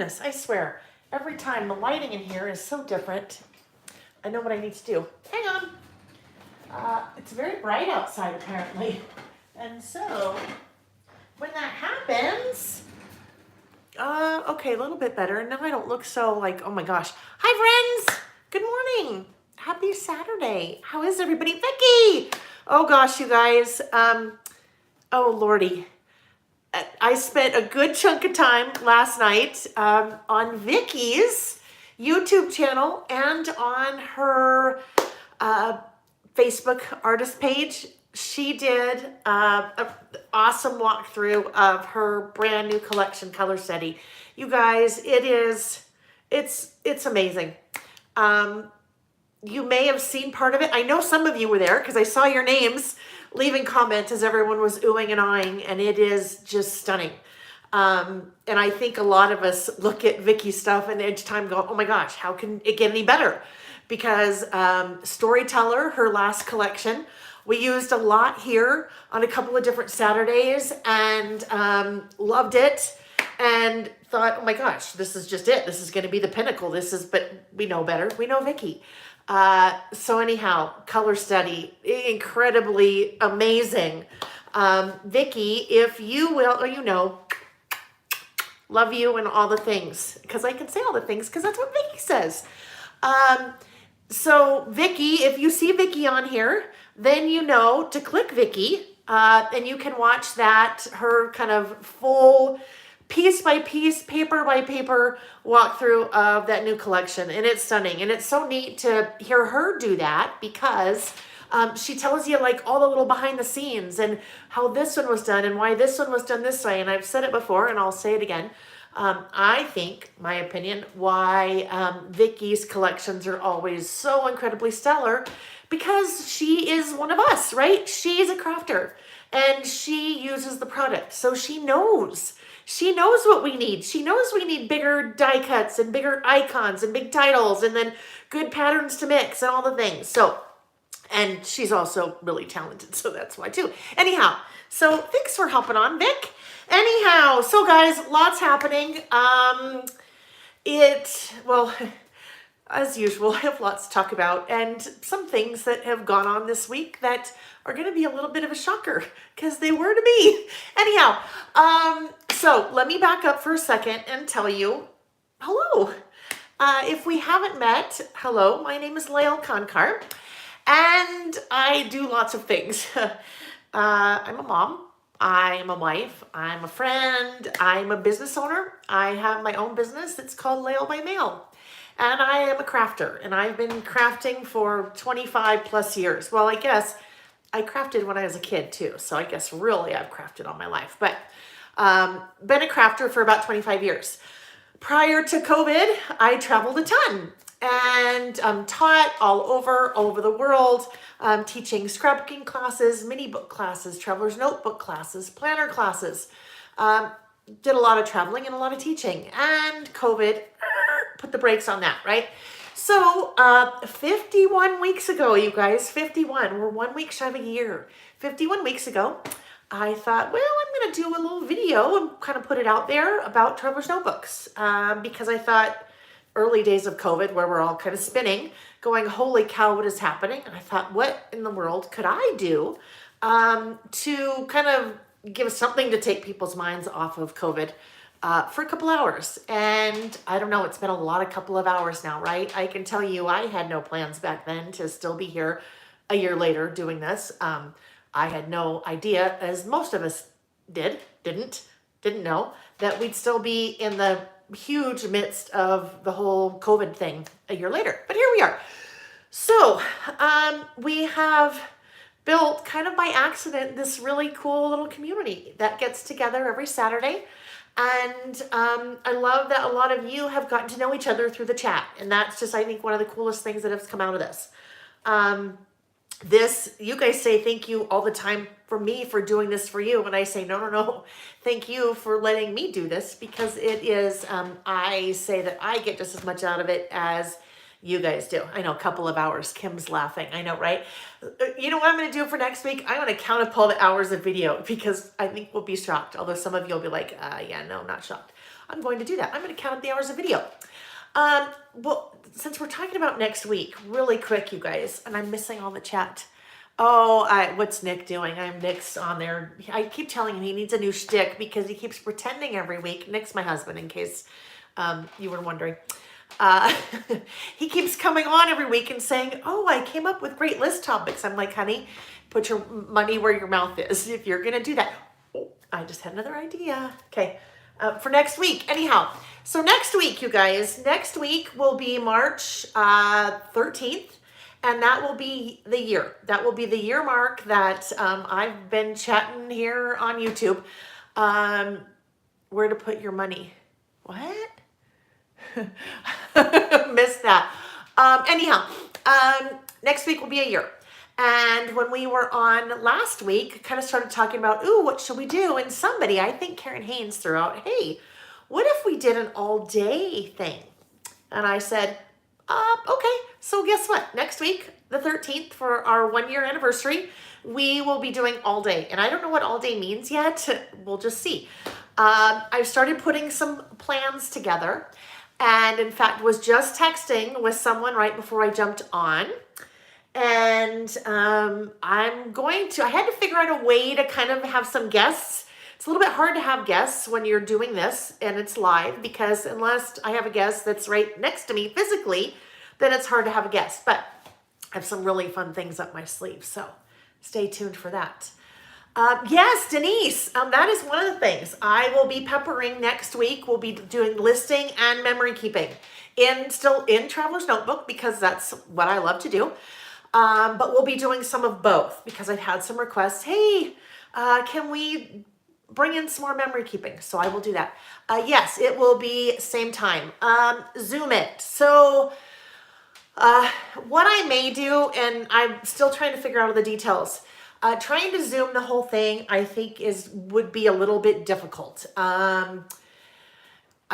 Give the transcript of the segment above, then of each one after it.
Yes, I swear, every time the lighting in here is so different. I know what I need to do. Hang on. It's very bright outside apparently. And so when that happens, okay, a little bit better. Now I don't look so like, oh my gosh. Hi friends, good morning. Happy Saturday. How is everybody? Vicky! Oh gosh, you guys. Oh Lordy. I spent a good chunk of time last night on Vicky's YouTube channel and on her Facebook artist page. She did an awesome walkthrough of her brand new collection, Color Steady. You guys, it's amazing. You may have seen part of it. I know some of you were there because I saw your names leaving comments as everyone was oohing and eyeing, and it is just stunning. And I think a lot of us look at Vicky's stuff and each time go, oh my gosh, how can it get any better? Because Storyteller, her last collection, we used a lot here on a couple of different Saturdays and loved it and thought, oh my gosh, this is just it. This is going to be the pinnacle. But we know better. We know Vicky. So anyhow, Color Study, incredibly amazing. Vicky, if you will, or you know, love you and all the things, because I can say all the things because that's what Vicky says. So Vicky, if you see Vicky on here, then you know to click Vicky, and you can watch that, her kind of full piece by piece, paper by paper walkthrough of that new collection. And it's stunning. And it's so neat to hear her do that because she tells you like all the little behind the scenes and how this one was done and why this one was done this way. And I've said it before and I'll say it again. I think, my opinion, why Vicky's collections are always so incredibly stellar because she is one of us, right? She's a crafter and she uses the product. So she knows what we need. She knows we need bigger die cuts and bigger icons and big titles and then good patterns to mix and all the things. So, and she's also really talented, so that's why too. Anyhow, so thanks for hopping on, Vic. Anyhow, so guys, lots happening. Well, as usual, I have lots to talk about and some things that have gone on this week that are going to be a little bit of a shocker because they were to me. Anyhow, so let me back up for a second and tell you hello. If we haven't met, hello, my name is Lael Kankar and I do lots of things. I'm a mom. I'm a wife, I'm a friend, I'm a business owner. I have my own business. It's called Lael by Mail. And I am a crafter, and I've been crafting for 25 plus years. Well, I guess I crafted when I was a kid too. So I guess really I've crafted all my life, but been a crafter for about 25 years. Prior to COVID, I traveled a ton and taught all over the world, teaching scrapbooking classes, mini book classes, traveler's notebook classes, planner classes. Did a lot of traveling and a lot of teaching, and COVID put the brakes on that, right? So 51 weeks ago, you guys, 51, we're 1 week shy of a year. 51 weeks ago, I thought, well, I'm going to do a little video and kind of put it out there about traveler's notebooks because I thought early days of COVID where we're all kind of spinning, going, holy cow, what is happening? And I thought, what in the world could I do to kind of give something to take people's minds off of COVID for a couple hours? And I don't know, it's been a couple of hours now, right? I can tell you I had no plans back then to still be here a year later doing this. I had no idea, as most of us didn't know, that we'd still be in the huge midst of the whole COVID thing a year later. But here we are. So we have built kind of by accident this really cool little community that gets together every Saturday. And I love that a lot of you have gotten to know each other through the chat. And that's just, I think, one of the coolest things that has come out of this. You guys say thank you all the time for me for doing this for you. And I say, no. Thank you for letting me do this because it is, I say that I get just as much out of it as you guys do. I know, a couple of hours. Kim's laughing. I know, right? You know what I'm going to do for next week? I'm going to count up all the hours of video because I think we'll be shocked. Although some of you will be like, yeah, no, not shocked. I'm going to do that. I'm going to count the hours of video. Well, since we're talking about next week, really quick, you guys, and I'm missing all the chat. Oh, what's Nick doing? Nick's on there. I keep telling him he needs a new shtick because he keeps pretending every week. Nick's my husband, in case you were wondering. Uh, he keeps coming on every week and saying, oh, I came up with great list topics. I'm like, honey, put your money where your mouth is if you're going to do that. Oh, I just had another idea. Okay. For next week. Anyhow, so next week, you guys, next week will be March 13th. And that will be the year. That will be the year mark that I've been chatting here on YouTube. Where to put your money. What? Missed that. Anyhow, next week will be a year. And when we were on last week, kind of started talking about, ooh, what should we do? And somebody, I think Karen Haynes, threw out, hey, what if we did an all-day thing? And I said, okay. So guess what? Next week, the 13th, for our 1-year anniversary, we will be doing all day. And I don't know what all day means yet. We'll just see. I've started putting some plans together. And in fact, was just texting with someone right before I jumped on. And I had to figure out a way to kind of have some guests. It's a little bit hard to have guests when you're doing this and it's live, because unless I have a guest that's right next to me physically, then it's hard to have a guest. But I have some really fun things up my sleeve, so stay tuned for that. Yes, Denise, that is one of the things I will be peppering next week. We'll be doing listing and memory keeping still in Traveler's Notebook, because that's what I love to do. But we'll be doing some of both, because I've had some requests. Hey, can we bring in some more memory keeping? So I will do that. Yes, it will be same time. Zoom it. So what I may do, and I'm still trying to figure out all the details, trying to Zoom the whole thing, I think would be a little bit difficult. I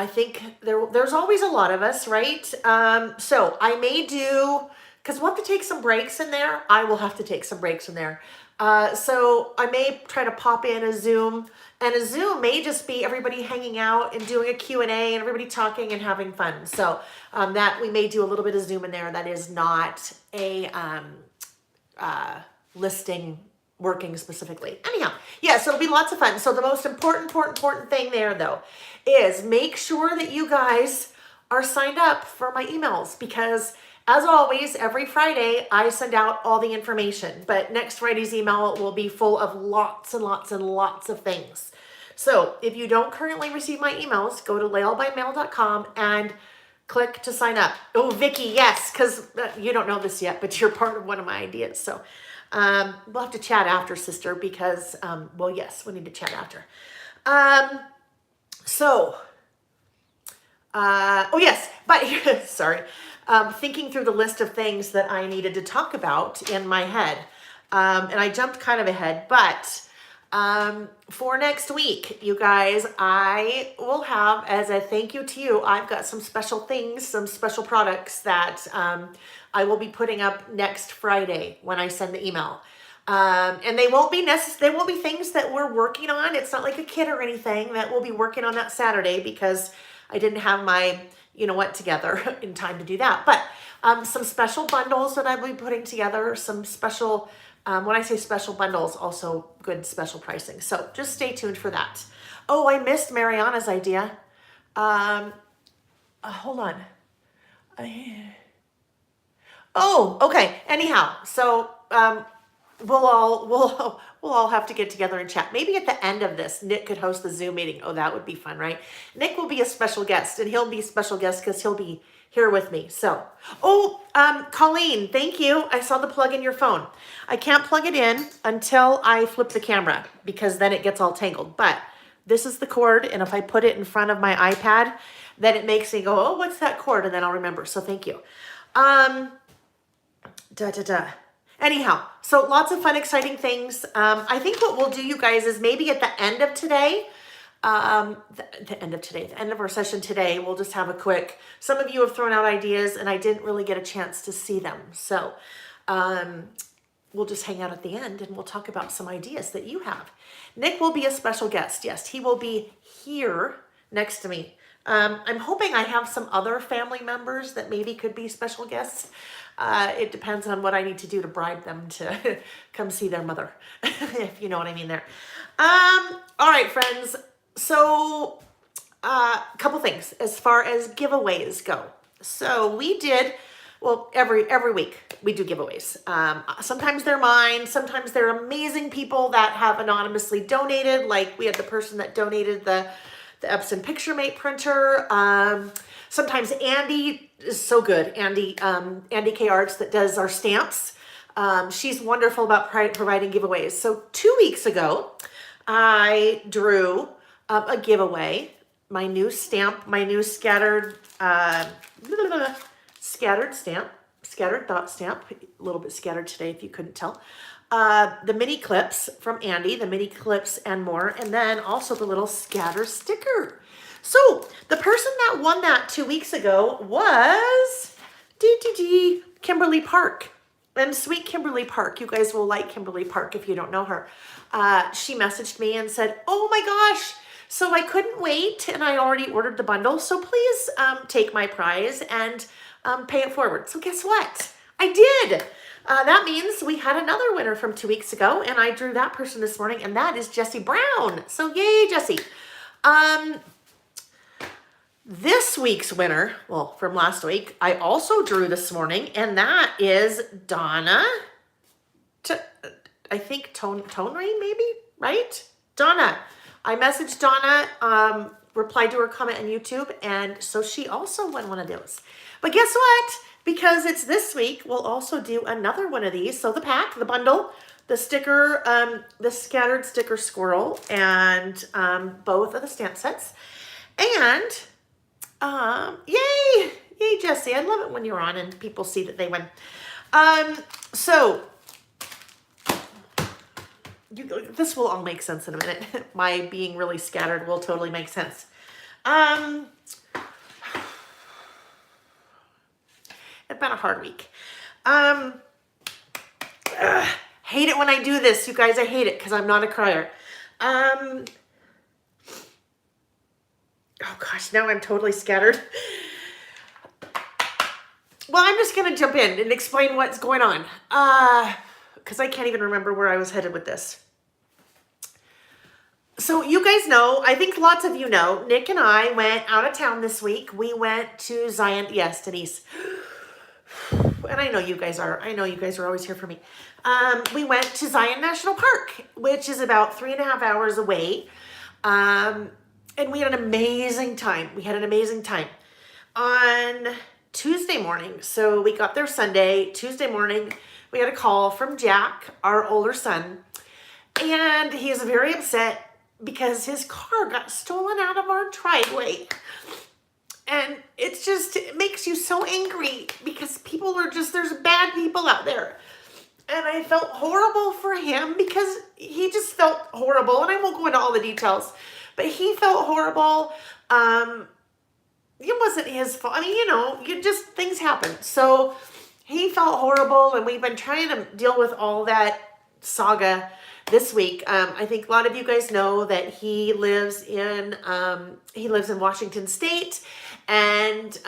think there's always a lot of us, right? So I may do, because we'll have to take some breaks in there. I will have to take some breaks in there. So I may try to pop in a Zoom, and a Zoom may just be everybody hanging out and doing a Q&A and everybody talking and having fun. So that we may do a little bit of Zoom in there. That is not a listing working specifically. Anyhow, yeah, so it'll be lots of fun. So the most important thing there, though, is make sure that you guys are signed up for my emails, because as always, every Friday, I send out all the information, but next Friday's email will be full of lots and lots and lots of things. So if you don't currently receive my emails, go to laelbymail.com and click to sign up. Oh, Vicky, yes, because you don't know this yet, but you're part of one of my ideas. So we'll have to chat after, sister, because, well, yes, we need to chat after. Oh, yes, but sorry. Thinking through the list of things that I needed to talk about in my head. And I jumped kind of ahead, but for next week, you guys, I will have, as a thank you to you, I've got some special things, some special products that I will be putting up next Friday when I send the email. And they won't be things that we're working on. It's not like a kit or anything that we'll be working on that Saturday, because I didn't have my together in time to do that. But some special bundles that I'll be putting together, some special, when I say special bundles, also good special pricing. So just stay tuned for that. Oh, I missed Mariana's idea. Hold on. Oh, okay. Anyhow, so we'll all have to get together and chat. Maybe at the end of this, Nick could host the Zoom meeting. Oh, that would be fun, right? Nick will be a special guest, and he'll be a special guest because he'll be here with me. So, Colleen, thank you. I saw the plug in your phone. I can't plug it in until I flip the camera, because then it gets all tangled. But this is the cord, and if I put it in front of my iPad, then it makes me go, oh, what's that cord? And then I'll remember. So thank you. Anyhow, so lots of fun, exciting things. I think what we'll do, you guys, is maybe at the end of today, the end of our session today, we'll just have a quick, some of you have thrown out ideas and I didn't really get a chance to see them. So we'll just hang out at the end and we'll talk about some ideas that you have. Nick will be a special guest. Yes, he will be here next to me. I'm hoping I have some other family members that maybe could be special guests. It depends on what I need to do to bribe them to come see their mother, if you know what I mean there. All right, friends. So, a couple things as far as giveaways go. So we did, well, every week we do giveaways. Sometimes they're mine. Sometimes they're amazing people that have anonymously donated. Like we had the person that donated the Epson PictureMate printer. Sometimes Andy is so good. Andy K Arts that does our stamps. She's wonderful about providing giveaways. So 2 weeks ago, I drew a giveaway. My new stamp, my new scattered thought stamp, a little bit scattered today if you couldn't tell. The mini clips from Andy, the mini clips and more, and then also the little scatter sticker. So the person that won that 2 weeks ago was Kimberly Park. And sweet Kimberly Park, you guys will like Kimberly Park if you don't know her. She messaged me and said, oh my gosh, so I couldn't wait and I already ordered the bundle. So please take my prize and pay it forward. So guess what? I did. That means we had another winner from 2 weeks ago and I drew that person this morning and that is Jessie Brown. So yay, Jessie. This week's winner, well, from last week, I also drew this morning, and that is Donna. I think Tonry, maybe, right? Donna. I messaged Donna, replied to her comment on YouTube, and so she also won one of those. But guess what? Because it's this week, we'll also do another one of these. So the pack, the bundle, the sticker, the scattered sticker squirrel, and both of the stamp sets. And yay, Jessie. I love it when you're on and people see that they win. So this will all make sense in a minute. My being really scattered will totally make sense. It's been a hard week. Hate it when I do this, you guys. I hate it because I'm not a crier. Oh gosh, now I'm totally scattered. Well, I'm just going to jump in and explain what's going on. Because I can't even remember where I was headed with this. So you guys know, I think lots of you know, Nick and I went out of town this week. We went to Zion. Yes, Denise. And I know you guys are always here for me. We went to Zion National Park, which is about 3.5 hours away. And we had an amazing time. On Tuesday morning. So we got there Sunday. Tuesday morning, we had a call from Jack, our older son. And he is very upset because his car got stolen out of our driveway. And it makes you so angry because there's bad people out there. And I felt horrible for him because he just felt horrible. And I won't go into all the details. But he felt horrible. It wasn't his fault. I mean, things happen. So he felt horrible, and we've been trying to deal with all that saga this week. I think a lot of you guys know that he lives in Washington State, and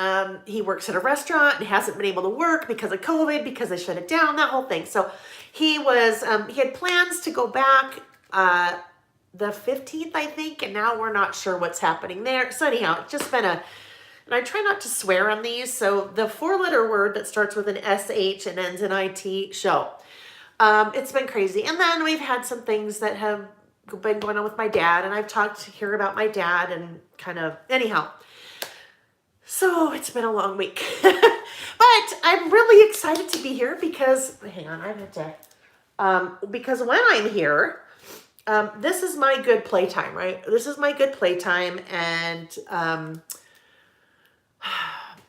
he works at a restaurant and hasn't been able to work because of COVID, because they shut it down, that whole thing. So he had plans to go back the 15th, I think, and now we're not sure what's happening there. So anyhow, it's just been and I try not to swear on these, so the 4-letter word that starts with an SH and ends in IT, show. It's been crazy. And then we've had some things that have been going on with my dad, and I've talked here about my dad and anyhow. So it's been a long week. But I'm really excited to be here because, hang on, I have to, because when I'm here, this is my good playtime, right? This is my good playtime, and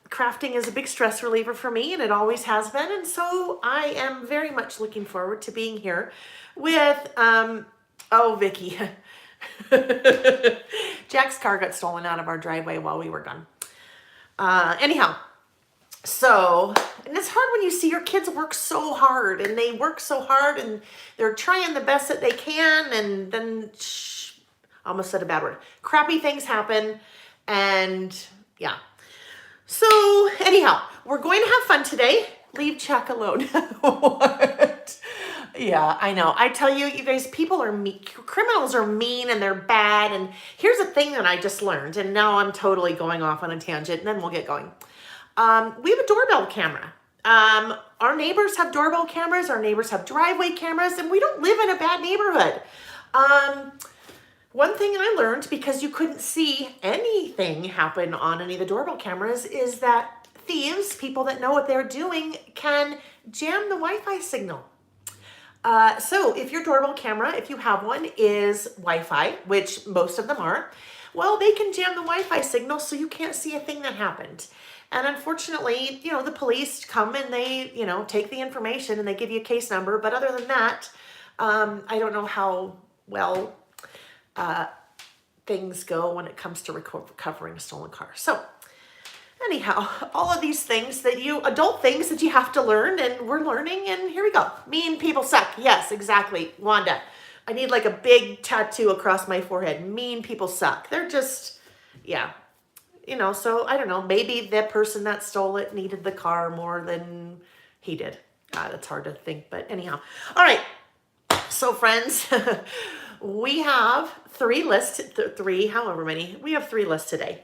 crafting is a big stress reliever for me, and it always has been. And so I am very much looking forward to being here with, Vicky. Jack's car got stolen out of our driveway while we were gone. Anyhow, so, and it's hard when you see your kids work so hard, and they work so hard, and they're trying the best that they can, and then, almost said a bad word, crappy things happen, And yeah. So anyhow, we're going to have fun today. Leave Chuck alone. What? Yeah, I know. I tell you, you guys, people are mean. Criminals are mean and they're bad. And here's a thing that I just learned. And now I'm totally going off on a tangent and then we'll get going. We have a doorbell camera. Our neighbors have doorbell cameras. Our neighbors have driveway cameras. And we don't live in a bad neighborhood. One thing I learned, because you couldn't see anything happen on any of the doorbell cameras, is that thieves, people that know what they're doing, can jam the Wi-Fi signal. So if your doorbell camera, if you have one, is Wi-Fi, which most of them are, well, they can jam the Wi-Fi signal so you can't see a thing that happened. And unfortunately, you know, the police come and they, you know, take the information and they give you a case number. But other than that, I don't know how well things go when it comes to recovering a stolen car. So anyhow, all of these things that adult things that you have to learn, and we're learning, and here we go. Mean people suck. Yes, exactly. Wanda, I need like a big tattoo across my forehead. Mean people suck. They're just, yeah. You know, so I don't know, maybe the person that stole it needed the car more than he did. That's hard to think, but anyhow. All right. So friends, we have three lists, however many. We have three lists today.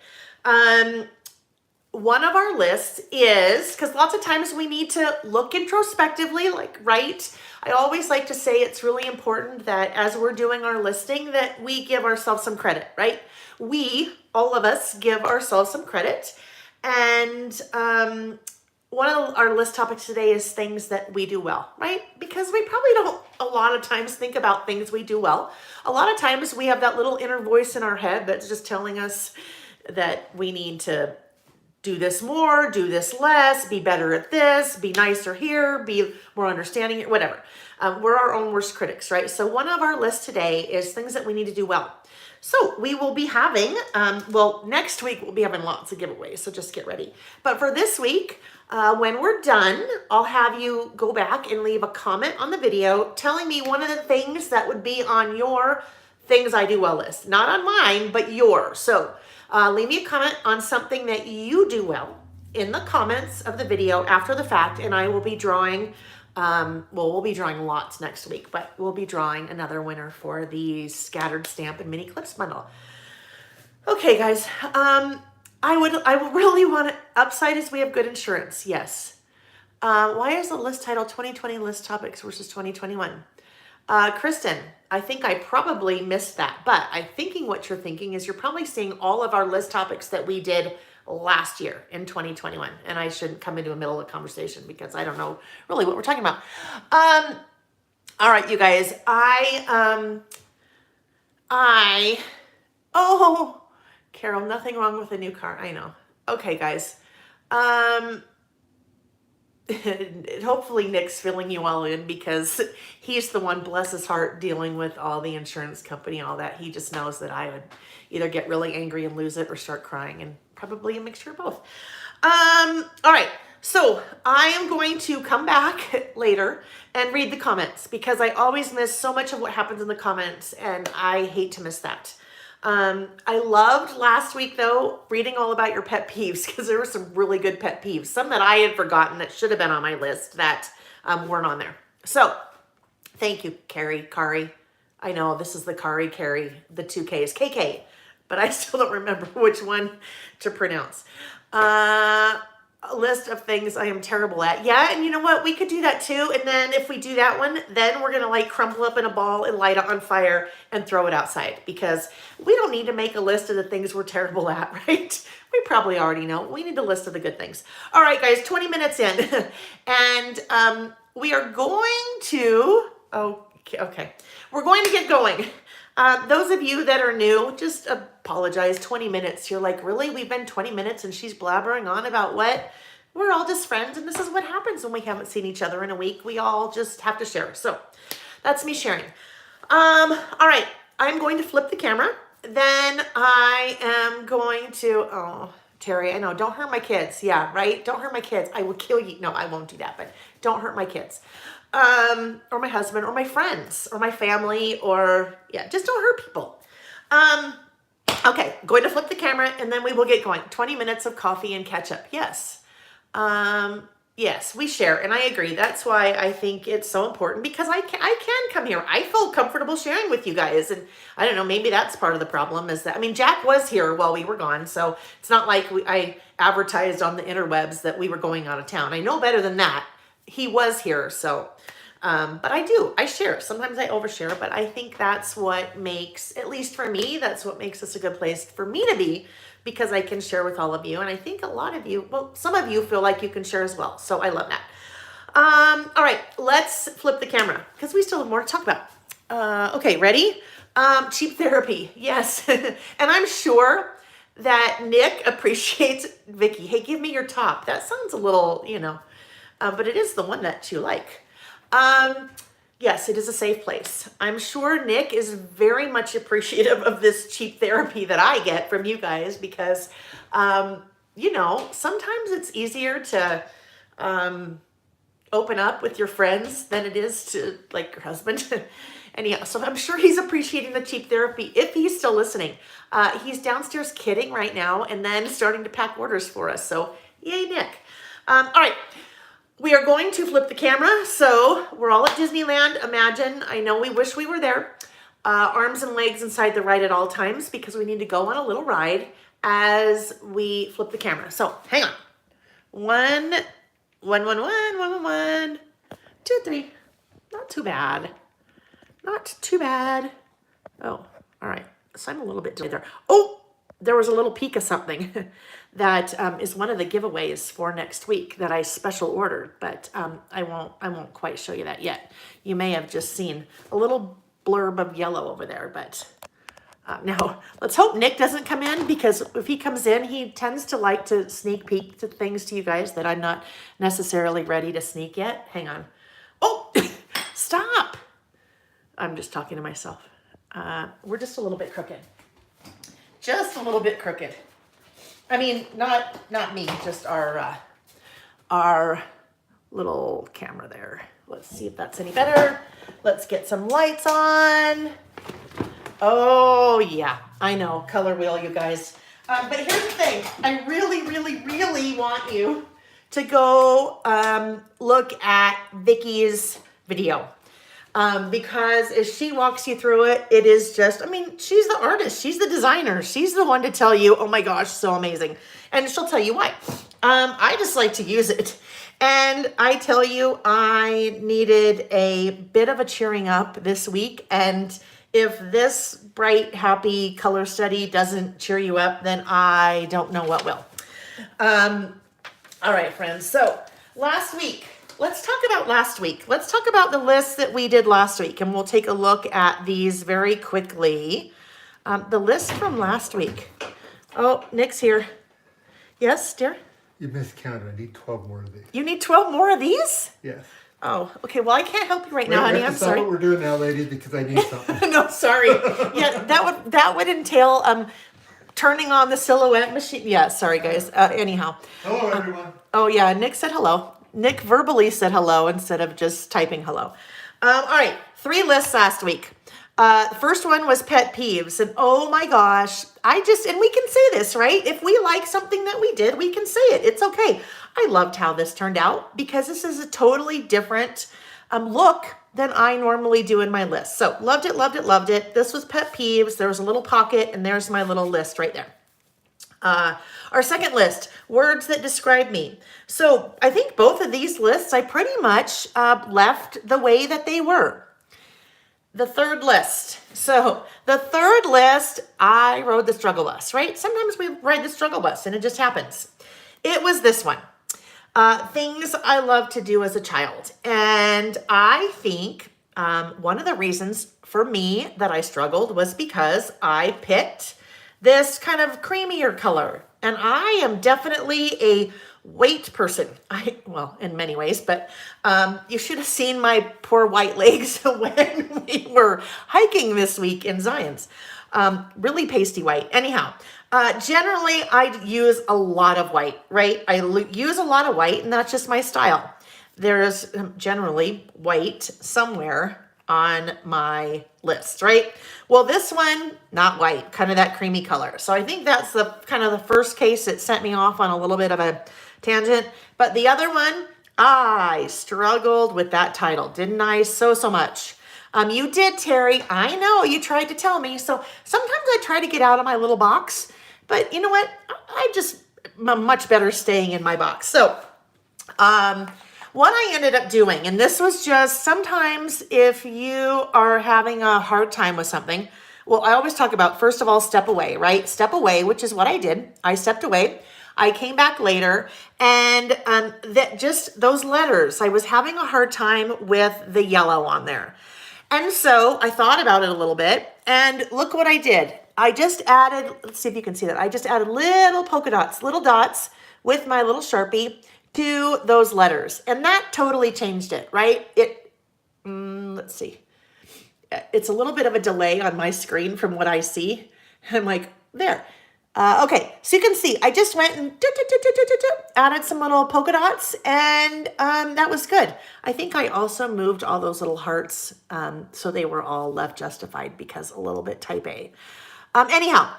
One of our lists is, because lots of times we need to look introspectively, like, right? I always like to say it's really important that as we're doing our listing that we give ourselves some credit, right? We, all of us, give ourselves some credit. And one of our list topics today is things that we do well, right? Because we probably don't a lot of times think about things we do well. A lot of times we have that little inner voice in our head that's just telling us that we need to do this more, do this less, be better at this, be nicer here, be more understanding, whatever. We're our own worst critics, right? So one of our lists today is things that we need to do well. So we will be having, well, next week we'll be having lots of giveaways, so just get ready. But for this week, when we're done, I'll have you go back and leave a comment on the video telling me one of the things that would be on your things I do well list. Not on mine, but yours. So leave me a comment on something that you do well in the comments of the video after the fact, and I will be drawing, well, we'll be drawing lots next week, but we'll be drawing another winner for the scattered stamp and mini clips bundle. Okay, guys, I would really want to, upside is we have good insurance, yes. Why is the list title 2020 list topics versus 2021? Kristen, I think I probably missed that, but I'm thinking what you're thinking is you're probably seeing all of our list topics that we did last year in 2021, and I shouldn't come into the middle of the conversation because I don't know really what we're talking about. All right, you guys, oh, Carol, nothing wrong with a new car. I know. Okay, guys. Hopefully Nick's filling you all in because he's the one, bless his heart, dealing with all the insurance company and all that. He just knows that I would either get really angry and lose it or start crying, and probably a mixture of both. All right. So I am going to come back later and read the comments because I always miss so much of what happens in the comments, and I hate to miss that. I loved last week, though, reading all about your pet peeves because there were some really good pet peeves. Some that I had forgotten that should have been on my list that weren't on there. So thank you, Kari. I know this is the Carrie, the 2 Ks, KK, but I still don't remember which one to pronounce. A list of things I am terrible at. Yeah, and you know what? We could do that too. And then if we do that one, then we're going to like crumple up in a ball and light it on fire and throw it outside because we don't need to make a list of the things we're terrible at, right? We probably already know. We need a list of the good things. All right, guys, 20 minutes in. And we are going to, okay. We're going to get going. Those of you that are new, just apologize. 20 minutes. You're like, really? We've been 20 minutes and she's blabbering on about what? We're all just friends, and this is what happens when we haven't seen each other in a week. We all just have to share. So that's me sharing. All right. I'm going to flip the camera. Then I am going to, oh, Terry, I know, don't hurt my kids. Yeah, right? Don't hurt my kids. I will kill you. No, I won't do that, but don't hurt my kids. Or my husband, or my friends, or my family, or, yeah, just don't hurt people. Okay, going to flip the camera and then we will get going. 20 minutes of coffee and catch up. Yes. Yes, we share, and I agree. That's why I think it's so important, because I can come here. I feel comfortable sharing with you guys, and I don't know, maybe that's part of the problem is that, I mean, Jack was here while we were gone, so it's not like I advertised on the interwebs that we were going out of town. I know better than that. He was here, so, but I share. Sometimes I overshare, but I think that's what makes, at least for me, that's what makes this a good place for me to be, because I can share with all of you. And I think a lot of you, well, some of you feel like you can share as well. So I love that. All right, let's flip the camera because we still have more to talk about. Okay, ready? Cheap therapy. Yes. And I'm sure that Nick appreciates Vicky. Hey, give me your top. That sounds a little, but it is the one that you like. Yes, it is a safe place. I'm sure Nick is very much appreciative of this cheap therapy that I get from you guys because, sometimes it's easier to open up with your friends than it is to, like, your husband. Anyhow, so I'm sure he's appreciating the cheap therapy if he's still listening. He's downstairs kidding right now and then starting to pack orders for us. So yay, Nick. All right. We are going to flip the camera. So we're all at Disneyland. Imagine, I know we wish we were there. Arms and legs inside the ride at all times because we need to go on a little ride as we flip the camera. So hang on. 1, 1, 1, 1, 1, 1, 1, 2, 3. Not too bad. Not too bad. Oh, all right. So I'm a little bit delayed there. Oh, there was a little peek of something that is one of the giveaways for next week that I special ordered, but I won't quite show you that yet. You may have just seen a little blurb of yellow over there, but now let's hope Nick doesn't come in, because if he comes in, he tends to like to sneak peek to things to you guys that I'm not necessarily ready to sneak yet. Hang on. Oh, stop. I'm just talking to myself. We're just a little bit crooked. Just a little bit crooked. I mean, not me, just our little camera there. Let's see if that's any better. Let's get some lights on. Oh yeah, I know, color wheel, you guys. But here's the thing. I really, really, really want you to go look at Vicky's video. Because as she walks you through it, it is just, I mean, she's the artist, she's the designer, she's the one to tell you, oh my gosh, so amazing. And she'll tell you why. I just like to use it. And I tell you, I needed a bit of a cheering up this week. And if this bright, happy color study doesn't cheer you up, then I don't know what will. All right, friends. So last week, let's talk about last week. Let's talk about the list that we did last week, and we'll take a look at these very quickly. The list from last week. Oh, Nick's here. Yes, dear? You miscounted. I need 12 more of these. You need 12 more of these? Yes. Oh, okay. Well, I can't help you right now, honey. I'm sorry. That's what we're doing now, ladies, because I need something. No, sorry. Yeah, that would entail turning on the silhouette machine. Yeah, sorry, guys. Anyhow. Hello, everyone. Oh, yeah. Nick said hello. Nick verbally said hello instead of just typing hello. All right, 3 lists last week. The first one was pet peeves. And oh my gosh, and we can say this, right? If we like something that we did, we can say it. It's okay. I loved how this turned out because this is a totally different look than I normally do in my list. So loved it, loved it, loved it. This was pet peeves. There was a little pocket and there's my little list right there. Our second list, words that describe me. So I think both of these lists I pretty much left the way that they were. The third list. So the third list, I rode the struggle bus, right? Sometimes we ride the struggle bus and it just happens. It was this one. Things I loved to do as a child. And I think one of the reasons for me that I struggled was because I picked this kind of creamier color. And I am definitely a white person. Well, in many ways, but you should have seen my poor white legs when we were hiking this week in Zion's. Really pasty white. Anyhow, generally I use a lot of white, right? I use a lot of white and that's just my style. There's generally white somewhere on my list, right? Well, this one, not white, kind of that creamy color. So I think that's the kind of the first case that sent me off on a little bit of a tangent. But the other one, I struggled with that title, didn't I? So much. You did, Terry. I know you tried to tell me. So sometimes I try to get out of my little box, but you know what? I'm much better staying in my box. So, what I ended up doing, and this was just sometimes if you are having a hard time with something, well, I always talk about, first of all, step away, right? Step away, which is what I did. I stepped away. I came back later, and that just those letters, I was having a hard time with the yellow on there. And so I thought about it a little bit, and look what I did. I just added, let's see if you can see that. I just added little polka dots, little dots with my little Sharpie to those letters. And that totally changed it, right? Let's see. It's a little bit of a delay on my screen from what I see. I'm like, there. Okay, so you can see, I just went and added some little polka dots, and that was good. I think I also moved all those little hearts so they were all left justified because a little bit type A. Anyhow,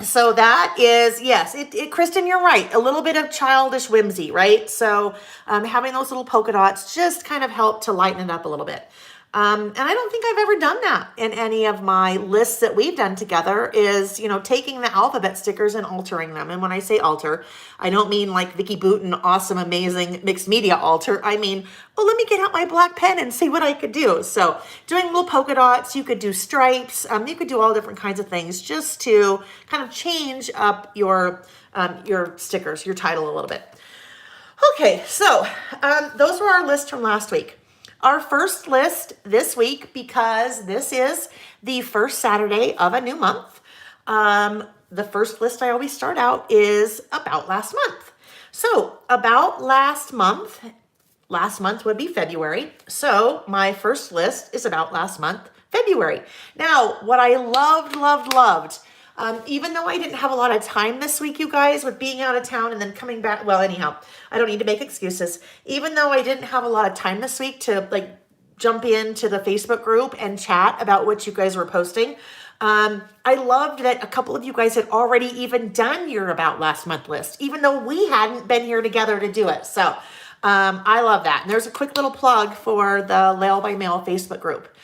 so that is, yes, Kristen, you're right. A little bit of childish whimsy, right? So having those little polka dots just kind of helped to lighten it up a little bit. And I don't think I've ever done that in any of my lists that we've done together is, taking the alphabet stickers and altering them. And when I say alter, I don't mean like Vicky Booten, awesome, amazing mixed media alter. I mean, well, let me get out my black pen and see what I could do. So doing little polka dots, you could do stripes, you could do all different kinds of things just to kind of change up your stickers, your title a little bit. Okay, so those were our lists from last week. Our first list this week, because this is the first Saturday of a new month, the first list I always start out is about last month. So about last month would be February. So my first list is about last month, February. Now, what I loved, even though I didn't have a lot of time this week, you guys, with being out of town and then coming back. Well, anyhow, I don't need to make excuses. Even though I didn't have a lot of time this week to jump into the Facebook group and chat about what you guys were posting, I loved that a couple of you guys had already even done your about last month list, even though we hadn't been here together to do it. So I love that. And there's a quick little plug for the Lail by Mail Facebook group.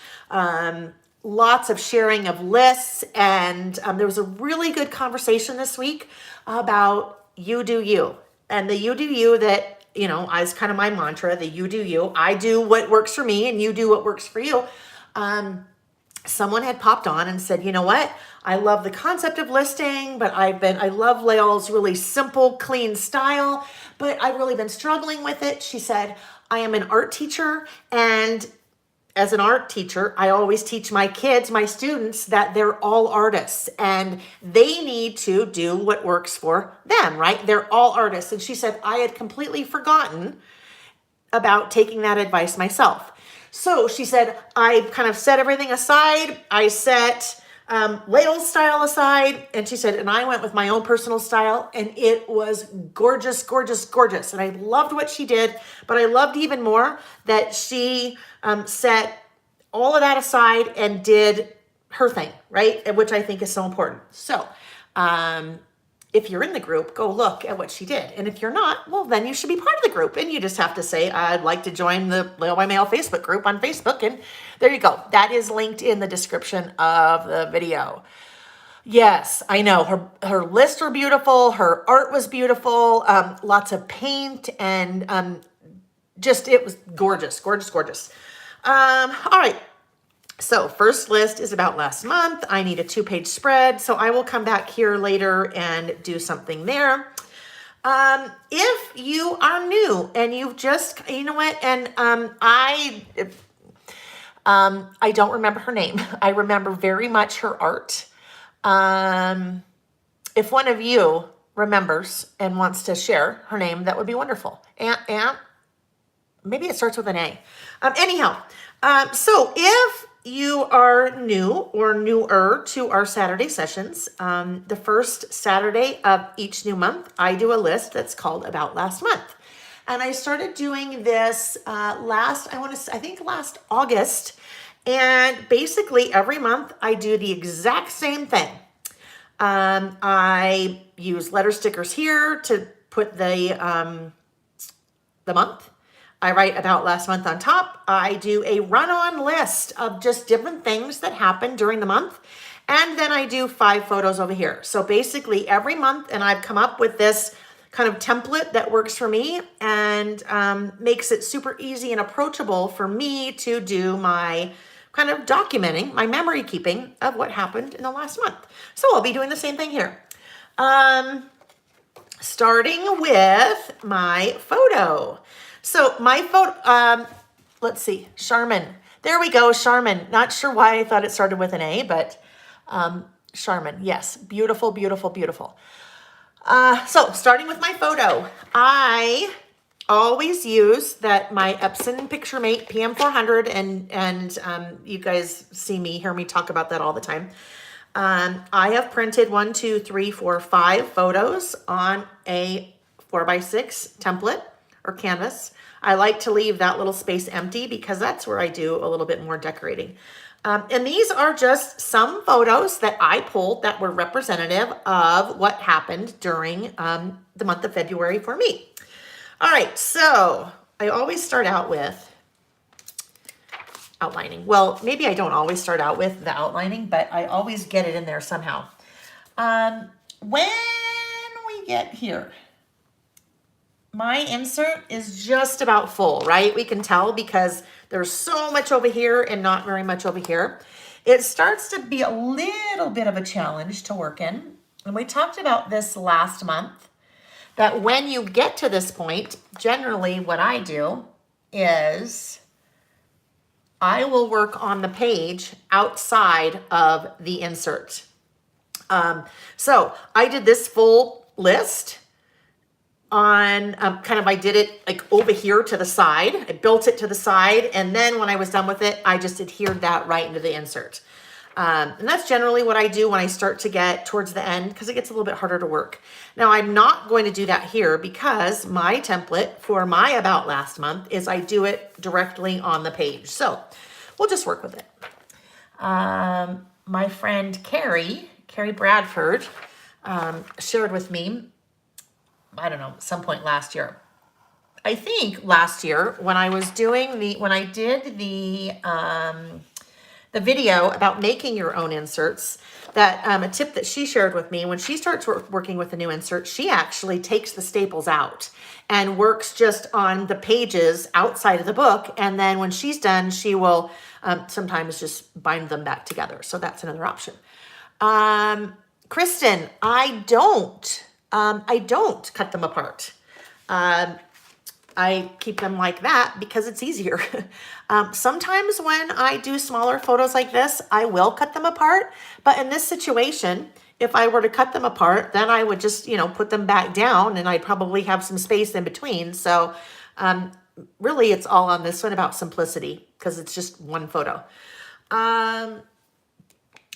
Lots of sharing of lists, and there was a really good conversation this week about you do you, and the you do you that, is kind of my mantra, the you do you. I do what works for me and you do what works for you. Someone had popped on and said, you know what? I love the concept of listing, but I love Lail's really simple, clean style, but I've really been struggling with it. She said, I am an art teacher, and as an art teacher, I always teach my kids, my students, that they're all artists and they need to do what works for them, right? They're all artists. And she said, I had completely forgotten about taking that advice myself. So she said, I kind of set everything aside. I set Lail's style aside. And she said, and I went with my own personal style, and it was gorgeous, gorgeous, gorgeous. And I loved what she did, but I loved even more that she set all of that aside and did her thing, right? Which I think is so important. So if you're in the group, go look at what she did. And if you're not, well, then you should be part of the group. And you just have to say, I'd like to join the Lail by Mail Facebook group on Facebook. And there you go. That is linked in the description of the video. Yes, I know. Her lists were beautiful. Her art was beautiful. Lots of paint and it was gorgeous, gorgeous, gorgeous. All right. So first list is about last month. I need a 2-page spread. So I will come back here later and do something there. If you are new and you've just, you know what? And I don't remember her name. I remember very much her art. If one of you remembers and wants to share her name, that would be wonderful. Aunt, maybe it starts with an A. Anyhow, so if you are new or newer to our Saturday sessions, the first Saturday of each new month, I do a list that's called About Last Month. And I started doing this last August. And basically every month I do the exact same thing. I use letter stickers here to put the month. I write about last month on top. I do a run-on list of just different things that happened during the month. And then I do 5 photos over here. So basically every month, and I've come up with this kind of template that works for me and makes it super easy and approachable for me to do my kind of documenting, my memory keeping of what happened in the last month. So I'll be doing the same thing here. Starting with my photo. So my photo, let's see, Charmin. There we go, Charmin. Not sure why I thought it started with an A, but Charmin, yes, beautiful, beautiful, beautiful. So starting with my photo, I always use my Epson PictureMate PM400, and you guys hear me talk about that all the time. I have printed 1, 2, 3, 4, 5 photos on a 4x6 template or canvas. I like to leave that little space empty because that's where I do a little bit more decorating. And these are just some photos that I pulled that were representative of what happened during the month of February for me. All right, so I always start out with outlining. Well, maybe I don't always start out with the outlining, but I always get it in there somehow. When we get here, my insert is just about full, right? We can tell because there's so much over here and not very much over here. It starts to be a little bit of a challenge to work in. And we talked about this last month, that when you get to this point, generally what I do is I will work on the page outside of the insert. So I did this full list on I did it like over here to the side. I built it to the side, and then when I was done with it, I just adhered that right into the insert. And that's generally what I do when I start to get towards the end, because it gets a little bit harder to work. Now, I'm not going to do that here because my template for my About Last Month is I do it directly on the page. So we'll just work with it. My friend Carrie Bradford, shared with me, I don't know, some point last year. I think last year when I was doing when I did the video about making your own inserts, that a tip that she shared with me, when she starts working with a new insert, she actually takes the staples out and works just on the pages outside of the book. And then when she's done, she will sometimes just bind them back together. So that's another option. Kristen, I don't cut them apart. I keep them like that because it's easier. Sometimes when I do smaller photos like this, I will cut them apart. But in this situation, if I were to cut them apart, then I would just, put them back down, and I'd probably have some space in between. So really, it's all on this one about simplicity because it's just one photo.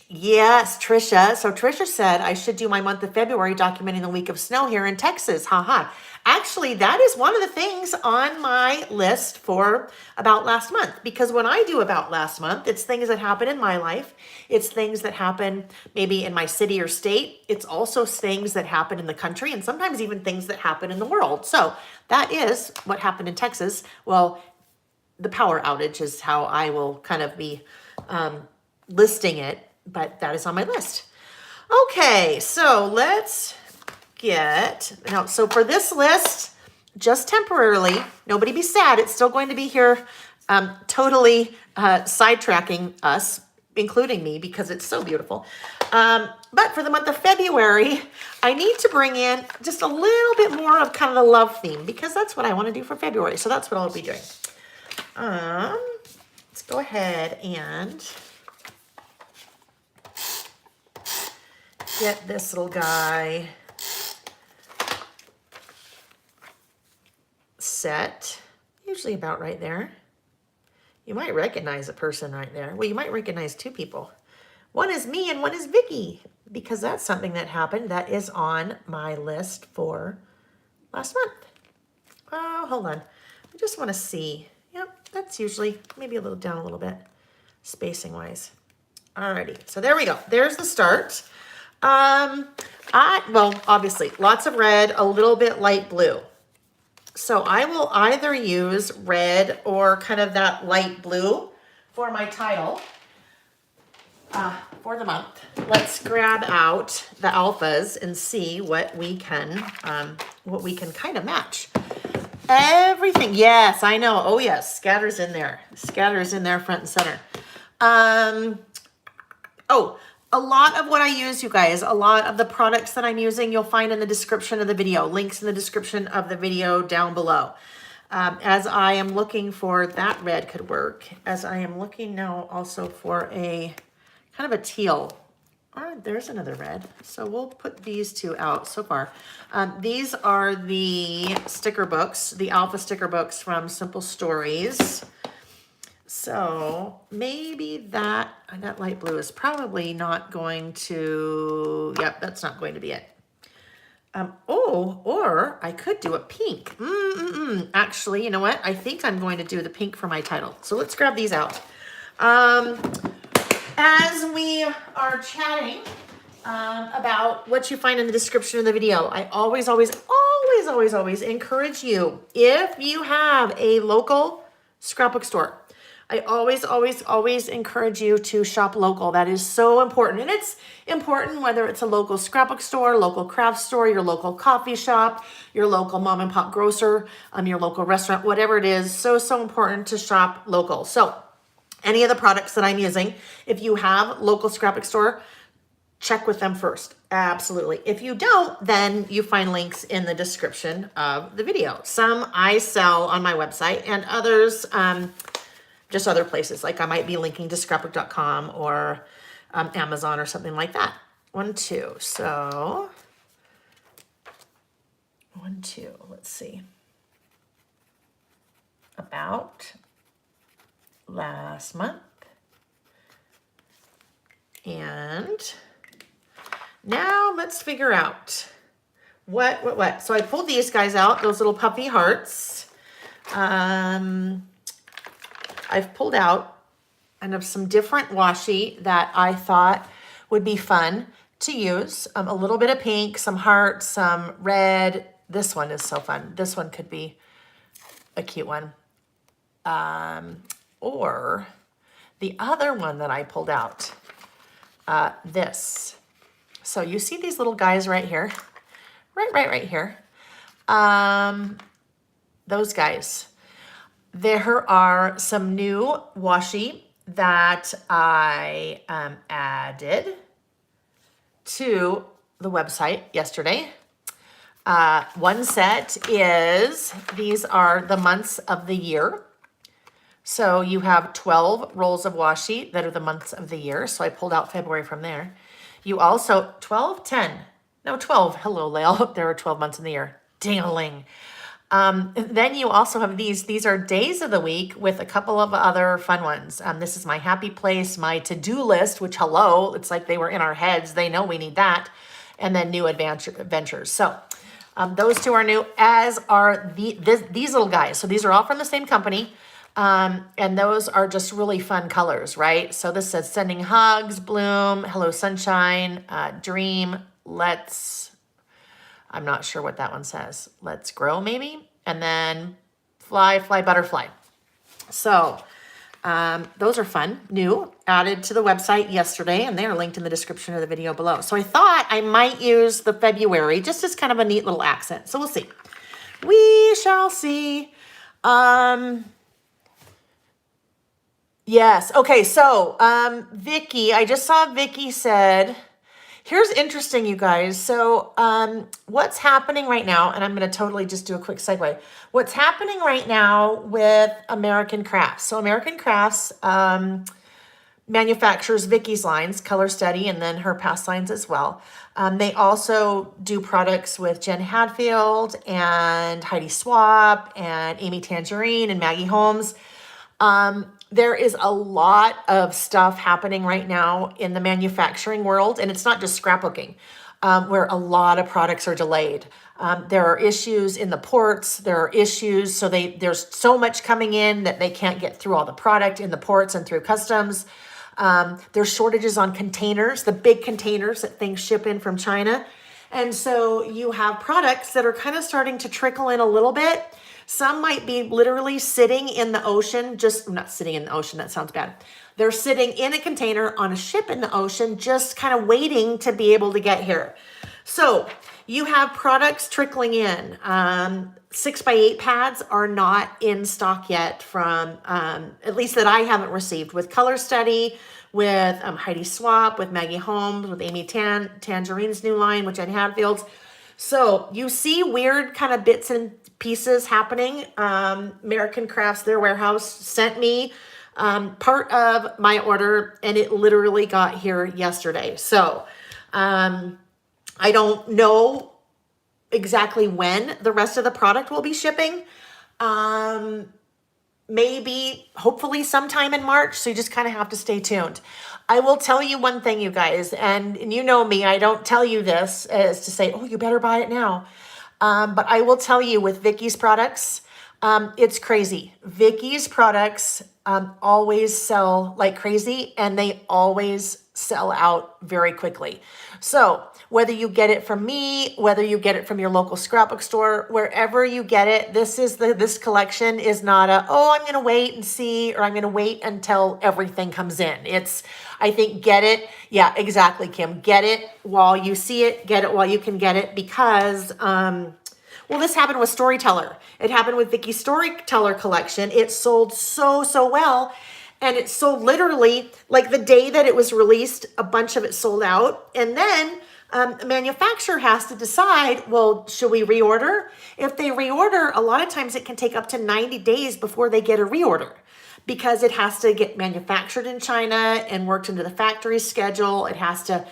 Yes, Trisha. So Trisha said I should do my month of February documenting the week of snow here in Texas. Haha. Actually, that is one of the things on my list for About Last Month, because when I do About Last Month, it's things that happen in my life. It's things that happen maybe in my city or state. It's also things that happen in the country, and sometimes even things that happen in the world. So that is what happened in Texas. Well, the power outage is how I will kind of be listing it, but that is on my list. Okay, so let's so for this list, just temporarily, nobody be sad, it's still going to be here, totally sidetracking us, including me, because it's so beautiful. But for the month of February, I need to bring in just a little bit more of kind of the love theme, because that's what I want to do for February. So that's what I'll be doing. Let's go ahead and get this little guy set, usually about right there. You might recognize a person right there. Well, you might recognize two people. One is me and one is Vicky, because that's something that happened that is on my list for last month. Oh, hold on. I just want to see. Yep, that's usually maybe a little down a little bit. spacing wise. Alrighty, so there we go. There's the start. Well, obviously, lots of red, a little bit light blue. So I will either use red or kind of that light blue for my title for the month. Let's grab out the alphas and see what we can kind of match. Everything, yes, I know. Oh yes, scatter's in there. Scatter's in there front and center. Oh, a lot of what I use, you guys, a lot of the products that I'm using, you'll find in the description of the video, links in the description of the video down below. As I am looking for, that red could work, as I am looking now also for a kind of a teal. All right, there's another red. So we'll put these two out so far. These are the sticker books, the alpha sticker books from Simple Stories. So maybe that light blue is probably not going to, yep, that's not going to be it. Or I could do a pink. Actually, you know what? I think I'm going to do the pink for my title. So let's grab these out. As we are chatting about what you find in the description of the video, I always encourage you, if you have a local scrapbook store, I always encourage you to shop local. That is so important. And it's important whether it's a local scrapbook store, local craft store, your local coffee shop, your local mom and pop grocer, your local restaurant, whatever it is. So important to shop local. So any of the products that I'm using, if you have local scrapbook store, check with them first. Absolutely. If you don't, then you find links in the description of the video. Some I sell on my website and others, just other places. Like I might be linking to scrapbook.com or Amazon or something like that. 1, 2. So 1, 2, let's see. About last month. And now let's figure out what. So I pulled these guys out, those little puffy hearts. I've pulled out kind of some different washi that I thought would be fun to use. A little bit of pink, some hearts, some red. This one is so fun. This one could be a cute one. Or the other one that I pulled out, this. So you see these little guys right here, right here. Those guys. There are some new washi that I added to the website yesterday. One set is, these are the months of the year. So you have 12 rolls of washi that are the months of the year. So I pulled out February from there. You also, 12, 10, no, 12. Hello, Lael. There are 12 months in the year. Ding-a-ling. Then you also have these. These are days of the week with a couple of other fun ones. This is my happy place, my to-do list, which, hello, it's like they were in our heads. They know we need that. And then new adventures. So those two are new, as are these little guys. So these are all from the same company. And those are just really fun colors, right? So this says sending hugs, bloom, hello sunshine, dream, I'm not sure what that one says. Let's grow maybe. And then fly, butterfly. So those are fun, new, added to the website yesterday, and they are linked in the description of the video below. So I thought I might use the February just as kind of a neat little accent. So we'll see. We shall see. Yes. Okay. So, Vicky, I just saw Vicky said, here's interesting, you guys. So, what's happening right now, and I'm going to totally just do a quick segue. What's happening right now with American Crafts? So American Crafts, manufactures Vicky's lines, Color Study, and then her past lines as well. They also do products with Jen Hadfield and Heidi Swap and Amy Tangerine and Maggie Holmes. There is a lot of stuff happening right now in the manufacturing world, and it's not just scrapbooking. where a lot of products are delayed. There are issues in the ports. There are issues. So there's so much coming in that they can't get through all the product in the ports and through customs. There's shortages on containers, the big containers that things ship in from China. And so you have products that are kind of starting to trickle in a little bit. Some might be literally sitting in the ocean, just not sitting in the ocean, that sounds bad. They're sitting in a container on a ship in the ocean, just kind of waiting to be able to get here. So you have products trickling in. 6x8 pads are not in stock yet from, at least that I haven't received, with Color Study, with Heidi Swap, with Maggie Holmes, with Amy Tangerine's new line, which I Hadfield's. So you see weird kind of bits and pieces happening. American Crafts, their warehouse, sent me part of my order, and it literally got here yesterday. So I don't know exactly when the rest of the product will be shipping. Maybe, hopefully sometime in March. So you just kind of have to stay tuned. I will tell you one thing, you guys, and you know me, I don't tell you this as to say, oh, you better buy it now. But I will tell you with Vicky's products, it's crazy. Vicky's products always sell like crazy, and they always sell out very quickly. So whether you get it from me, whether you get it from your local scrapbook store, wherever you get it, this collection is not I'm going to wait and see, or I'm going to wait until everything comes in. I think get it. Yeah, exactly, Kim. Get it while you see it. Get it while you can get it, because this happened with Storyteller. It happened with Vicky's Storyteller collection. It sold so well. And it sold literally like the day that it was released, a bunch of it sold out. And then a manufacturer has to decide, well, should we reorder? If they reorder, a lot of times it can take up to 90 days before they get a reorder, because it has to get manufactured in China and worked into the factory schedule. It has to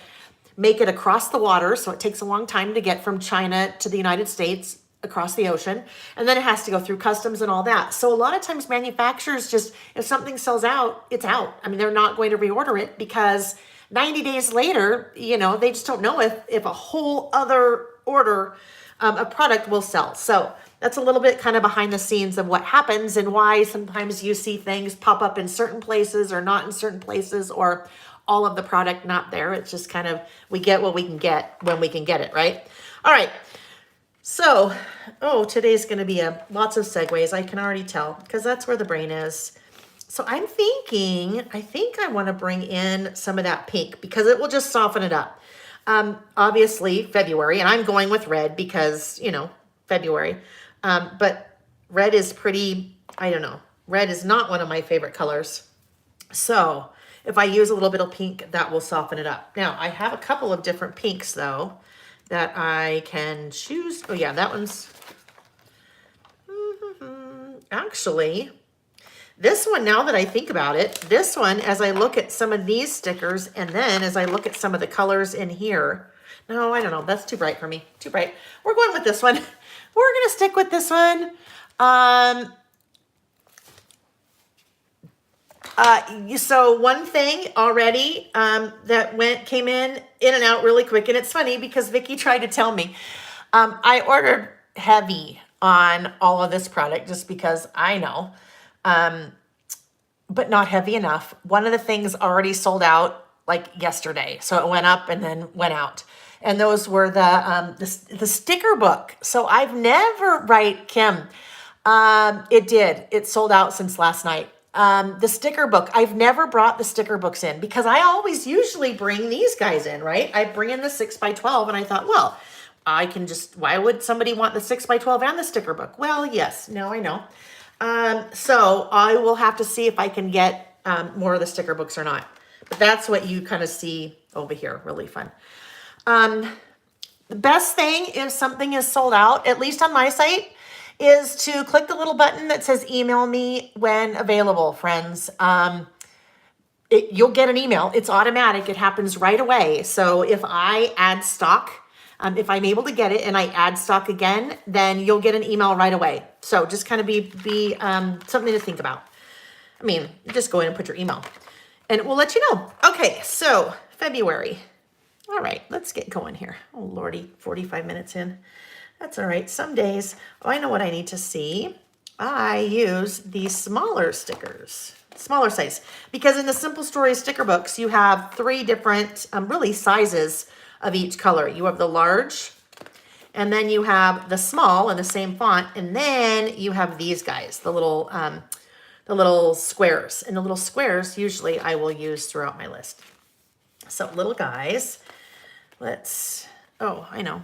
make it across the water. So it takes a long time to get from China to the United States across the ocean. And then it has to go through customs and all that. So a lot of times manufacturers just, if something sells out, it's out. I mean, they're not going to reorder it, because 90 days later, they just don't know if a whole other order of product will sell. So that's a little bit kind of behind the scenes of what happens, and why sometimes you see things pop up in certain places or not in certain places, or all of the product not there. It's just kind of, we get what we can get when we can get it, right? All right. So, today's going to be lots of segues. I can already tell, because that's where the brain is. So I think I want to bring in some of that pink, because it will just soften it up. Obviously February, and I'm going with red because, February. But red is pretty, I don't know. Red is not one of my favorite colors. So if I use a little bit of pink, that will soften it up. Now, I have a couple of different pinks, though, that I can choose. Oh, yeah, that one's... Actually, this one, now that I think about it, this one, as I look at some of these stickers, and then as I look at some of the colors in here... No, I don't know. That's too bright for me. Too bright. We're going with this one. We're going to stick with this one. So one thing already that came in and out really quick, and it's funny because Vicky tried to tell me. I ordered heavy on all of this product just because I know, but not heavy enough. One of the things already sold out like yesterday, so it went up and then went out. And those were the sticker book. So I've never, right, Kim? It sold out since last night. The sticker book, I've never brought the sticker books in, because I always usually bring these guys in, right? I bring in the 6x12, and I thought, well, I can just, why would somebody want the 6x12 and the sticker book? Well, yes, now I know. So I will have to see if I can get more of the sticker books or not. But that's what you kind of see over here. Really fun. The best thing if something is sold out, at least on my site, is to click the little button that says email me when available, friends. You'll get an email. It's automatic. It happens right away. So if I add stock, if I'm able to get it and I add stock again, then you'll get an email right away. So just kind of be something to think about. I mean, just go in and put your email and it will let you know. Okay, so February. All right, let's get going here. Oh, Lordy, 45 minutes in. That's all right. Some days, I know what I need to see. I use these smaller stickers, smaller size, because in the Simple Stories sticker books, you have 3 different, really sizes of each color. You have the large, and then you have the small in the same font, and then you have these guys, the little squares. And the little squares, usually I will use throughout my list. So little guys, oh, I know.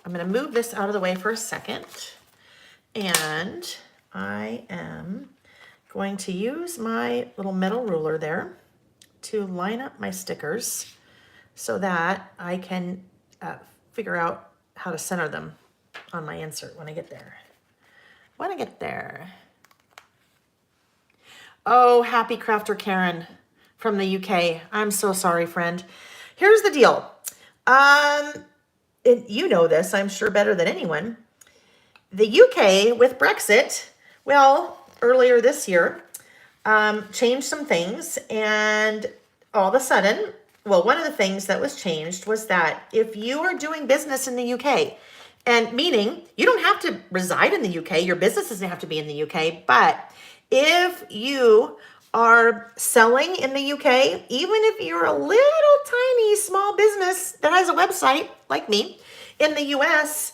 I'm gonna move this out of the way for a second. And I am going to use my little metal ruler there to line up my stickers so that I can figure out how to center them on my insert when I get there. Oh, happy crafter Karen from the UK. I'm so sorry, friend. Here's the deal. You know this, I'm sure, better than anyone. The UK with Brexit, well, earlier this year, changed some things, and all of a sudden, well, one of the things that was changed was that if you are doing business in the UK, and meaning you don't have to reside in the UK, your business doesn't have to be in the UK, but if you are selling in the UK, even if you're a little tiny small business that has a website like me in the US,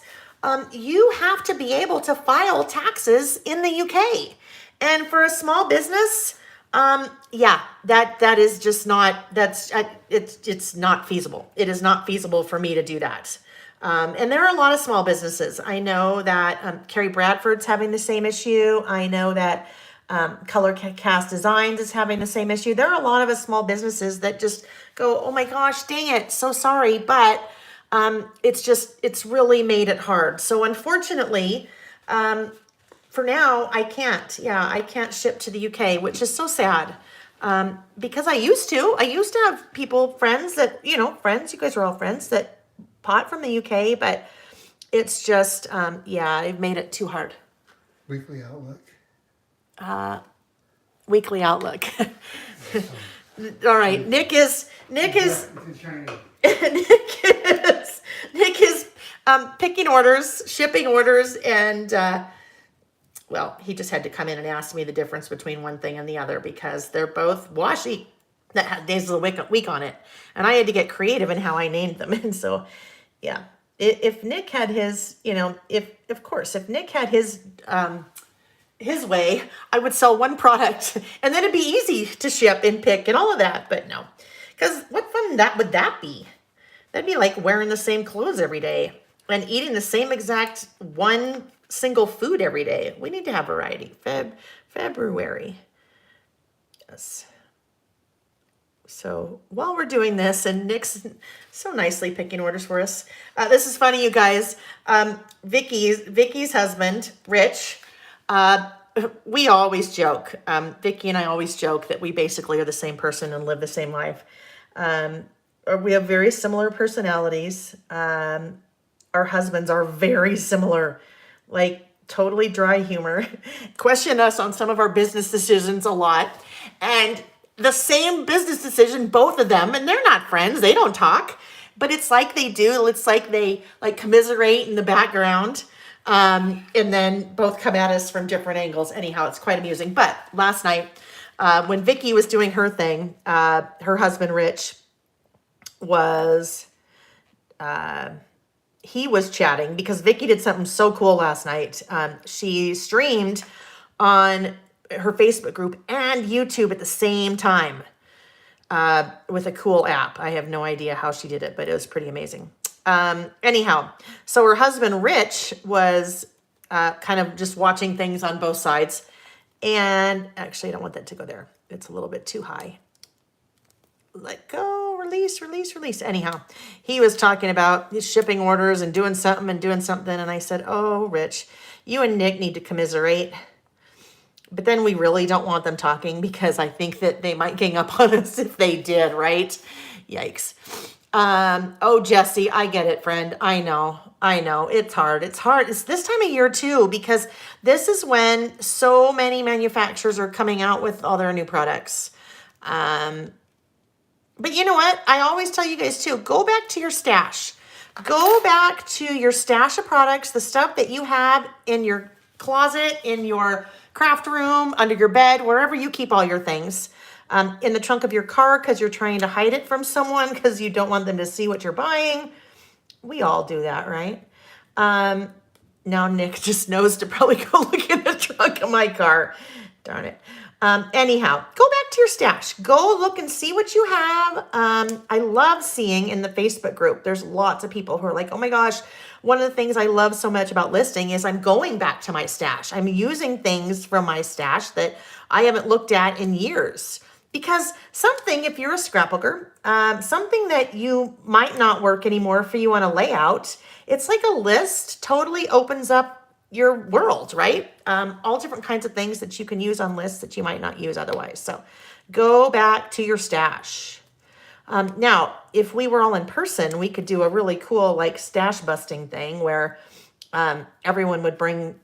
you have to be able to file taxes in the UK. And for a small business, yeah, that is just not, it's not feasible. It is not feasible for me to do that. And there are a lot of small businesses. I know that Carrie Bradford's having the same issue. I know that Color Cast Designs is having the same issue. There are a lot of us small businesses that just go, oh my gosh, dang it, so sorry, but it's really made it hard. So unfortunately, for now, I can't ship to the UK, which is so sad. Because I used to have people, friends that, you guys are all friends that bought from the UK, but it's just, I've made it too hard. Weekly Outlook. Weekly Outlook. All right, Nick is Nick is picking orders, shipping orders, and well, he just had to come in and ask me the difference between one thing and the other because they're both washi that had days of the week on it, and I had to get creative in how I named them. And so, yeah, if Nick had his, if Nick had his way, I would sell one product and then it'd be easy to ship and pick and all of that. But no, because what fun would that be? That'd be like wearing the same clothes every day and eating the same exact one single food every day. We need to have variety. February. Yes. So while we're doing this, and Nick's so nicely picking orders for us. This is funny, you guys. Vicky's husband, Rich, we always joke. Vicky and I always joke that we basically are the same person and live the same life. We have very similar personalities. Our husbands are very similar, like totally dry humor, question us on some of our business decisions a lot. And the same business decision, both of them, and they're not friends, they don't talk, but it's like they do. It's like they like commiserate in the background. And then both come at us from different angles. Anyhow, it's quite amusing. But last night, when Vicky was doing her thing, her husband, Rich, was chatting because Vicky did something so cool last night. She streamed on her Facebook group and YouTube at the same time with a cool app. I have no idea how she did it, but it was pretty amazing. Anyhow, so her husband, Rich, was kind of just watching things on both sides. And actually, I don't want that to go there. It's a little bit too high. Let go, release. Anyhow, he was talking about his shipping orders and doing something. And I said, oh, Rich, you and Nick need to commiserate. But then we really don't want them talking because I think that they might gang up on us if they did, right? Yikes. Oh, Jesse, I get it, friend. I know. It's hard. It's this time of year too, because this is when so many manufacturers are coming out with all their new products. But you know what? I always tell you guys too, go back to your stash. Go back to your stash of products, the stuff that you have in your closet, in your craft room, under your bed, wherever you keep all your things. In the trunk of your car because you're trying to hide it from someone because you don't want them to see what you're buying. We all do that, right? Now Nick just knows to probably go look in the trunk of my car. Darn it. Anyhow, go back to your stash. Go look and see what you have. I love seeing in the Facebook group, there's lots of people who are like, oh my gosh, one of the things I love so much about listing is I'm going back to my stash. I'm using things from my stash that I haven't looked at in years. Because something, if you're a scrapbooker, something that you might not work anymore for you on a layout, it's like a list totally opens up your world, right? All different kinds of things that you can use on lists that you might not use otherwise. So go back to your stash. Now, if we were all in person, we could do a really cool like stash busting thing where everyone would bring,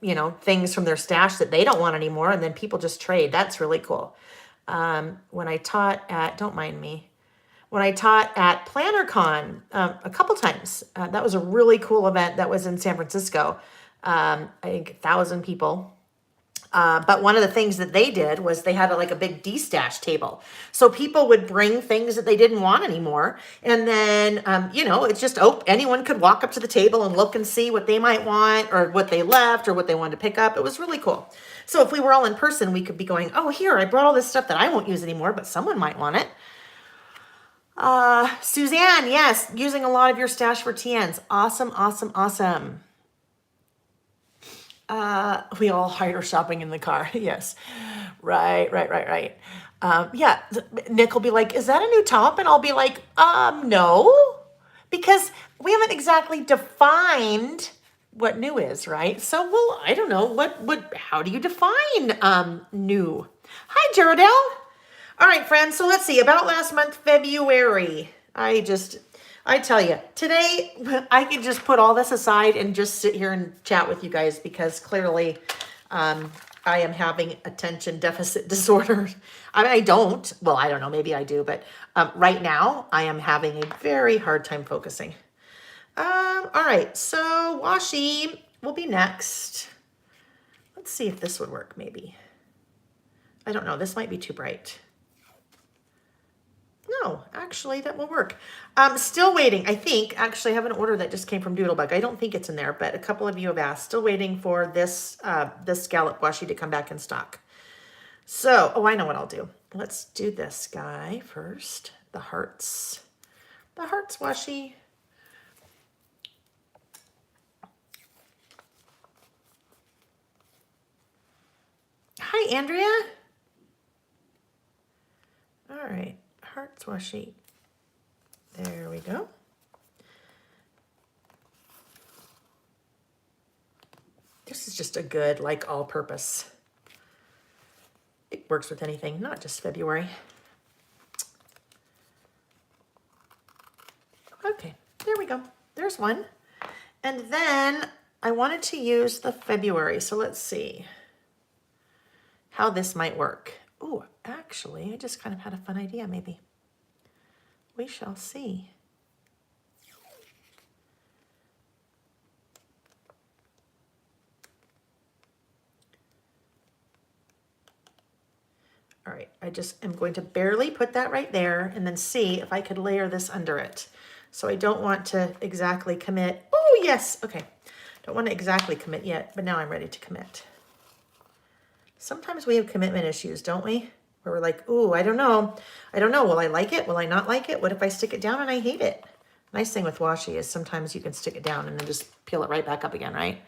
things from their stash that they don't want anymore, and then people just trade. That's really cool. When I taught at, don't mind me, when I taught at PlannerCon a couple times, that was a really cool event that was in San Francisco. I think 1,000 people. But one of the things that they did was they had like a big de-stash table. So people would bring things that they didn't want anymore. And then, it's just anyone could walk up to the table and look and see what they might want or what they left or what they wanted to pick up. It was really cool. So if we were all in person, we could be going, oh, here, I brought all this stuff that I won't use anymore, but someone might want it. Suzanne, yes, using a lot of your stash for TNs. Awesome, awesome, awesome. We all hide our shopping in the car. Yes. Right. Yeah. Nick will be like, is that a new top? And I'll be like, no, because we haven't exactly defined what new is, right? So, well, I don't know how do you define, new? Hi, Geraldelle. All right, friends. So let's see about last month, February. I tell you, today I could just put all this aside and just sit here and chat with you guys because clearly I am having attention deficit disorder. I don't. Well, I don't know. Maybe I do. But right now I am having a very hard time focusing. All right. So washi will be next. Let's see if this would work maybe. I don't know. This might be too bright. No, actually, that will work. Still waiting. I think, actually, I have an order that just came from Doodlebug. I don't think it's in there, but a couple of you have asked. Still waiting for this scallop washi to come back in stock. So, I know what I'll do. Let's do this guy first. The hearts. The hearts washi. Hi, Andrea. All right. Hearts washi. There we go. This is just a good, like, all-purpose. It works with anything, not just February. Okay, there we go. There's one. And then I wanted to use the February, so let's see how this might work. Oh, actually, I just kind of had a fun idea, maybe. We shall see. All right, I just am going to barely put that right there and then see if I could layer this under it. So I don't want to exactly commit. Oh, yes, okay. Don't want to exactly commit yet, but now I'm ready to commit. Sometimes we have commitment issues, don't we? Where we're like, ooh, I don't know. Will I like it? Will I not like it? What if I stick it down and I hate it? Nice thing with washi is sometimes you can stick it down and then just peel it right back up again, right?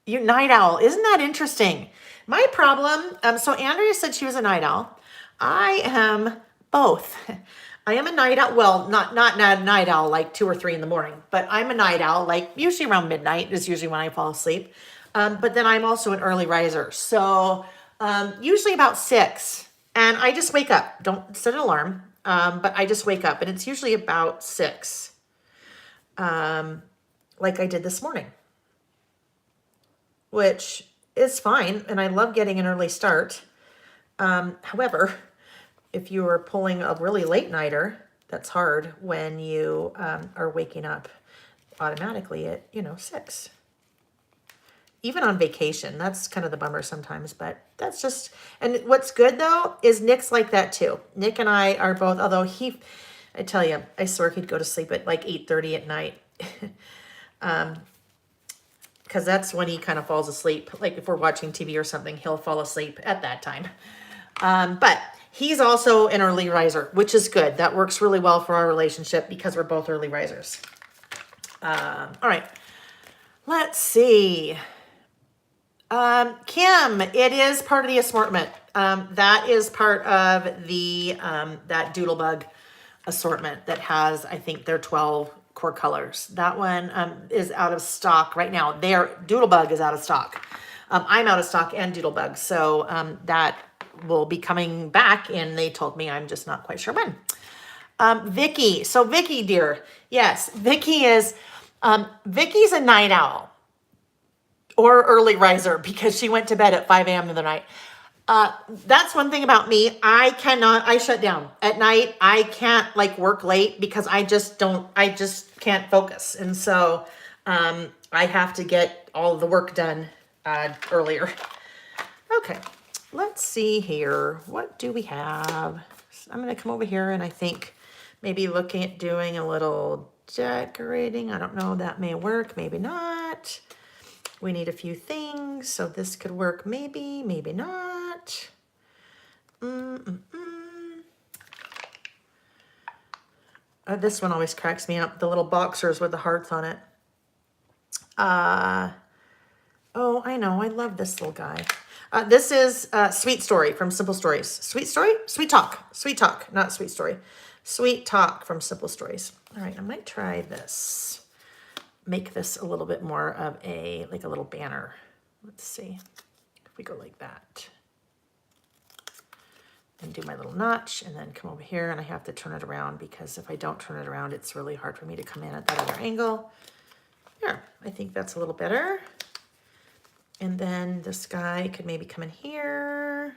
You night owl. Isn't that interesting? My problem, so Andrea said she was a night owl. I am both. I am a night owl. Well, not a night owl like 2 or 3 in the morning, but I'm a night owl, like usually around midnight is usually when I fall asleep. But then I'm also an early riser. So usually about 6 and I just wake up. Don't set an alarm, but I just wake up and it's usually about 6 like I did this morning, which is fine. And I love getting an early start. However, if you are pulling a really late nighter, that's hard when you are waking up automatically at, 6. Even on vacation, that's kind of the bummer sometimes, but that's just, and what's good though, is Nick's like that too. Nick and I are both, although I tell you, I swear he'd go to sleep at like 8:30 at night. Because that's when he kind of falls asleep. Like if we're watching TV or something, he'll fall asleep at that time. But he's also an early riser, which is good. That works really well for our relationship because we're both early risers. All right, let's see. Kim, it is part of the assortment. That is part of the that Doodlebug assortment that has, I think, their 12 core colors. That one is out of stock right now. Doodlebug is out of stock. I'm out of stock and Doodlebug, so that will be coming back, and they told me, I'm just not quite sure when. Vicky, so Vicky, dear, yes, Vicky's a night owl. Or early riser because she went to bed at 5 a.m. the other night. That's one thing about me. I shut down at night. I can't like work late because I just can't focus. And so I have to get all of the work done earlier. Okay, let's see here. What do we have? I'm going to come over here and I think maybe looking at doing a little decorating. I don't know, that may work, maybe not. We need a few things, so this could work maybe, maybe not. This one always cracks me up, the little boxers with the hearts on it. Oh, I know, I love this little guy. This is Sweet Story from Simple Stories. Sweet Story? Sweet Talk. Sweet Talk, not Sweet Story. Sweet Talk from Simple Stories. All right, I might try this. Make this a little bit more of a little banner. Let's see if we go like that and do my little notch and then come over here, and I have to turn it around because if I don't turn it around, it's really hard for me to come in at that other angle. Here, I think that's a little better. And then this guy could maybe come in here.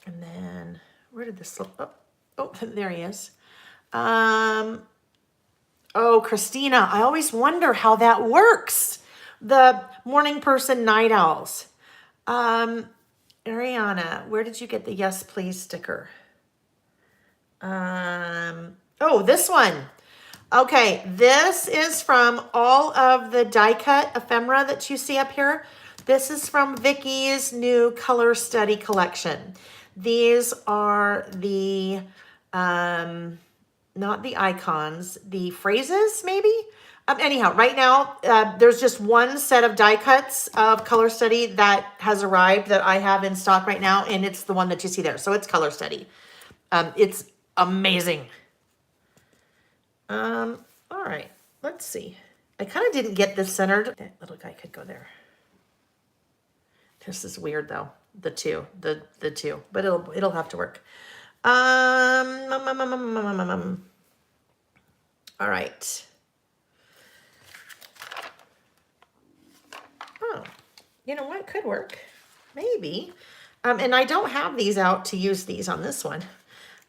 And then where did this look? Oh, there he is. Oh, Christina, I always wonder how that works. The morning person night owls. Ariana, where did you get the yes, please sticker? Oh, this one. Okay, this is from all of the die cut ephemera that you see up here. This is from Vicky's new color study collection. These are the, not the icons, the phrases maybe? Anyhow, right now, there's just one set of die cuts of color study that has arrived that I have in stock right now, and it's the one that you see there. So it's color study. It's amazing. All right, let's see. I kind of didn't get this centered. That little guy could go there. This is weird though. The two, but it'll have to work. All right. Oh, you know what? Could work. Maybe. And I don't have these out to use these on this one.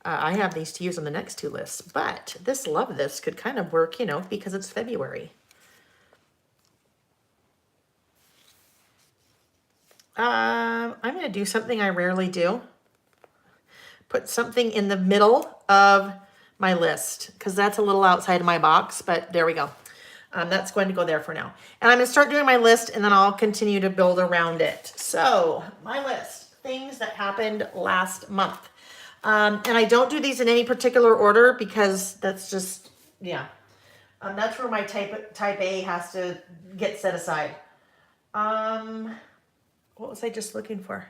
I have these to use on the next two lists, but this Love This could kind of work, because it's February. I'm going to do something I rarely do. Put something in the middle of my list because that's a little outside of my box, but there we go. That's going to go there for now. And I'm going to start doing my list and then I'll continue to build around it. So my list, things that happened last month. And I don't do these in any particular order because that's just, yeah. That's where my type A has to get set aside. What was I just looking for?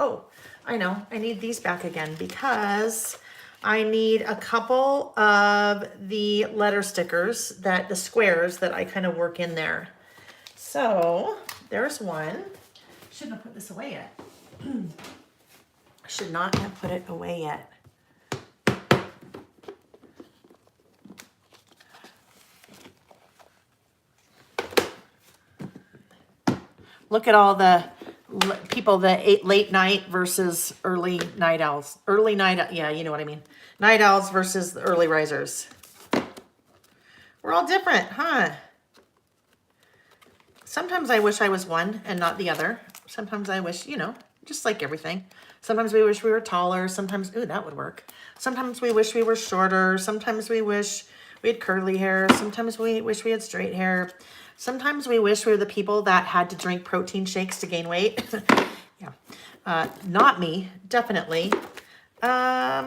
Oh, I know. I need these back again because I need a couple of the letter stickers, the squares that I kind of work in there. So there's one. Shouldn't have put this away yet. Should not have put it away yet. Look at all the people that ate late night versus early night owls. Yeah, you know what I mean. Night owls versus the early risers. We're all different, huh? Sometimes I wish I was one and not the other. Sometimes I wish, just like everything. Sometimes we wish we were taller. Sometimes, ooh, that would work. Sometimes we wish we were shorter. Sometimes we wish we had curly hair. Sometimes we wish we had straight hair. Sometimes we wish we were the people that had to drink protein shakes to gain weight. Yeah. Not me, definitely. All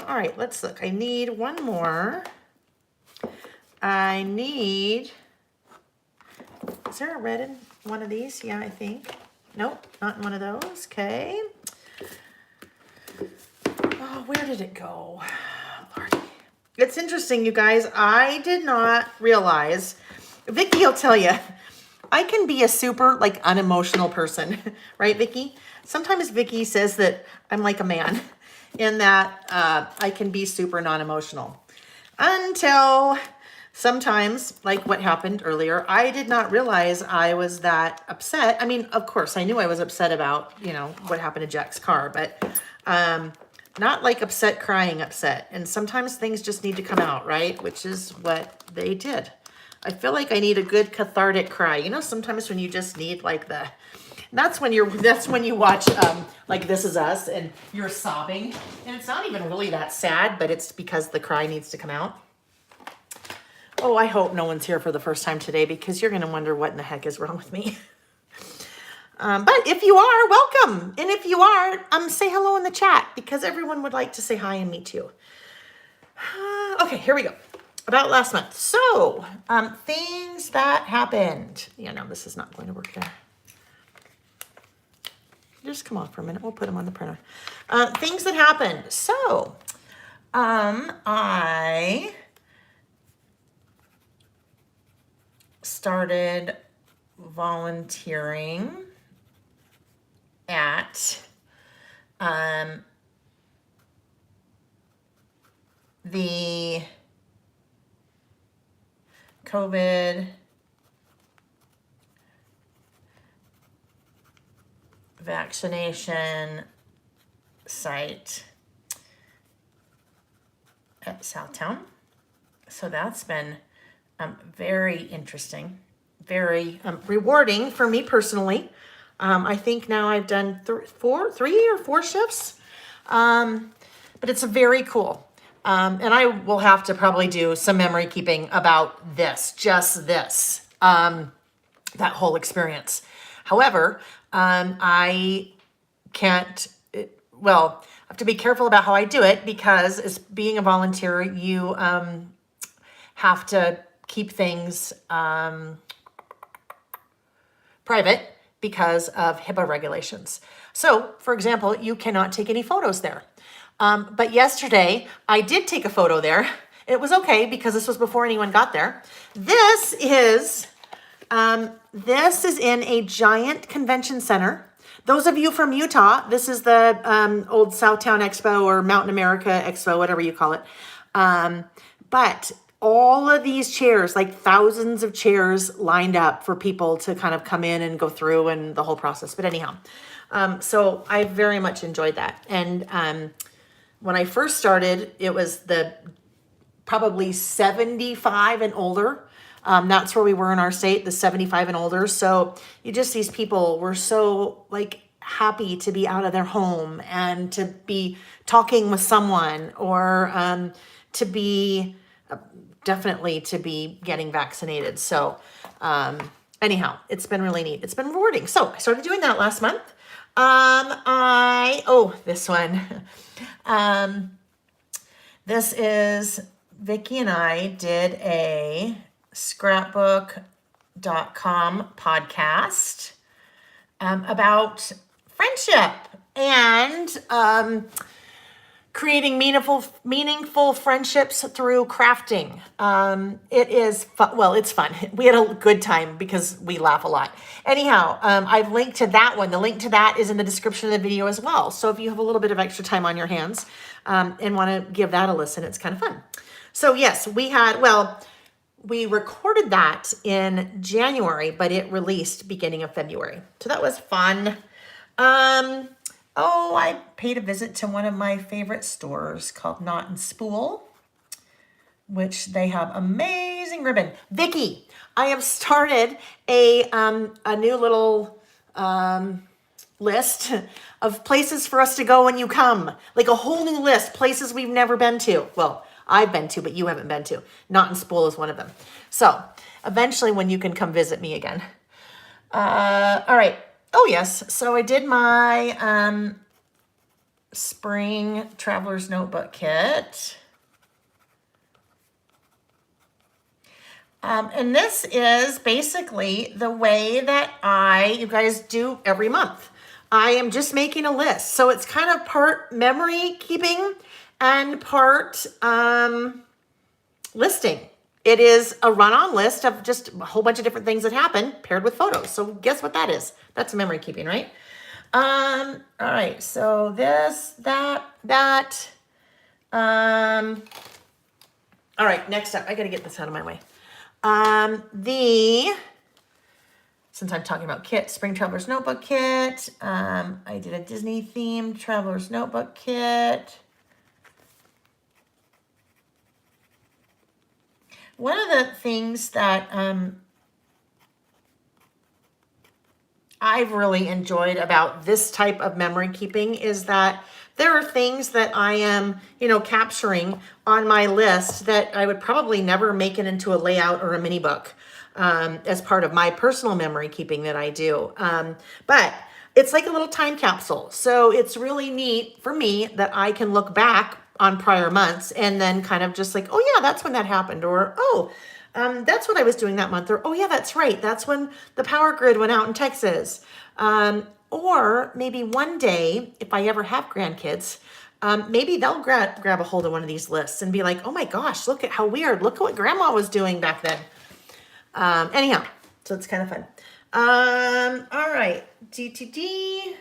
right, let's look. I need one more. Is there a red in one of these? Yeah, I think. Nope, not in one of those. Okay. Oh, where did it go? Lordy. It's interesting, you guys. I did not realize. Vicky will tell you, I can be a super unemotional person, right, Vicky? Sometimes Vicky says that I'm like a man in that I can be super non-emotional. Until sometimes, like what happened earlier, I did not realize I was that upset. I mean, of course, I knew I was upset about, what happened to Jack's car, but not like upset, crying upset. And sometimes things just need to come out, right? Which is what they did. I feel like I need a good cathartic cry. Sometimes when you just need that's when you watch like This Is Us and you're sobbing. And it's not even really that sad, but it's because the cry needs to come out. Oh, I hope no one's here for the first time today because you're going to wonder what in the heck is wrong with me. But if you are, welcome. And if you are, say hello in the chat because everyone would like to say hi and meet you. Okay, here we go. About last month. So, things that happened. Yeah, no, this is not going to work there. Just come off for a minute. We'll put them on the printer. Things that happened. So, I started volunteering at the COVID vaccination site at Southtown. So that's been very interesting, very rewarding for me personally. I think now I've done 3 or 4 shifts, but it's very cool. And I will have to probably do some memory keeping about just this, that whole experience. However, I can't, I have to be careful about how I do it because as being a volunteer, you have to keep things private because of HIPAA regulations. So, for example, you cannot take any photos there. But yesterday, I did take a photo there. It was okay because this was before anyone got there. This is in a giant convention center. Those of you from Utah, this is the old Southtown Expo or Mountain America Expo, whatever you call it. But all of these chairs, like thousands of chairs lined up for people to kind of come in and go through and the whole process. But anyhow, so I very much enjoyed that. And when I first started, it was the probably 75 and older. That's where we were in our state, the 75 and older. So these people were so happy to be out of their home and to be talking with someone or to be definitely to be getting vaccinated. So anyhow, it's been really neat. It's been rewarding. So I started doing that last month. This one. This is Vicky and I did a scrapbook.com podcast about friendship and creating meaningful friendships through crafting. It is fun. Well, it's fun. We had a good time because we laugh a lot. Anyhow, I've linked to that one. The link to that is in the description of the video as well. So if you have a little bit of extra time on your hands and want to give that a listen, it's kind of fun. So yes, we recorded that in January, but it released beginning of February. So that was fun. Oh, I paid a visit to one of my favorite stores called Knot and Spool, which they have amazing ribbon. Vicky, I have started a new little list of places for us to go when you come. Like a whole new list, places we've never been to. Well, I've been to, but you haven't been to. Knot and Spool is one of them. So eventually when you can come visit me again. All right. Oh yes. So I did my spring traveler's notebook kit. And this is basically the way that you guys do every month. I am just making a list. So it's kind of part memory keeping and part listing. It is a run-on list of just a whole bunch of different things that happen paired with photos. So guess what that is? That's memory keeping, right? All right, so this, that. All right, next up, I gotta get this out of my way. Since I'm talking about kit, Spring Traveler's Notebook Kit. I did a Disney themed Traveler's Notebook Kit. One of the things that I've really enjoyed about this type of memory keeping is that there are things that I am, capturing on my list that I would probably never make it into a layout or a mini book as part of my personal memory keeping that I do. But it's like a little time capsule. So it's really neat for me that I can look back on prior months and then kind of just like, oh yeah, that's when that happened. Or, that's what I was doing that month. Or, oh yeah, that's right. That's when the power grid went out in Texas. Or maybe one day, if I ever have grandkids, maybe they'll grab a hold of one of these lists and be like, oh my gosh, look at how weird. Look at what grandma was doing back then. Anyhow, so it's kind of fun. All right, DTD.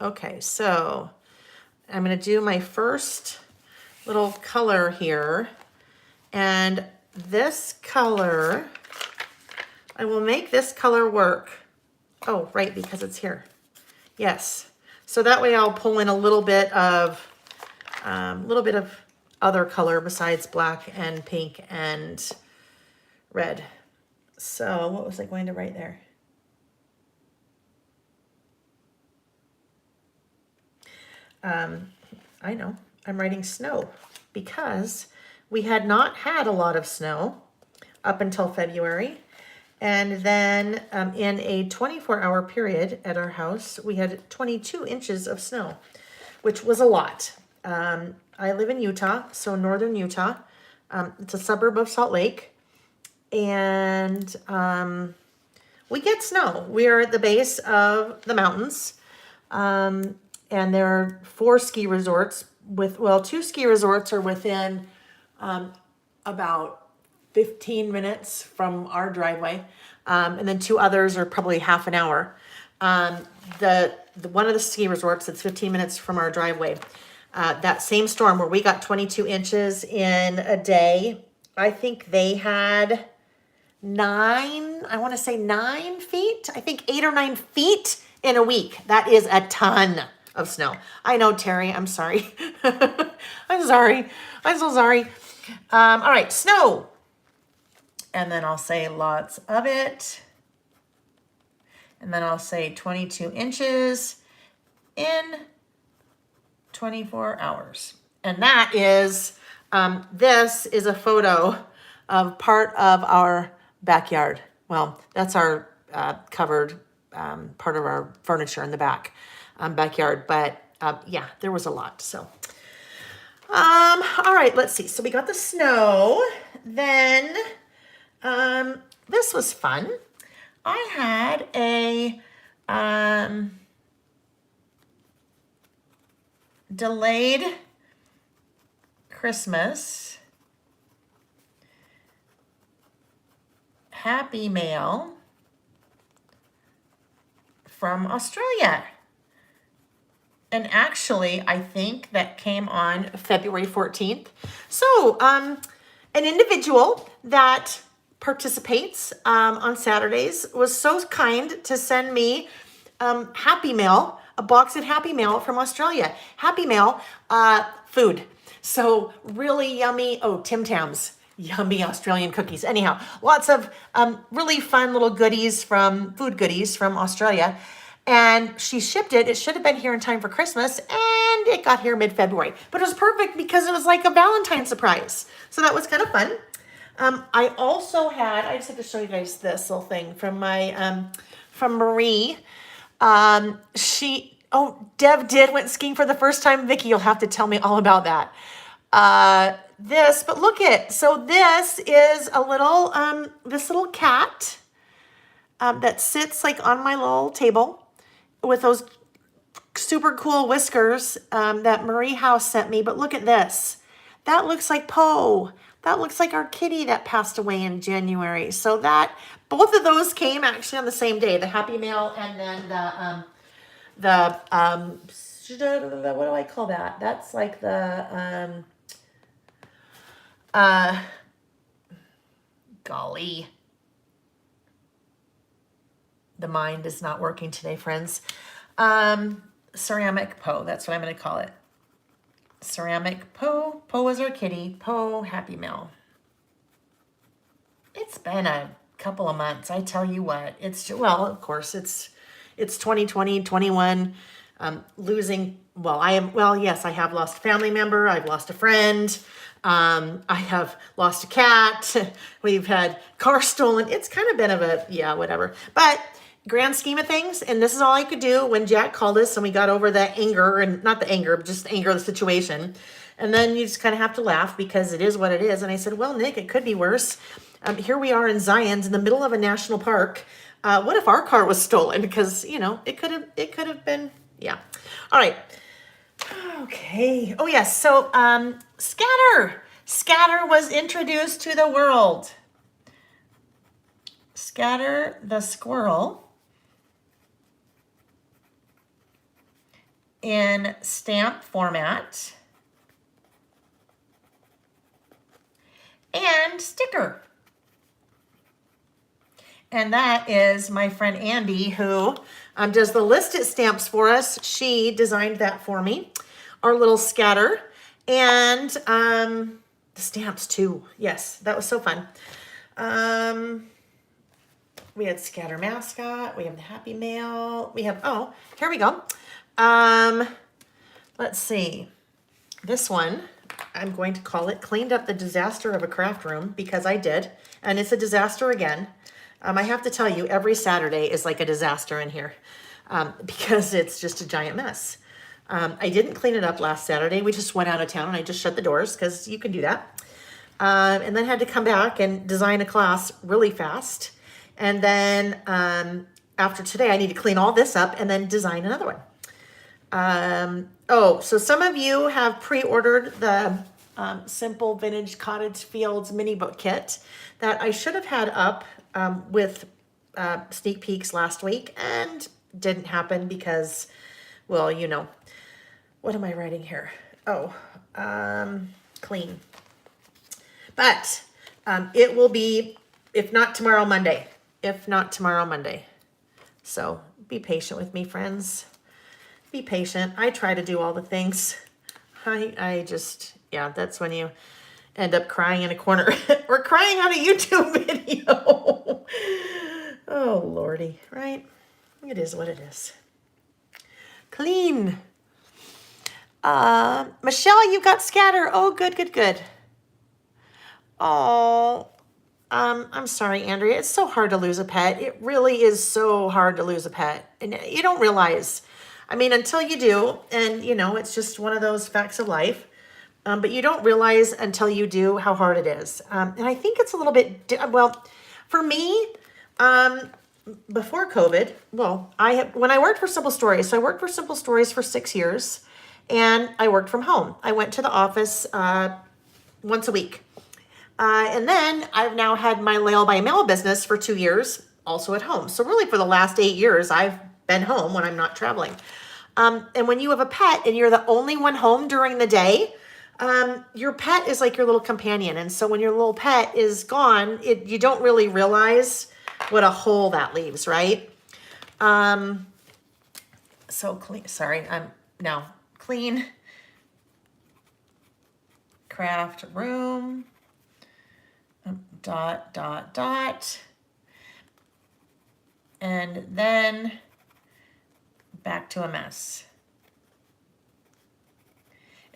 Okay, so I'm going to do my first little color here. And this color, I will make this color work. Oh, right, because it's here. Yes. So that way I'll pull in a little bit of other color besides black and pink and red. So what was I going to write there? I know, I'm writing snow because we had not had a lot of snow up until February. And then in a 24-hour period at our house, we had 22 inches of snow, which was a lot. I live in Utah, so northern Utah. It's a suburb of Salt Lake. And we get snow. We're at the base of the mountains. And there are 4 ski resorts 2 ski resorts are within about 15 minutes from our driveway. And then 2 others are probably half an hour. The one of the ski resorts that's 15 minutes from our driveway, that same storm where we got 22 inches in a day, I think they had 9 feet. I think 8 or 9 feet in a week. That is a ton of snow. I know, Terry, I'm sorry. I'm sorry. I'm so sorry. All right, snow. And then I'll say lots of it. And then I'll say 22 inches in 24 hours. And that is, this is a photo of part of our backyard. Well, that's our covered part of our furniture in the backyard. But yeah, there was a lot. So, all right, let's see. So we got the snow. Then this was fun. I had a delayed Christmas Happy Mail from Australia. And actually, I think that came on February 14th. So, an individual that participates on Saturdays, was so kind to send me Happy Mail, a box of Happy Mail from Australia. Happy Mail, food. So really yummy, Tim Tams, yummy Australian cookies. Anyhow, lots of really fun little goodies food goodies from Australia. And she shipped it. It should have been here in time for Christmas, and it got here mid-February. But it was perfect because it was like a Valentine's surprise. So that was kind of fun. I also had, I just have to show you guys this little thing from from Marie. Dev went skiing for the first time. Vicki, you'll have to tell me all about that. But look so this is a little, this little cat, that sits like on my little table with those super cool whiskers, that Marie House sent me. But look at this. That looks like Poe. That looks like our kitty that passed away in January. So both of those came actually on the same day, the Happy Mail and then what do I call that? That's like golly. The mind is not working today, friends. Ceramic Poe, that's what I'm going to call it. Ceramic Poe. Poe is our kitty. Poe Happy Mail. It's been a couple of months. I tell you what. Of course, it's 2020, 21. Yes, I have lost a family member. I've lost a friend. I have lost a cat. We've had cars stolen. It's kind of been whatever. But grand scheme of things, and this is all I could do when Jack called us and we got over the anger, and not the anger, but just the anger of the situation. And then you just kind of have to laugh because it is what it is. And I said, well, Nick, it could be worse. Here we are in Zion's in the middle of a national park. What if our car was stolen? Because, it could have been, yeah. All right. Okay. Oh, yes. So, Scatter. Scatter was introduced to the world. Scatter the squirrel in stamp format and sticker. And that is my friend Andy, who does the listed stamps for us. She designed that for me. Our little scatter and the stamps too. Yes, that was so fun. We had Scatter Mascot. We have the Happy Mail. We have, here we go. Let's see. This one, I'm going to call it Cleaned Up the Disaster of a Craft Room, because I did. And it's a disaster again. I have to tell you, every Saturday is like a disaster in here, because it's just a giant mess. I didn't clean it up last Saturday. We just went out of town and I just shut the doors because you can do that. And then had to come back and design a class really fast. And then after today, I need to clean all this up and then design another one. So some of you have pre-ordered the Simple Vintage Cottage Fields mini book kit that I should have had up with sneak peeks last week, and didn't happen because, well, what am I writing here? Clean. But it will be, if not tomorrow, Monday. If not tomorrow, Monday. So be patient with me, friends. Be patient. I try to do all the things. That's when you end up crying in a corner or crying on a YouTube video. Oh, Lordy, right? It is what it is. Clean. Michelle, you got Scatter. Oh, good. Oh, I'm sorry, Andrea. It's so hard to lose a pet. It really is so hard to lose a pet. And you don't realize, until you do, and it's just one of those facts of life. But you don't realize until you do how hard it is. And I think it's a little bit, for me, before COVID, when I worked for Simple Stories, so I worked for Simple Stories for 6 years, and I worked from home. I went to the office once a week. And then I've now had my Lail by Mail business for 2 years, also at home. So really for the last 8 years, I've been home when I'm not traveling. And when you have a pet and you're the only one home during the day, Your pet is like your little companion. And so when your little pet is gone, you don't really realize what a hole that leaves, right? So clean, sorry, I'm now clean craft room, dot, dot, dot. And then back to a mess.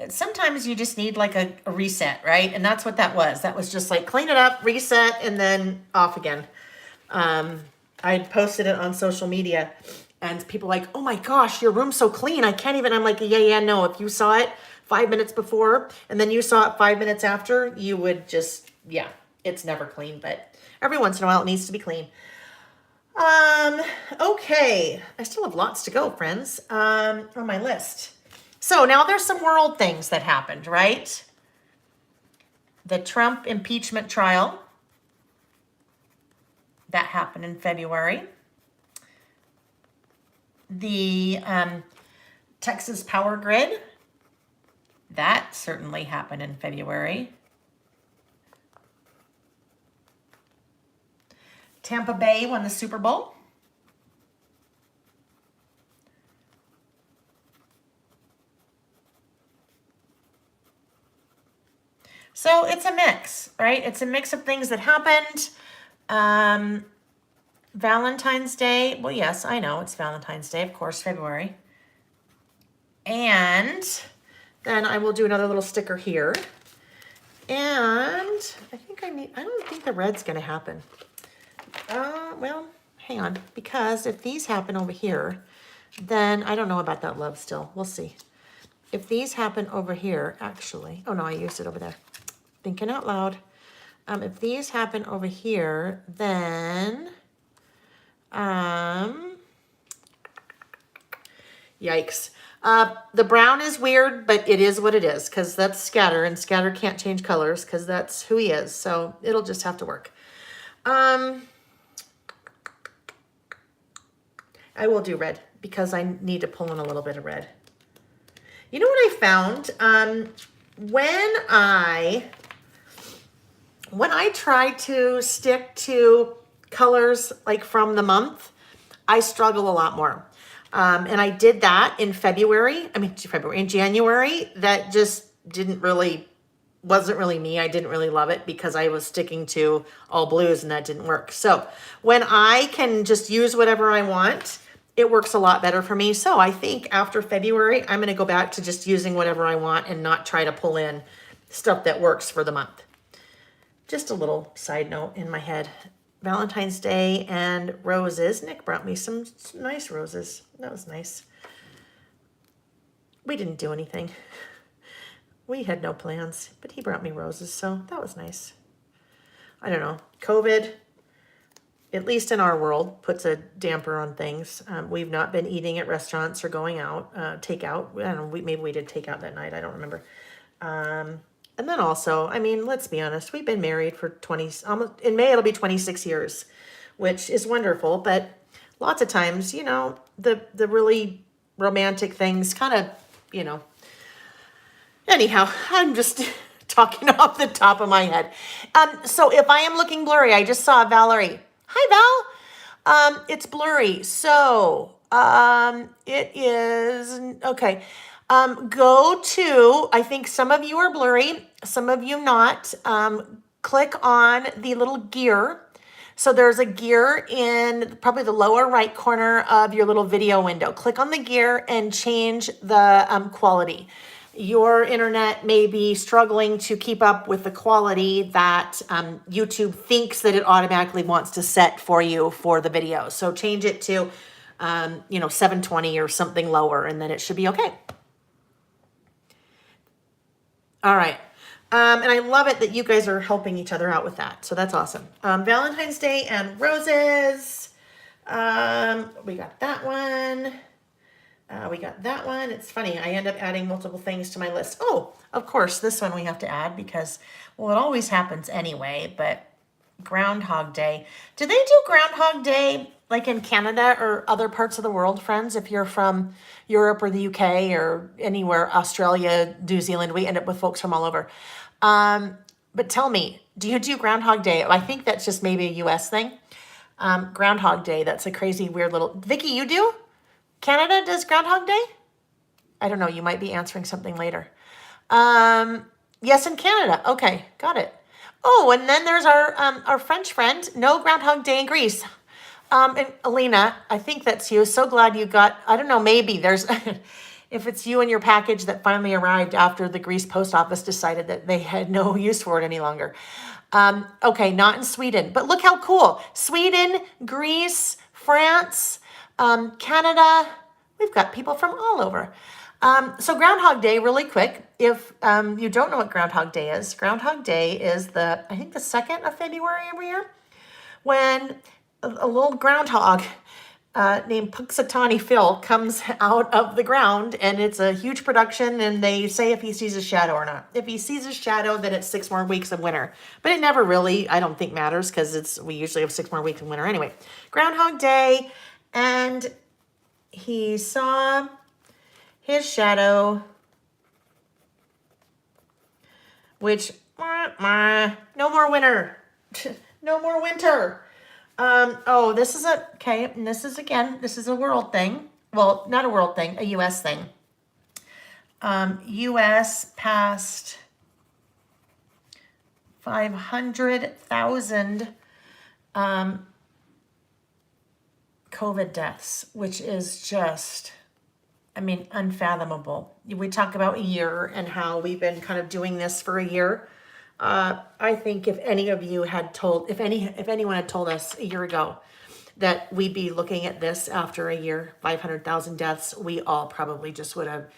Sometimes you just need like a reset, right? And that's what that was. That was just like clean it up, reset, and then off again. I posted it on social media and people like, oh my gosh, your room's so clean. I can't even, I'm like, yeah, no. If you saw it 5 minutes before and then you saw it 5 minutes after, you would just, yeah, it's never clean, but every once in a while it needs to be clean. Okay. I still have lots to go, friends, on my list. So now there's some world things that happened, right? The Trump impeachment trial. That happened in February. The Texas power grid. That certainly happened in February. Tampa Bay won the Super Bowl. So it's a mix, right? It's a mix of things that happened. Valentine's Day. Well, yes, I know it's Valentine's Day, of course, February. And then I will do another little sticker here. And I don't think the red's going to happen. Well, hang on. Because if these happen over here, then I don't know about that love still. We'll see. If these happen over here, actually. Oh, no, I used it over there. Thinking out loud. If these happen over here, then, yikes. The brown is weird, but it is what it is, because that's Scatter, and Scatter can't change colors, because that's who he is, so it'll just have to work. I will do red, because I need to pull in a little bit of red. You know what I found? When I try to stick to colors like from the month, I struggle a lot more. And I did that in in January. That just wasn't really me. I didn't really love it because I was sticking to all blues and that didn't work. So when I can just use whatever I want, it works a lot better for me. So I think after February, I'm going to go back to just using whatever I want and not try to pull in stuff that works for the month. Just a little side note in my head. Valentine's Day and roses. Nick brought me some nice roses. That was nice. We didn't do anything. We had no plans, but he brought me roses, so that was nice. I don't know. COVID, at least in our world, puts a damper on things. We've not been eating at restaurants or going out, takeout. I don't know, maybe we did takeout that night. I don't remember. And then also, I mean, let's be honest, we've been married for in May it'll be 26 years, which is wonderful, but lots of times, the really romantic things kind of, anyhow, I'm just talking off the top of my head. So if I am looking blurry, I just saw Valerie. Hi, Val. It's blurry. So, it is, okay. Go to, I think some of you are blurry, some of you not. Click on the little gear. So there's a gear in probably the lower right corner of your little video window. Click on the gear and change the quality. Your internet may be struggling to keep up with the quality that YouTube thinks that it automatically wants to set for you for the video. So change it to, 720 or something lower, and then it should be okay. All right. And I love it that you guys are helping each other out with that. So that's awesome. Valentine's Day and roses. We got that one. We got that one. It's funny. I end up adding multiple things to my list. Oh, of course, this one we have to add because, well, it always happens anyway, but Groundhog Day. Do they do Groundhog Day like in Canada or other parts of the world, friends? If you're from Europe or the UK or anywhere, Australia, New Zealand, we end up with folks from all over. But tell me, do you do Groundhog Day? I think that's just maybe a US thing. Groundhog Day, that's a crazy, weird little... Vicky, you do? Canada does Groundhog Day? I don't know, you might be answering something later. Yes, in Canada. Okay, got it. Oh, and then there's our French friend. No Groundhog Day in Greece. And Alina, I think that's you. So glad you got, I don't know, maybe there's, if it's you and your package that finally arrived after the Greece post office decided that they had no use for it any longer. Okay, not in Sweden, but look how cool. Sweden, Greece, France, Canada. We've got people from all over. So Groundhog Day, really quick, if you don't know what Groundhog Day is I think the 2nd of February every year, when a little groundhog named Punxsutawney Phil comes out of the ground, and it's a huge production, and they say if he sees a shadow or not. If he sees a shadow, then it's 6 more weeks of winter. But it never really, I don't think, matters, because we usually have 6 more weeks of winter anyway. Groundhog Day, and he saw his shadow, which, no more winter. No more winter. Oh, this is and this is a world thing. Well, not a world thing, a US thing. US passed 500,000 COVID deaths, which is just, unfathomable. We talk about a year and how we've been kind of doing this for a year. I think if anyone had told us a year ago that we'd be looking at this after a year, 500,000 deaths, we all probably just would have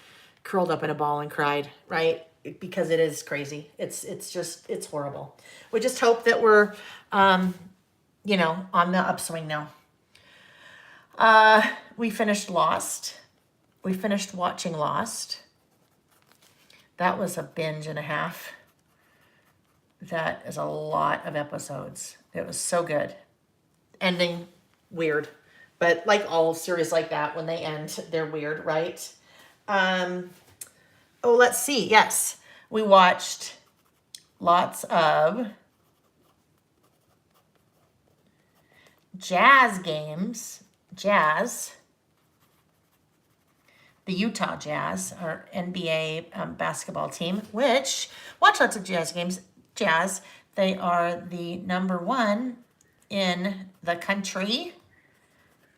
curled up in a ball and cried, right? Because it is crazy. It's horrible. We just hope that we're, on the upswing now. We finished Lost. We finished watching Lost. That was a binge and a half. That is a lot of episodes. It was so good. Ending, weird. But like all series like that, when they end, they're weird, right? Let's see. Yes, we watched lots of Jazz games. The Utah Jazz, our NBA basketball team, which watch lots of Jazz games. Jazz, they are the number 1 in the country.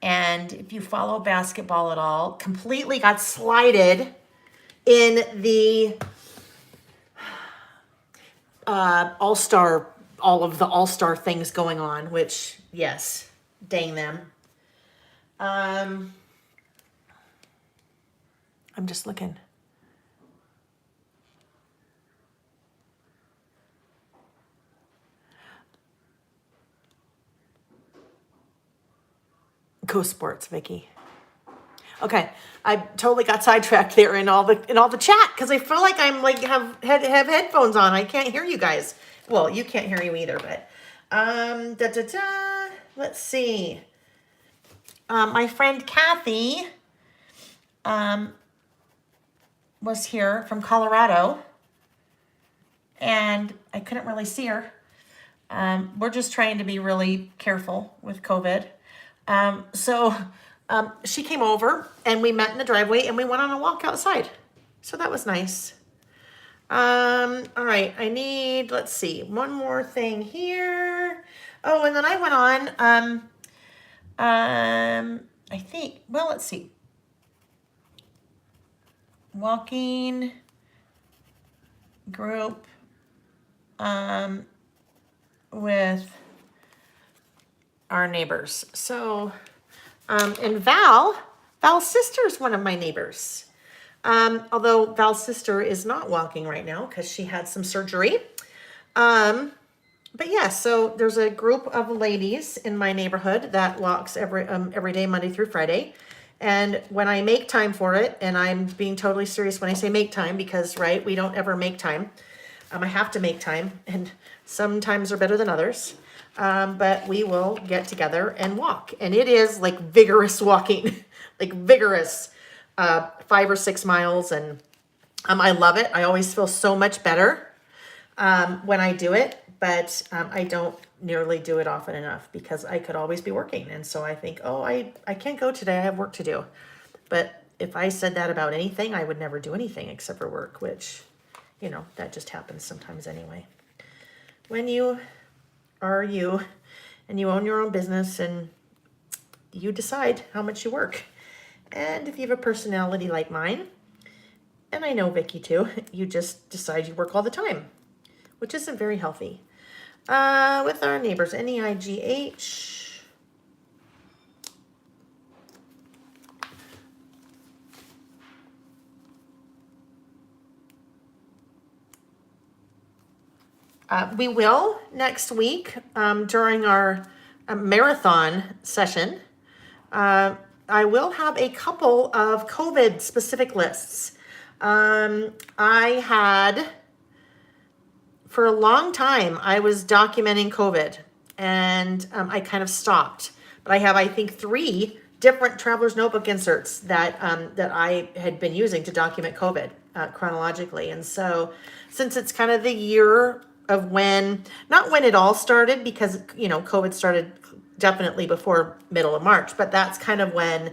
And if you follow basketball at all, completely got slighted in the All-Star, all of the All-Star things going on, which, yes, dang them. I'm just looking. Go Sports, Vicky. Okay, I totally got sidetracked there in all the chat because I feel like I'm like have headphones on. I can't hear you guys. Well, you can't hear you either, but let's see. My friend Kathy was here from Colorado, and I couldn't really see her. We're just trying to be really careful with COVID. So she came over and we met in the driveway and we went on a walk outside. So that was nice. All right, I need, let's see, one more thing here. Oh, and then I went on, I think, well, let's see. Walking group, with our neighbors. So, and Val's sister is one of my neighbors. Although Val's sister is not walking right now because she had some surgery. But yeah, so there's a group of ladies in my neighborhood that walks every day, Monday through Friday. And when I make time for it, and I'm being totally serious when I say make time, because, right, we don't ever make time. I have to make time, and some times are better than others. But we will get together and walk. And it is like vigorous walking, like vigorous 5 or 6 miles. And I love it. I always feel so much better when I do it, but I don't nearly do it often enough because I could always be working. And so I think, oh, I can't go today. I have work to do. But if I said that about anything, I would never do anything except for work, which, you know, that just happens sometimes anyway. When you are you and you own your own business and you decide how much you work. And if you have a personality like mine, and I know Vicky too, you just decide you work all the time, which isn't very healthy. With our neighbors, NEIGH. We will next week during our marathon session. I will have a couple of COVID specific lists. I had, for a long time, I was documenting COVID and I kind of stopped. But I have, I think, 3 different Traveler's Notebook inserts that that I had been using to document COVID chronologically. And so since it's kind of the year of when, not when it all started, because, you know, COVID started definitely before middle of March, but that's kind of when,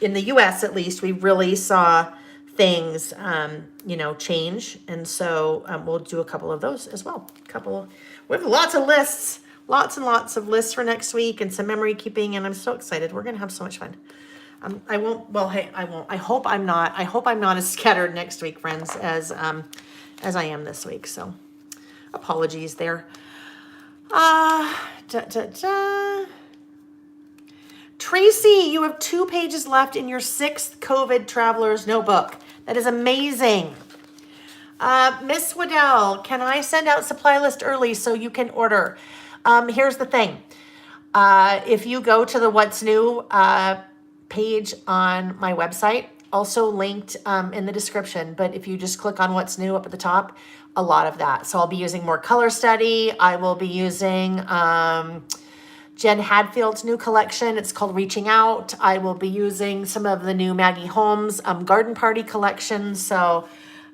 in the US at least, we really saw things, you know, change. And so we'll do a couple of those as well. We have lots of lists, lots and lots of lists for next week and some memory keeping. And I'm so excited. We're going to have so much fun. I won't, well, hey, I won't, I hope I'm not as scattered next week, friends, as I am this week. So apologies there. Tracy, you have 2 pages left in your 6th COVID Traveler's Notebook. That is amazing. Miss Waddell, can I send out supply list early so you can order? Here's the thing. If you go to the What's New page on my website, also linked in the description, but if you just click on What's New up at the top, a lot of that. So I'll be using more color study. I will be using Jen Hadfield's new collection. It's called Reaching Out. I will be using some of the new Maggie Holmes Garden Party collection. So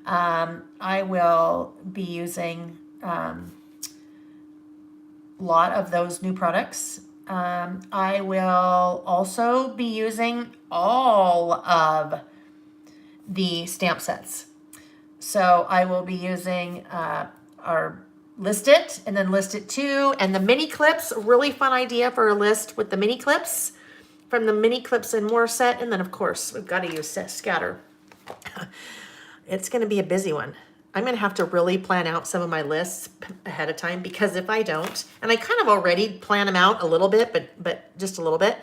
I will be using a lot of those new products. I will also be using all of the stamp sets. So I will be using our List It and then List It 2 and the mini clips. A really fun idea for a list with the mini clips from the mini clips and more set. And then of course we've got to use scatter. It's going to be a busy one. I'm going to have to really plan out some of my lists ahead of time, because if I don't, and I kind of already plan them out a little bit, but just a little bit,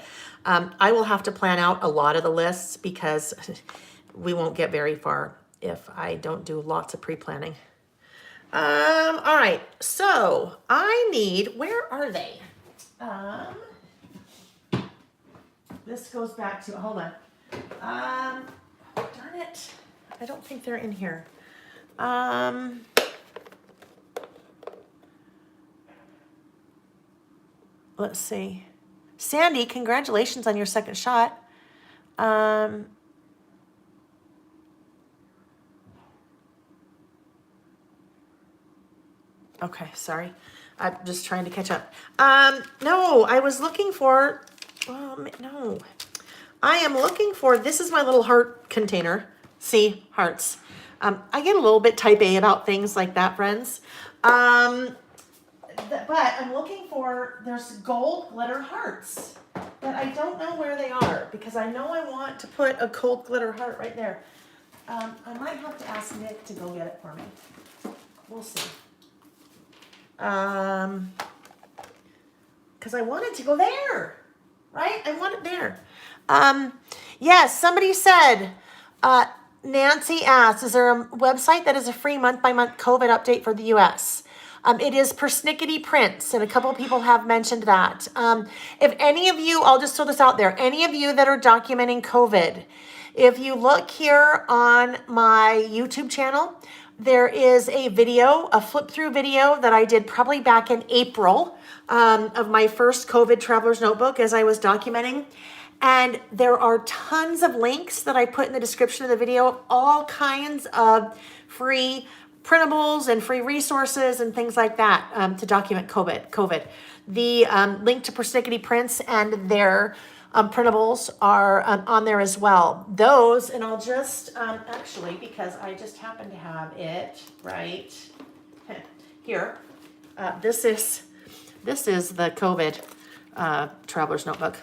I will have to plan out a lot of the lists because we won't get very far if I don't do lots of pre-planning. All right, so I need, where are they? This goes back to, hold on. Darn it. I don't think they're in here. Let's see. Sandy, congratulations on your 2nd shot. Okay, sorry. I'm just trying to catch up. No, I was looking for, no. I am looking for, this is my little heart container. See, hearts. I get a little bit type A about things like that, friends. But I'm looking for, there's gold glitter hearts, but I don't know where they are because I know I want to put a gold glitter heart right there. I might have to ask Nick to go get it for me. We'll see. Because I want it to go there, right? I want it there. Yes, somebody said, Nancy asked, is there a website that is a free month-by-month COVID update for the U.S.? It is Persnickety Prints, and a couple of people have mentioned that. If any of you, I'll just throw this out there, any of you that are documenting COVID, if you look here on my YouTube channel, There is a video, a flip through video that I did probably back in April of my first COVID traveler's notebook as I was documenting. And there are tons of links that I put in the description of the video, all kinds of free printables and free resources and things like that to document COVID. The link to Persnickety Prints and their printables are on there as well. Those, and I'll just, actually, because I just happen to have it right here. This is the COVID traveler's notebook.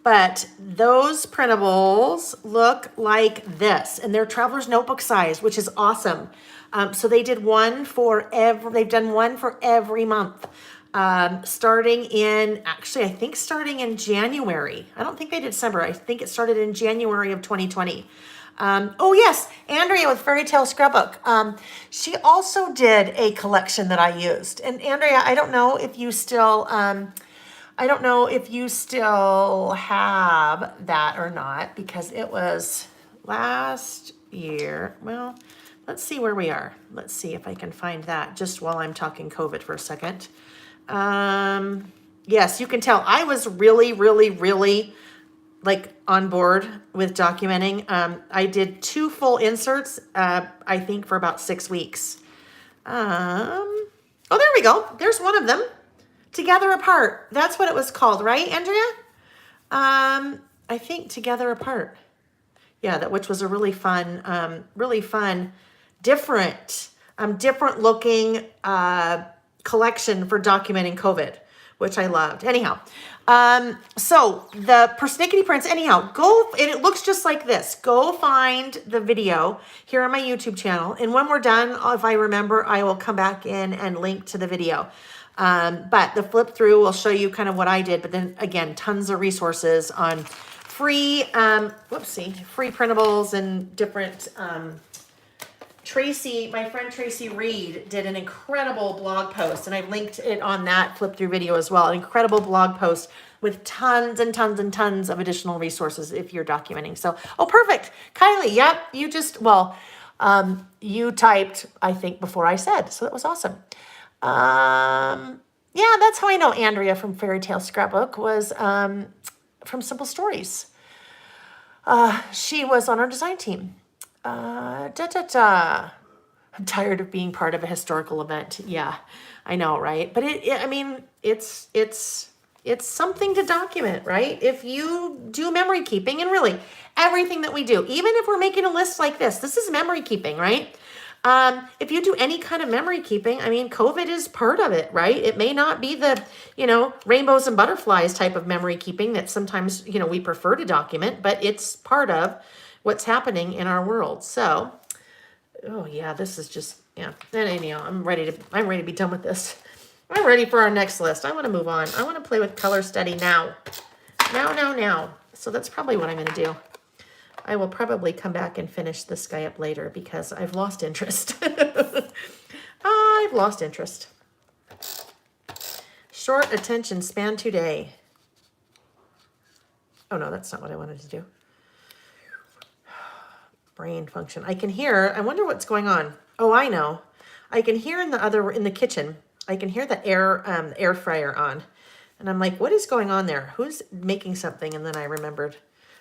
But those printables look like this, and they're traveler's notebook size, which is awesome. So they did one for they've done one for every month. Starting in January. I don't think they did December. I think it started in January of 2020. Oh yes, Andrea with Fairy Tale Scrapbook. She also did a collection that I used. And Andrea, I don't know if you still have that or not, because it was last year. Well, let's see where we are. Let's see if I can find that just while I'm talking COVID for a second. Yes, you can tell I was really, really, really like on board with documenting. I did 2 full inserts, I think for about 6 weeks. Oh, there we go. There's one of them. Together Apart. That's what it was called, right, Andrea? I think Together Apart. Yeah, which was a really fun, different looking collection for documenting COVID, which I loved. Anyhow, so the Persnickety Prints, anyhow, and it looks just like this. Go find the video here on my YouTube channel. And when we're done, if I remember, I will come back in and link to the video. But the flip through will show you kind of what I did, but then again, tons of resources on free, free printables and different, my friend Tracy Reed did an incredible blog post, and I linked it on that flip through video as well. An incredible blog post with tons and tons and tons of additional resources if you're documenting. So, oh, perfect. Kylie, yep, you typed, I think, before I said, so that was awesome. Yeah, that's how I know Andrea from Fairy Tale Scrapbook was from Simple Stories. She was on our design team. I'm tired of being part of a historical event. Yeah, I know, right? But it's something to document, right? If you do memory keeping, and really everything that we do, even if we're making a list like this is memory keeping, right? If you do any kind of memory keeping, COVID is part of it, right? It may not be the, rainbows and butterflies type of memory keeping that sometimes, we prefer to document, but it's part of what's happening in our world. So, oh yeah, this is just, yeah. And anyhow, I'm ready to be done with this. I'm ready for our next list. I want to move on. I want to play with color study now. Now. So that's probably what I'm going to do. I will probably come back and finish this guy up later because I've lost interest. I've lost interest. Short attention span today. Oh no, that's not what I wanted to do. Brain function. I can hear, I wonder what's going on. Oh, I know. I can hear in the kitchen, I can hear the air fryer on. And I'm like, what is going on there? Who's making something? And then I remembered,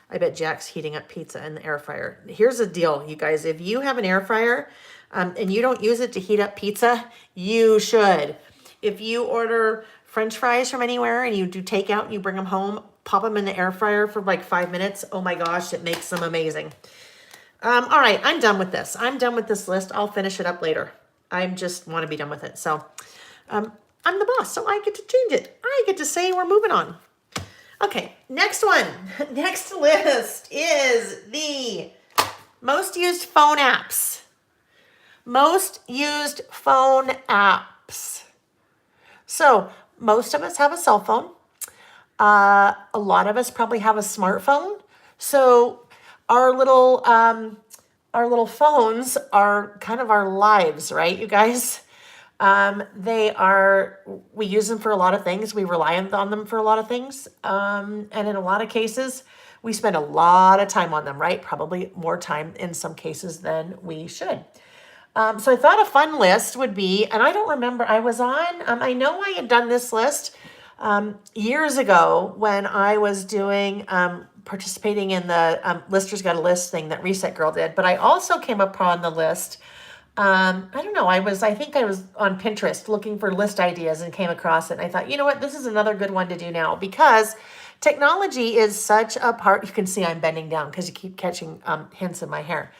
I bet Jack's heating up pizza in the air fryer. Here's the deal, you guys. If you have an air fryer and you don't use it to heat up pizza, you should. If you order French fries from anywhere and you do takeout and you bring them home, pop them in the air fryer for like 5 minutes. Oh my gosh, it makes them amazing. All right, I'm done with this. I'm done with this list. I'll finish it up later. I just want to be done with it. So I'm the boss, so I get to change it. I get to say we're moving on. Okay, next one. Next list is the most used phone apps. Most used phone apps. So most of us have a cell phone. A lot of us probably have a smartphone. So our little phones are kind of our lives, right, you guys? We use them for a lot of things. We rely on them for a lot of things. And in a lot of cases, we spend a lot of time on them, right? Probably more time in some cases than we should. So I thought a fun list would be, and I don't remember, I was on, I know I had done this list years ago when I was doing, participating in the Listers Got a List thing that Reset Girl did, but I also came upon the list. I don't know, I think I was on Pinterest looking for list ideas and came across it. And I thought, you know what, this is another good one to do now because technology is such a part. You can see I'm bending down because you keep catching hints in my hair.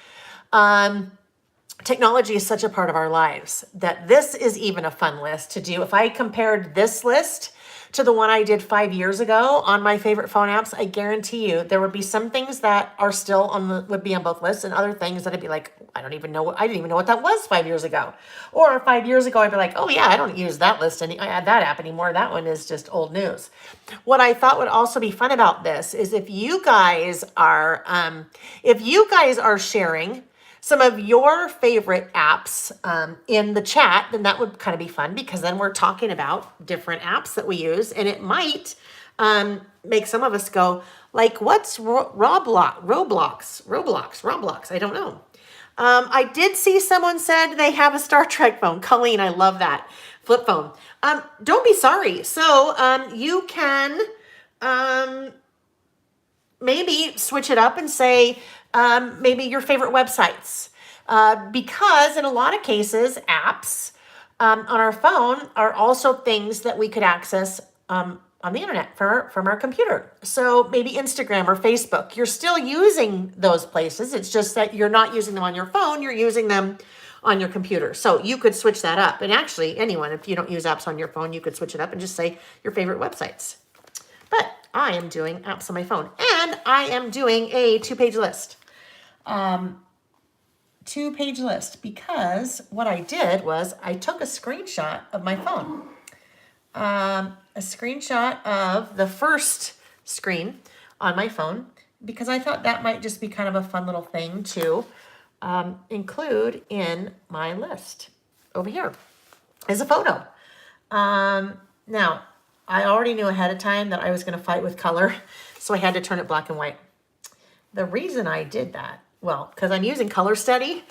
Technology is such a part of our lives that this is even a fun list to do. If I compared this list to the one I did 5 years ago on my favorite phone apps, I guarantee you there would be some things that are still would be on both lists and other things that I'd be like, I didn't even know what that was 5 years ago. Or 5 years ago, I'd be like, oh yeah, I don't use that list I add that app anymore. That one is just old news. What I thought would also be fun about this is if you guys are sharing some of your favorite apps in the chat, then that would kind of be fun because then we're talking about different apps that we use, and it might make some of us go, like, what's Roblox? I don't know. I did see someone said they have a Star Trek phone. Colleen, I love that. Flip phone. Don't be sorry. So you can maybe switch it up and say, maybe your favorite websites. Because in a lot of cases, apps on our phone are also things that we could access on the internet from our computer. So maybe Instagram or Facebook, you're still using those places. It's just that you're not using them on your phone, you're using them on your computer. So you could switch that up. And actually, anyone, if you don't use apps on your phone, you could switch it up and just say your favorite websites. But I am doing apps on my phone, and I am doing a 2-page list. 2-page list because what I did was I took a screenshot of my phone. A screenshot of the first screen on my phone because I thought that might just be kind of a fun little thing to include in my list. Over here is a photo. Now, I already knew ahead of time that I was going to fight with color, so I had to turn it black and white. The reason I did that, well, because I'm using Color Steady,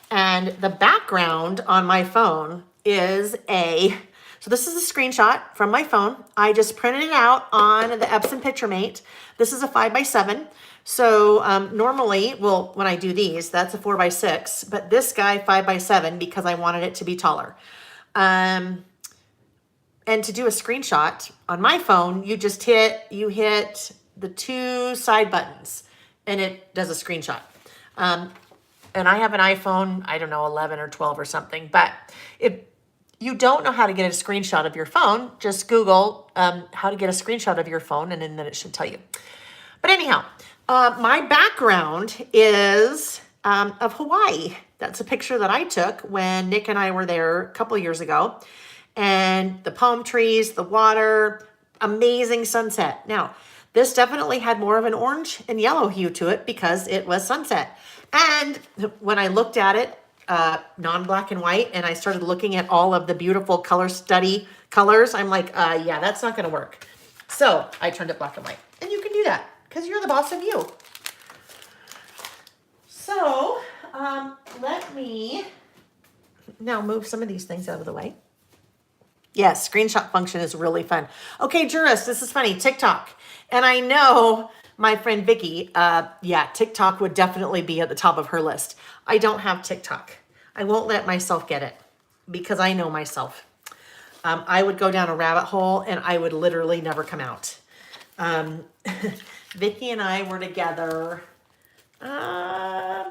and the background on my phone is so this is a screenshot from my phone. I just printed it out on the Epson PictureMate. This is a 5x7. So normally, well, when I do these, that's a 4x6, but this guy 5x7 because I wanted it to be taller. And to do a screenshot on my phone, you hit the 2 side buttons and it does a screenshot. And I have an iPhone, I don't know, 11 or 12 or something, but if you don't know how to get a screenshot of your phone, just Google how to get a screenshot of your phone and then it should tell you. But anyhow, my background is of Hawaii. That's a picture that I took when Nick and I were there a couple years ago. And the palm trees, the water, amazing sunset. Now, this definitely had more of an orange and yellow hue to it because it was sunset. And when I looked at it, non-black and white, and I started looking at all of the beautiful Color Study colors, I'm like, yeah, that's not going to work. So I turned it black and white. And you can do that because you're the boss of you. So let me now move some of these things out of the way. Yes, screenshot function is really fun. Okay, Juris, this is funny. TikTok. And I know my friend Vicky, TikTok would definitely be at the top of her list. I don't have TikTok. I won't let myself get it because I know myself. I would go down a rabbit hole and I would literally never come out. Vicky and I were together the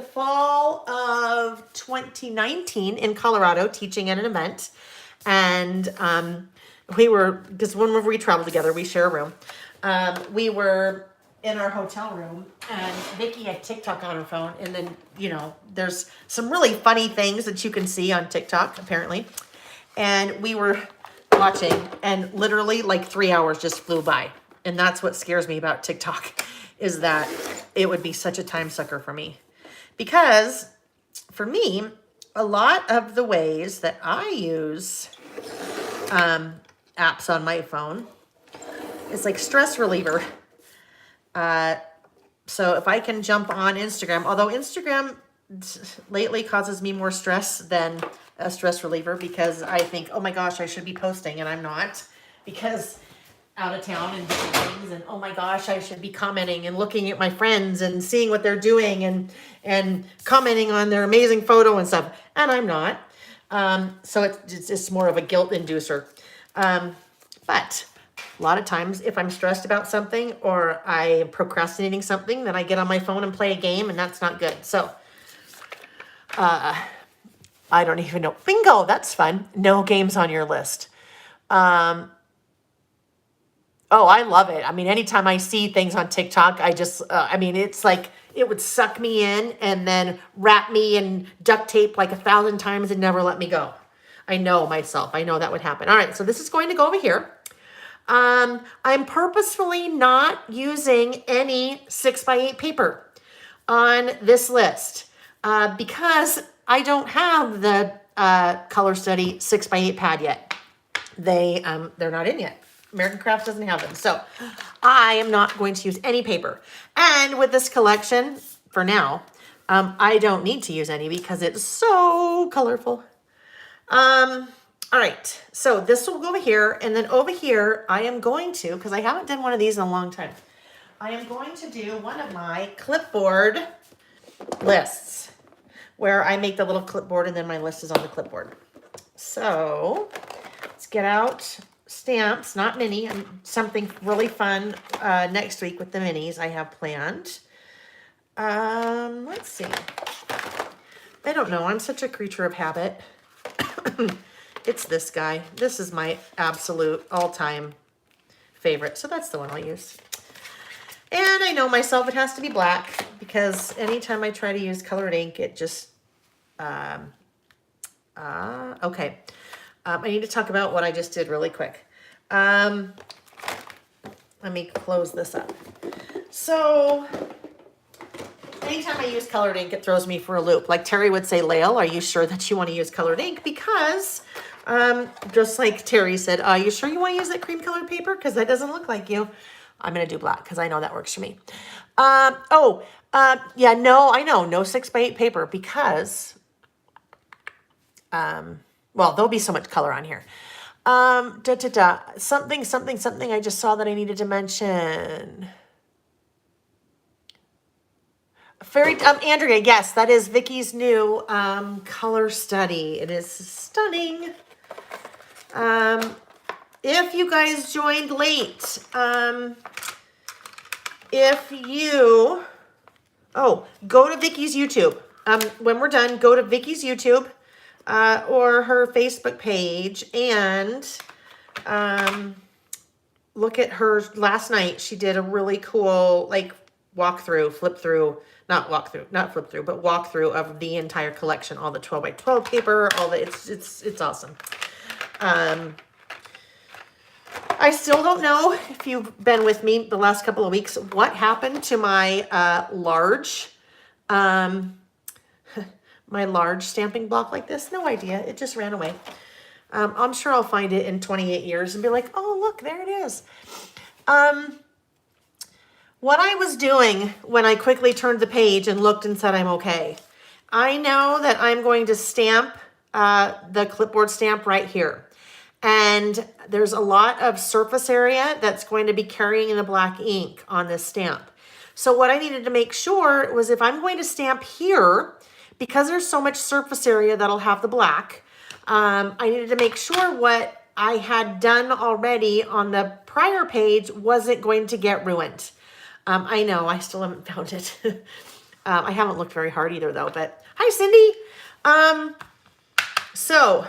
fall of 2019 in Colorado teaching at an event. And because when we travel together, we share a room. We were in our hotel room and Vicky had TikTok on her phone. And then, there's some really funny things that you can see on TikTok, apparently. And we were watching and literally like 3 hours just flew by. And that's what scares me about TikTok is that it would be such a time sucker for me. Because for me, a lot of the ways that I use apps on my phone is like stress reliever. So if I can jump on Instagram, although Instagram lately causes me more stress than a stress reliever, because I think, oh my gosh, I should be posting and I'm not, because out of town and different things, and oh my gosh, I should be commenting and looking at my friends and seeing what they're doing and commenting on their amazing photo and stuff, and I'm not. So it's just more of a guilt inducer. But a lot of times if I'm stressed about something or I am procrastinating something, then I get on my phone and play a game, and that's not good. So I don't even know. Bingo, that's fun. No games on your list. Oh, I love it. I mean, anytime I see things on TikTok, I just, I mean, it's like it would suck me in and then wrap me in duct tape like 1,000 times and never let me go. I know myself. I know that would happen. All right, so this is going to go over here. I'm purposefully not using any 6x8 paper on this list because I don't have the Color Study 6x8 pad yet. They're not in yet. American Crafts doesn't have them. So I am not going to use any paper. And with this collection, for now, I don't need to use any because it's so colorful. All right, so this will go over here, and then over here, I am going to, because I haven't done one of these in a long time, I am going to do one of my clipboard lists, where I make the little clipboard and then my list is on the clipboard. So let's get out stamps, not mini, something really fun next week with the minis I have planned. Let's see. I don't know, I'm such a creature of habit. It's this guy. This is my absolute all-time favorite. So that's the one I'll use. And I know myself, it has to be black because anytime I try to use colored ink, it just, okay. I need to talk about what I just did really quick. Let me close this up. So anytime I use colored ink, it throws me for a loop. Like Terry would say, Lael, are you sure that you want to use colored ink? Because just like Terry said, are you sure you want to use that cream colored paper? Because that doesn't look like you. I'm going to do black because I know that works for me. Yeah, no, I know. No 6x8 paper because, well, there'll be so much color on here. Something I just saw that I needed to mention. Andrea, yes, that is Vicky's new color study. It is stunning. If you guys joined late, go to Vicky's YouTube. When we're done, go to Vicky's YouTube or her Facebook page and look at her last night. She did a really cool like walkthrough of the entire collection, all the 12x12 paper, it's awesome. I still don't know if you've been with me the last couple of weeks, what happened to my large stamping block like this. No idea. It just ran away. I'm sure I'll find it in 28 years and be like, oh, look, there it is. What I was doing when I quickly turned the page and looked and said I'm okay, I know that I'm going to stamp the clipboard stamp right here. And there's a lot of surface area that's going to be carrying the black ink on this stamp. So what I needed to make sure was if I'm going to stamp here, because there's so much surface area that'll have the black, I needed to make sure what I had done already on the prior page wasn't going to get ruined. I know, I still haven't found it. I haven't looked very hard either though, but hi Cindy. So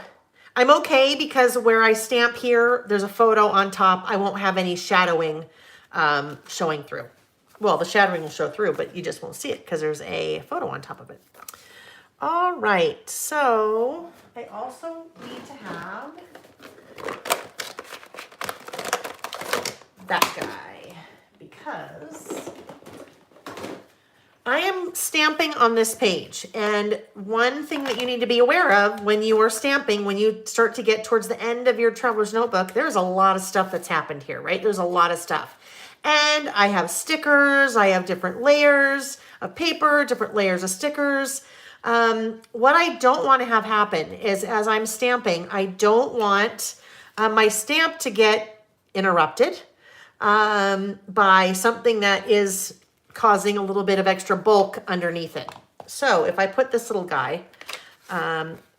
I'm okay because where I stamp here, there's a photo on top. I won't have any shadowing showing through. Well, the shadowing will show through, but you just won't see it because there's a photo on top of it. All right, so I also need to have that guy because I am stamping on this page, and one thing that you need to be aware of when you are stamping, when you start to get towards the end of your traveler's notebook, there's a lot of stuff that's happened here, right? There's a lot of stuff. And I have stickers. I have different layers of paper, different layers of stickers. What I don't want to have happen is as I'm stamping, I don't want my stamp to get interrupted by something that is causing a little bit of extra bulk underneath it. So if I put this little guy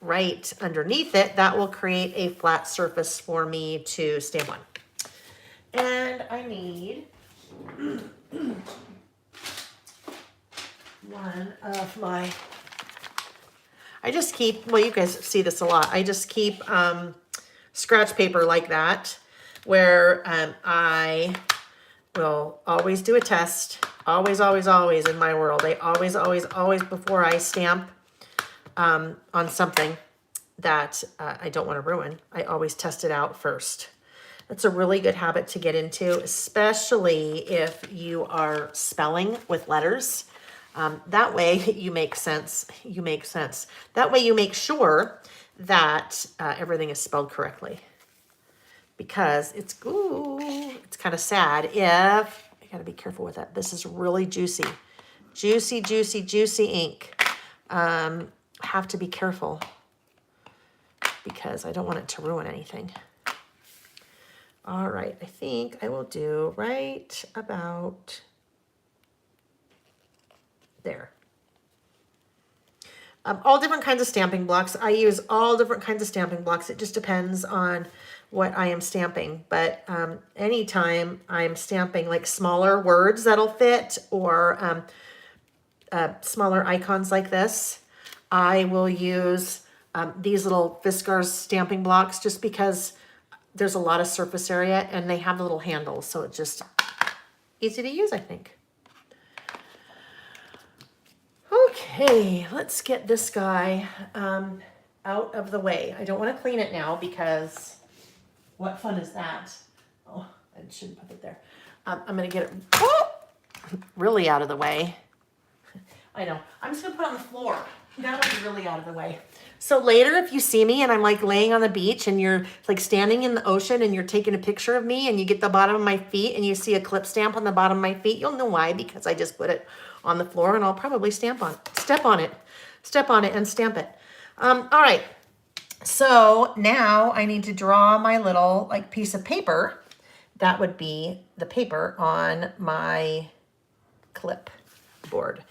right underneath it, that will create a flat surface for me to stamp on. And I need one of my, I just keep, well, you guys see this a lot. I just keep scratch paper like that, where I will always do a test. Always, always, always in my world. I always, always, always, before I stamp on something that I don't want to ruin, I always test it out first. That's a really good habit to get into, especially if you are spelling with letters. That way you make sense. You make sense. That way you make sure that everything is spelled correctly. Because it's kind of sad if, I gotta be careful with that. This is really juicy. Juicy, juicy, juicy ink. Have to be careful because I don't want it to ruin anything. All right, I think I will do right about there. All different kinds of stamping blocks. I use all different kinds of stamping blocks. It just depends on what I am stamping. But anytime I'm stamping like smaller words that'll fit, or smaller icons like this, I will use these little Fiskars stamping blocks just because there's a lot of surface area and they have the little handles. So it's just easy to use, I think. Okay, let's get this guy out of the way. I don't want to clean it now because what fun is that? Oh, I shouldn't put it there. I'm going to get it really out of the way. I know. I'm just going to put it on the floor. That'll be really out of the way. So later, if you see me and I'm like laying on the beach and you're like standing in the ocean and you're taking a picture of me and you get the bottom of my feet and you see a clip stamp on the bottom of my feet, you'll know why, because I just put it on the floor and I'll probably step on it and stamp it. All right. So now I need to draw my little like piece of paper. That would be the paper on my clipboard.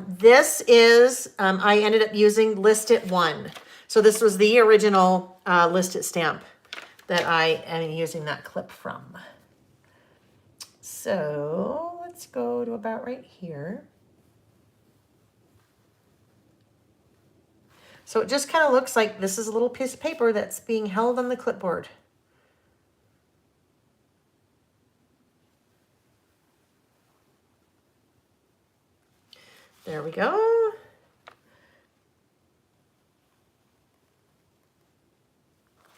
This is, I ended up using List It 1. So this was the original List It stamp that I am using that clip from. So let's go to about right here. So it just kind of looks like this is a little piece of paper that's being held on the clipboard. There we go.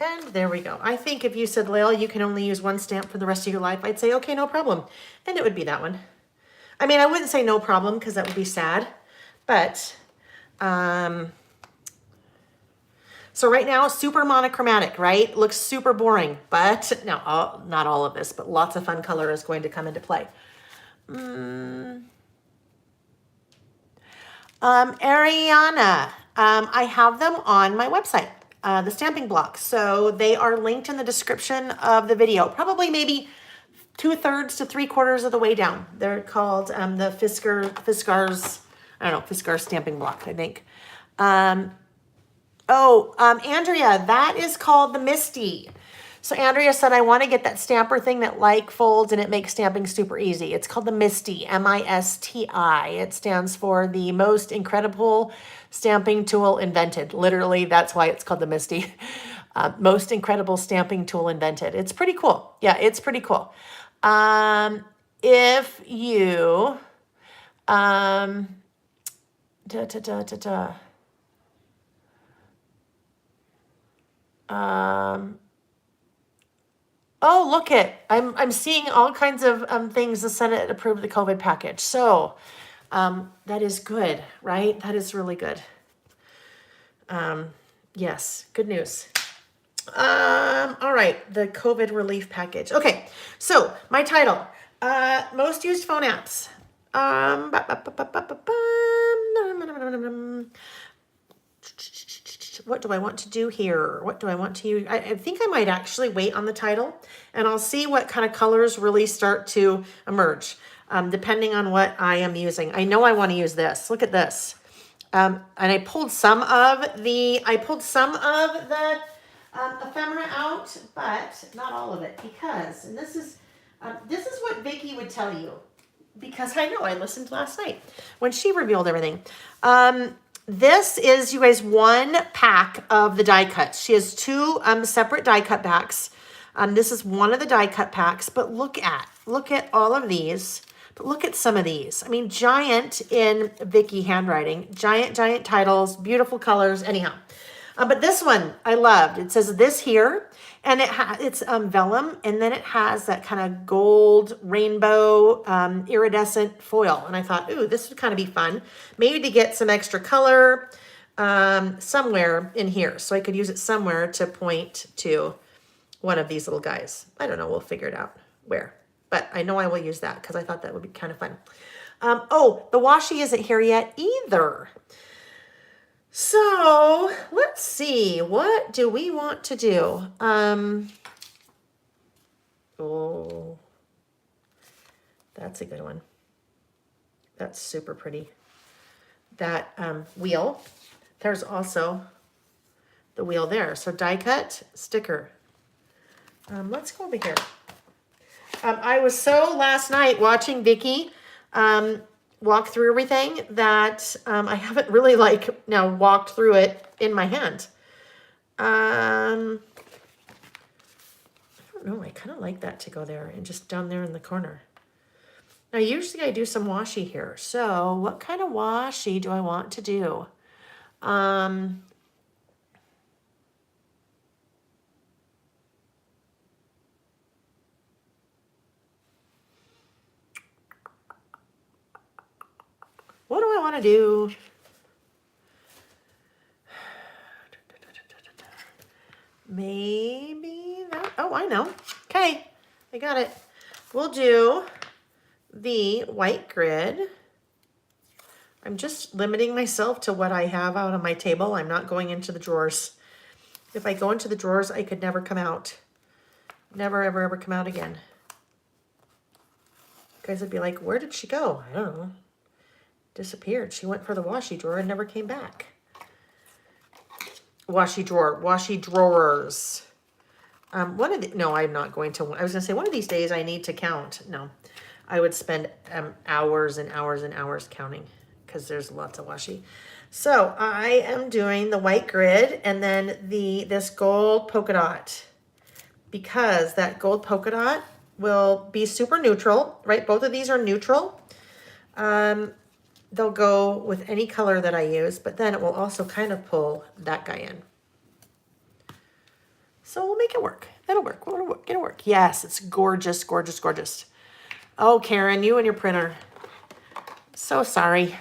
And there we go. I think if you said, Lael, you can only use one stamp for the rest of your life, I'd say, okay, no problem. And it would be that one. I mean, I wouldn't say no problem because that would be sad. But, so right now, super monochromatic, right? Looks super boring. But, now, not all of this, but lots of fun color is going to come into play. Ariana, I have them on my website, the stamping blocks. So they are linked in the description of the video, probably maybe 2/3 to 3/4 of the way down. They're called the Fiskars, I don't know, Fiskars stamping block, I think. Andrea, that is called the Misty. So Andrea said, I want to get that stamper thing that like folds and it makes stamping super easy. It's called the Misty, M-I-S-T-I. It stands for the most incredible stamping tool invented. Literally, that's why it's called the Misty. Most incredible stamping tool invented. It's pretty cool. Yeah, it's pretty cool. If you, oh, look it. I'm seeing all kinds of things the Senate approved the COVID package. So that is good, right? That is really good. Yes, good news. All right, the COVID relief package. Okay, so my title. Most used phone apps. What do I want to do here? What do I want to use? I think I might actually wait on the title, and I'll see what kind of colors really start to emerge, depending on what I am using. I know I want to use this. Look at this. And I pulled some of the ephemera out, but not all of it, because, and this is what Vicky would tell you, because I know I listened last night when she revealed everything. This is, you guys, one pack of the die cuts. She has two separate die cut packs. This is one of the die cut packs, but look at all of these. But look at some of these. I mean, giant in Vicky handwriting, giant titles, beautiful colors. Anyhow, but this one I loved. It says this here, and it's vellum, and then it has that kind of gold rainbow iridescent foil. And I thought, ooh, this would kind of be fun, maybe to get some extra color somewhere in here, so I could use it somewhere to point to one of these little guys. I don't know. We'll figure it out where. But I know I will use that because I thought that would be kind of fun. Oh, the washi isn't here yet either. So let's see. What do we want to do? Oh, that's a good one. That's super pretty. That wheel. There's also the wheel there. So die cut sticker. Let's go over here. I was so last night watching Vicky walk through everything that I haven't really now walked through it in my hand. I don't know. I kind of like that to go there and just down there in the corner. Now, usually I do some washi here. So what kind of washi do I want to do? What do I want to do? Maybe that. Oh, I know. Okay, I got it. We'll do the white grid. I'm just limiting myself to what I have out on my table. I'm not going into the drawers. If I go into the drawers, I could never come out. Never, ever, ever come out again. You guys would be like, where did she go? I don't know. Disappeared. She went for the washi drawer and never came back. Washi drawer, washi drawers. No, I'm not going to. I was going to say one of these days I need to count. No, I would spend hours and hours and hours counting because there's lots of washi. So I am doing the white grid and then this gold polka dot, because that gold polka dot will be super neutral, right? Both of these are neutral. They'll go with any color that I use, but then it will also kind of pull that guy in. So we'll make it work. That'll work. It'll work. Yes, it's gorgeous, gorgeous, gorgeous. Oh, Karen, you and your printer. So sorry.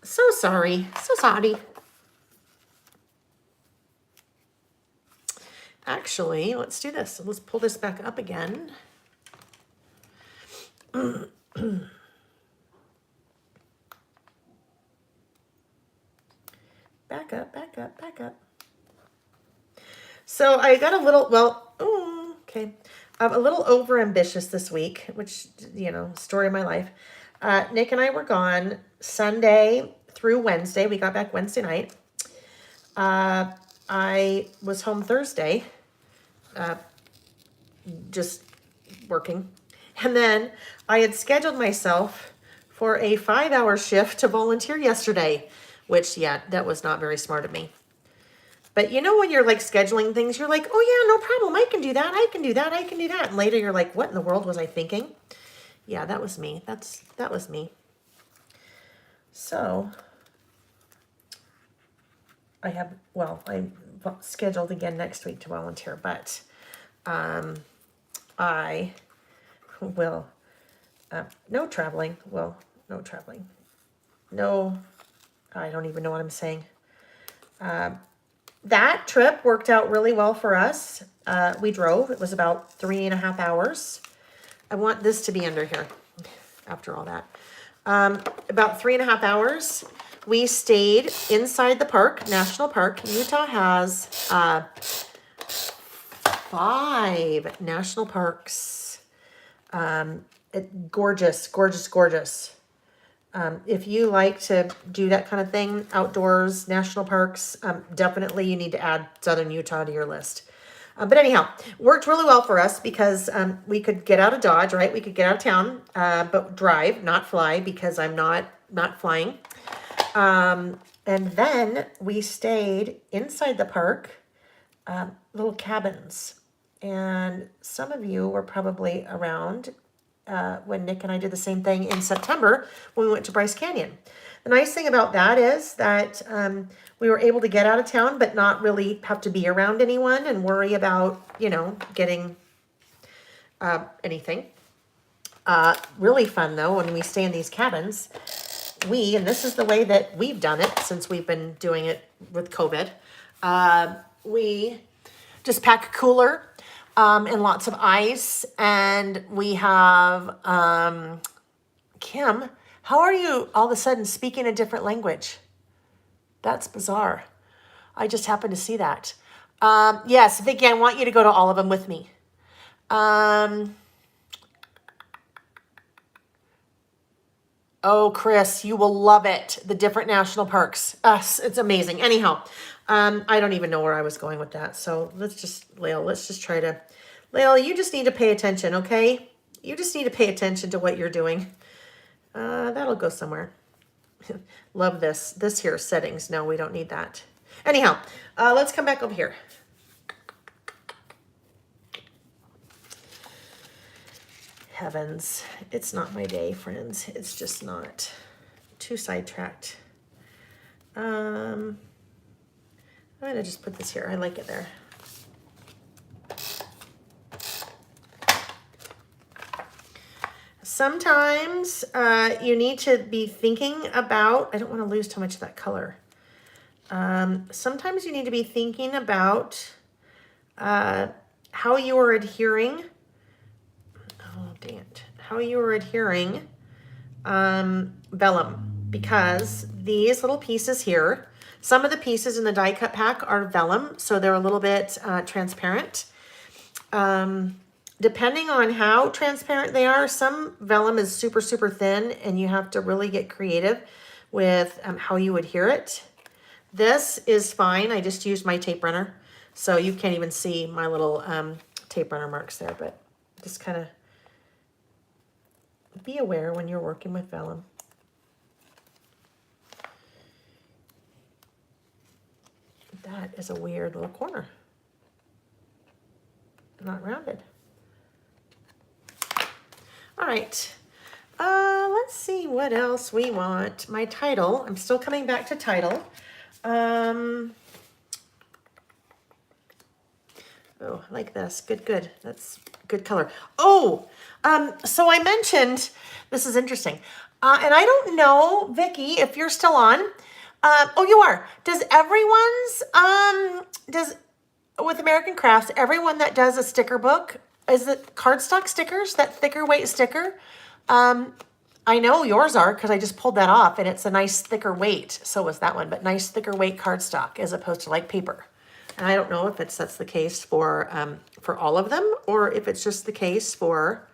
So sorry. So sorry. Actually, let's do this. Let's pull this back up again. Back up, back up, back up. So I got a little, okay. I'm a little over ambitious this week, which, story of my life. Nick and I were gone Sunday through Wednesday. We got back Wednesday night. I was home Thursday, just working. And then I had scheduled myself for a 5-hour shift to volunteer yesterday, which, yeah, that was not very smart of me. But when you're scheduling things, you're like, oh yeah, no problem. I can do that. I can do that. I can do that. And later you're like, what in the world was I thinking? Yeah, that was me. That was me. So I'm scheduled again next week to volunteer, but I will, no traveling. Well, no traveling. No, I don't even know what I'm saying. That trip worked out really well for us. We drove. It was about 3.5 hours. I want this to be under here after all that. About 3.5 hours. We stayed inside the park, National Park. Utah has 5 national parks. Gorgeous, gorgeous, gorgeous. If you like to do that kind of thing, outdoors, national parks, definitely you need to add Southern Utah to your list. But anyhow, worked really well for us because we could get out of Dodge, right? We could get out of town, but drive, not fly, because I'm not flying. And then we stayed inside the park, little cabins. And some of you were probably around when Nick and I did the same thing in September when we went to Bryce Canyon. The nice thing about that is that we were able to get out of town, but not really have to be around anyone and worry about, getting anything. Really fun though, when we stay in these cabins, and this is the way that we've done it since we've been doing it with COVID, we just pack a cooler and lots of ice, and we have, Kim, how are you all of a sudden speaking a different language? That's bizarre. I just happened to see that. Yes, Vicky, I want you to go to all of them with me. Oh, Chris, you will love it. The different national parks. It's amazing. Anyhow, I don't even know where I was going with that. So let's just try to, Lael, you just need to pay attention, okay? You just need to pay attention to what you're doing. That'll go somewhere. Love this. This here, settings. No, we don't need that. Anyhow, let's come back over here. Heavens, it's not my day, friends. It's just not. Too sidetracked. I'm gonna just put this here. I like it there. Sometimes you need to be thinking about, I don't want to lose too much of that color. Sometimes you need to be thinking about how you are adhering. Oh, dang it. How you are adhering vellum, because these little pieces here, some of the pieces in the die cut pack are vellum, so they're a little bit transparent. Depending on how transparent they are, some vellum is super, super thin, and you have to really get creative with how you adhere it. This is fine. I just used my tape runner, so you can't even see my little tape runner marks there, but just kind of be aware when you're working with vellum. That is a weird little corner. Not rounded. All right, let's see what else we want. My title, I'm still coming back to title. Oh, I like this. Good. That's good color. Oh, so I mentioned, this is interesting. And I don't know, Vicky, if you're still on. Oh, you are. Does with American Crafts, everyone that does a sticker book, is it cardstock stickers, that thicker weight sticker? I know yours are, because I just pulled that off, and it's a nice thicker weight. So was that one, but nice thicker weight cardstock as opposed to like paper. And I don't know if that's the case for all of them, or if it's just the case for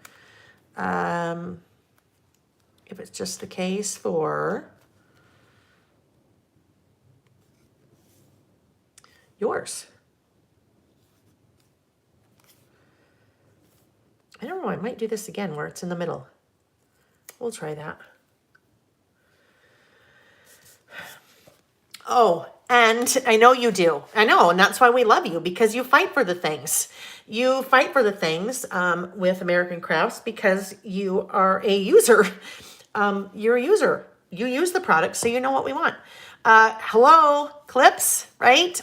yours. I don't know, I might do this again where it's in the middle. We'll try that. Oh, and I know you do. I know, and that's why we love you, because you fight for the things. You fight for the things with American Crafts because you are a user. You're a user. You use the product, so you know what we want. Hello, clips, right?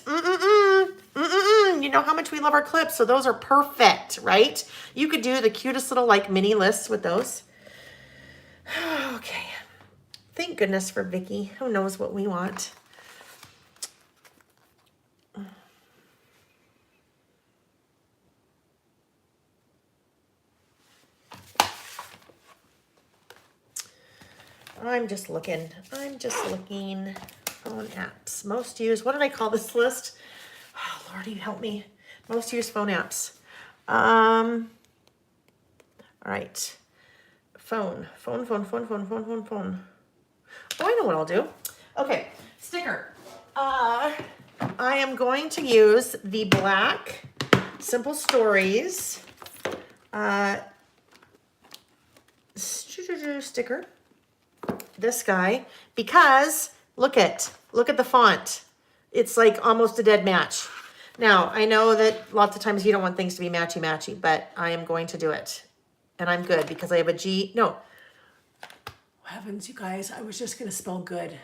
You know how much we love our clips, so those are perfect, right? You could do the cutest little like mini lists with those. Okay. Thank goodness for Vicky. Who knows what we want? I'm just looking. Phone apps. Most used. What did I call this list? Oh, Lordy, help me. Most used phone apps. All right. Phone. Oh, I know what I'll do. Okay. Sticker. I am going to use the black Simple Stories sticker. This guy, because look at the font. It's like almost a dead match. Now, I know that lots of times you don't want things to be matchy, but I am going to do it. And I'm good because I have a G. No. Heavens, you guys, I was just going to spell good.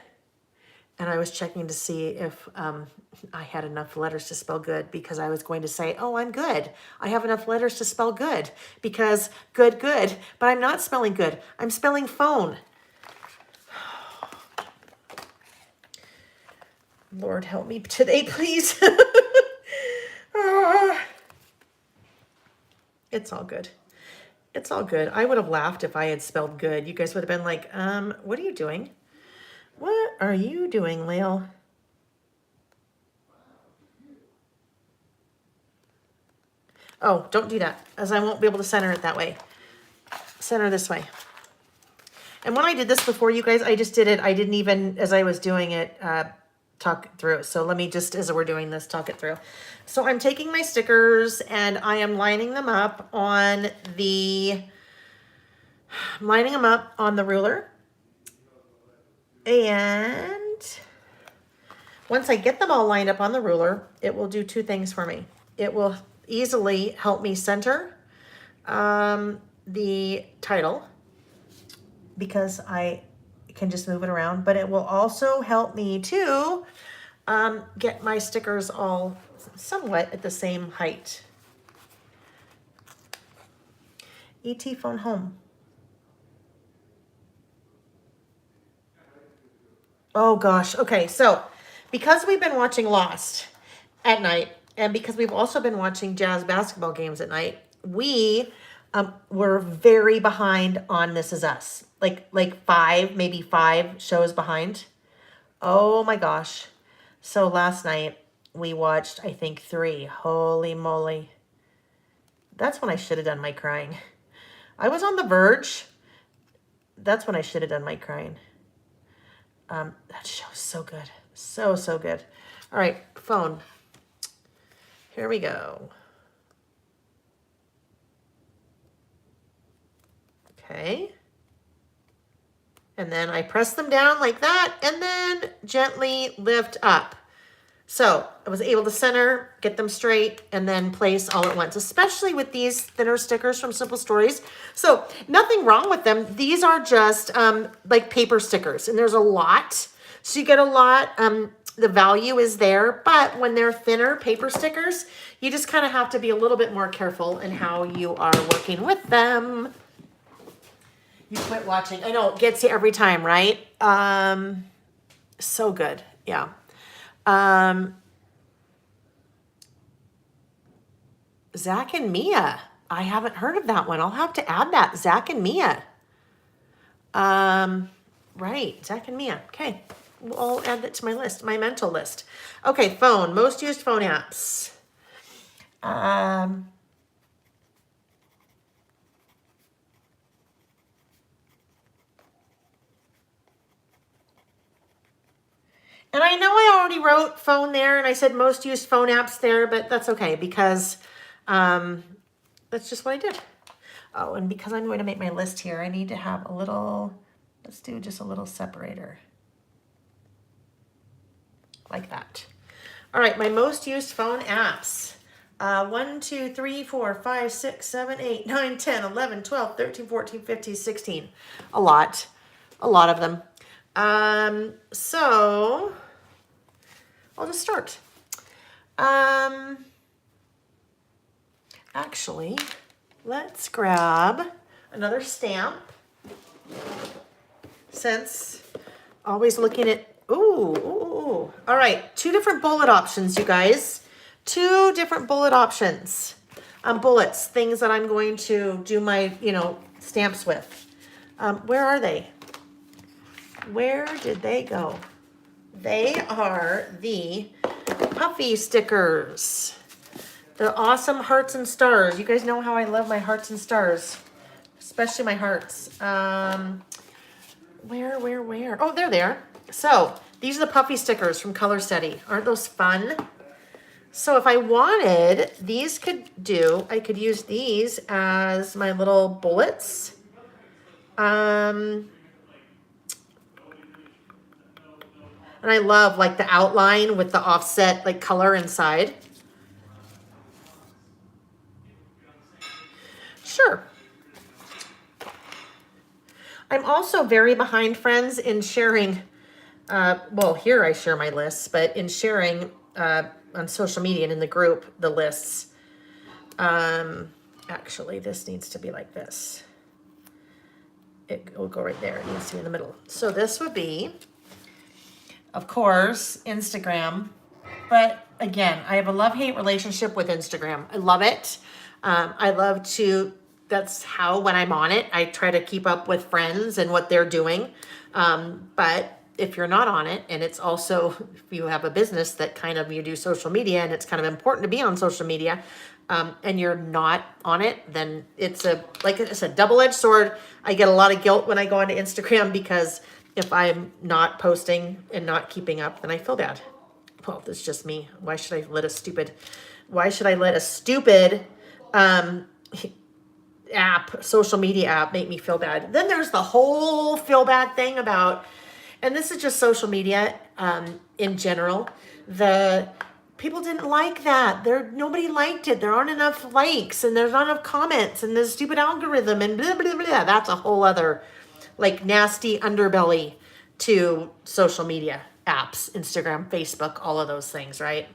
And I was checking to see if I had enough letters to spell good because I was going to say, oh, I'm good. I have enough letters to spell good because good. But I'm not spelling good. I'm spelling phone. Lord, help me today, please. It's all good. It's all good. I would have laughed if I had spelled good. You guys would have been like, what are you doing? What are you doing, Lale? Oh, don't do that, as I won't be able to center it that way. Center this way. And when I did this before, you guys, I just did it. I didn't even, as I was doing it, talk it through. So let me just, as we're doing this, talk it through. So I'm taking my stickers and I am lining them up on the ruler. And once I get them all lined up on the ruler, it will do two things for me. It will easily help me center the title because I can just move it around, but it will also help me to get my stickers all somewhat at the same height. ET phone home. Oh gosh. Okay. So because we've been watching Lost at night and because we've also been watching Jazz basketball games at night, we were very behind on This Is Us. Like maybe five shows behind. Oh my gosh. So last night we watched, I think 3. Holy moly. That's when I should have done my crying. I was on the verge. That's when I should have done my crying. That show is so good. So good. All right, phone. Here we go. Okay. And then I press them down like that and then gently lift up. So I was able to center, get them straight, and then place all at once, especially with these thinner stickers from Simple Stories. So nothing wrong with them. These are just like paper stickers, and there's a lot. So you get a lot. The value is there, but when they're thinner paper stickers, you just kind of have to be a little bit more careful in how you are working with them. You quit watching. I know it gets you every time, right? So good. Yeah. Zach and Mia. I haven't heard of that one. I'll have to add that. Zach and Mia. Right. Zach and Mia. Okay. I'll add that to my list, my mental list. Okay. Phone. Most used phone apps. And I know I already wrote phone there and I said most used phone apps there, but that's okay because that's just what I did. Oh, and because I'm going to make my list here, I need to have a little, let's do just a little separator. Like that. All right, my most used phone apps. 1, 2, 3, 4, 5, 6, 7, 8, 9, 10, 11, 12, 13, 14, 15, 16. A lot of them. So I'll just start. Actually, let's grab another stamp. Since always looking at, ooh. All right, 2 different bullet options, you guys. 2 different bullet options. Bullets, things that I'm going to do my, stamps with. Where are they? Where did they go? They are the puffy stickers. The awesome hearts and stars. You guys know how I love my hearts and stars, especially my hearts. Where? Oh, they're there. So these are the puffy stickers from Color Study. Aren't those fun? So if I wanted, I could use these as my little bullets. And I love like the outline with the offset like color inside. Sure. I'm also very behind, friends, in sharing. Well, here I share my lists, but in sharing on social media and in the group, the lists. Actually, this needs to be like this. It will go right there. It needs to be in the middle. So this would be, of course, Instagram. But again, I have a love-hate relationship with Instagram. I love it. That's how, when I'm on it, I try to keep up with friends and what they're doing. But if you're not on it, and it's also, if you have a business that kind of, you do social media and it's kind of important to be on social media, and you're not on it, then it's a double-edged sword. I get a lot of guilt when I go onto Instagram because if I'm not posting and not keeping up, then I feel bad. Well, that's just me. Why should I let a stupid social media app make me feel bad? Then there's the whole feel bad thing about, and this is just social media in general, the people didn't like that. Nobody liked it. There aren't enough likes and there's not enough comments and the stupid algorithm and blah, blah, blah. That's a whole other like nasty underbelly to social media apps, Instagram, Facebook, all of those things, right?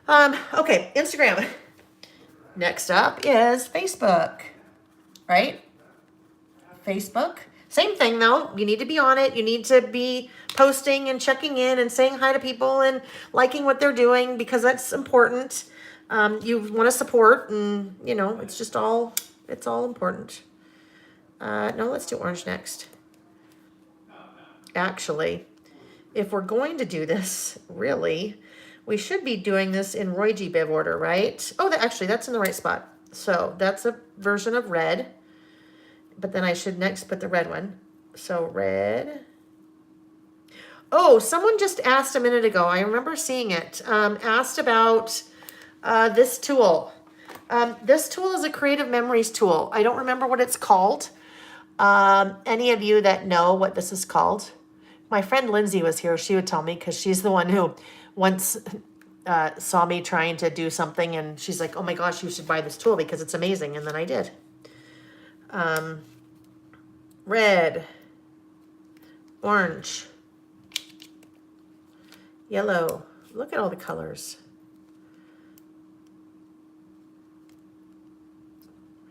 Okay, Instagram. Next up is Facebook, right? Facebook. Same thing though. You need to be on it. You need to be posting and checking in and saying hi to people and liking what they're doing because that's important. You want to support and it's all important. No, let's do orange next. Actually, if we're going to do this, really, we should be doing this in Roy G. Biv order, right? Oh, that's in the right spot. So that's a version of red. But then I should next put the red one. So red. Oh, someone just asked a minute ago. I remember seeing it. Asked about this tool. This tool is a creative memories tool. I don't remember what it's called. Any of you that know what this is called? My friend Lindsay was here. She would tell me because she's the one who once saw me trying to do something and she's like, oh my gosh, you should buy this tool because it's amazing. And then I did. Red, orange, yellow. Look at all the colors.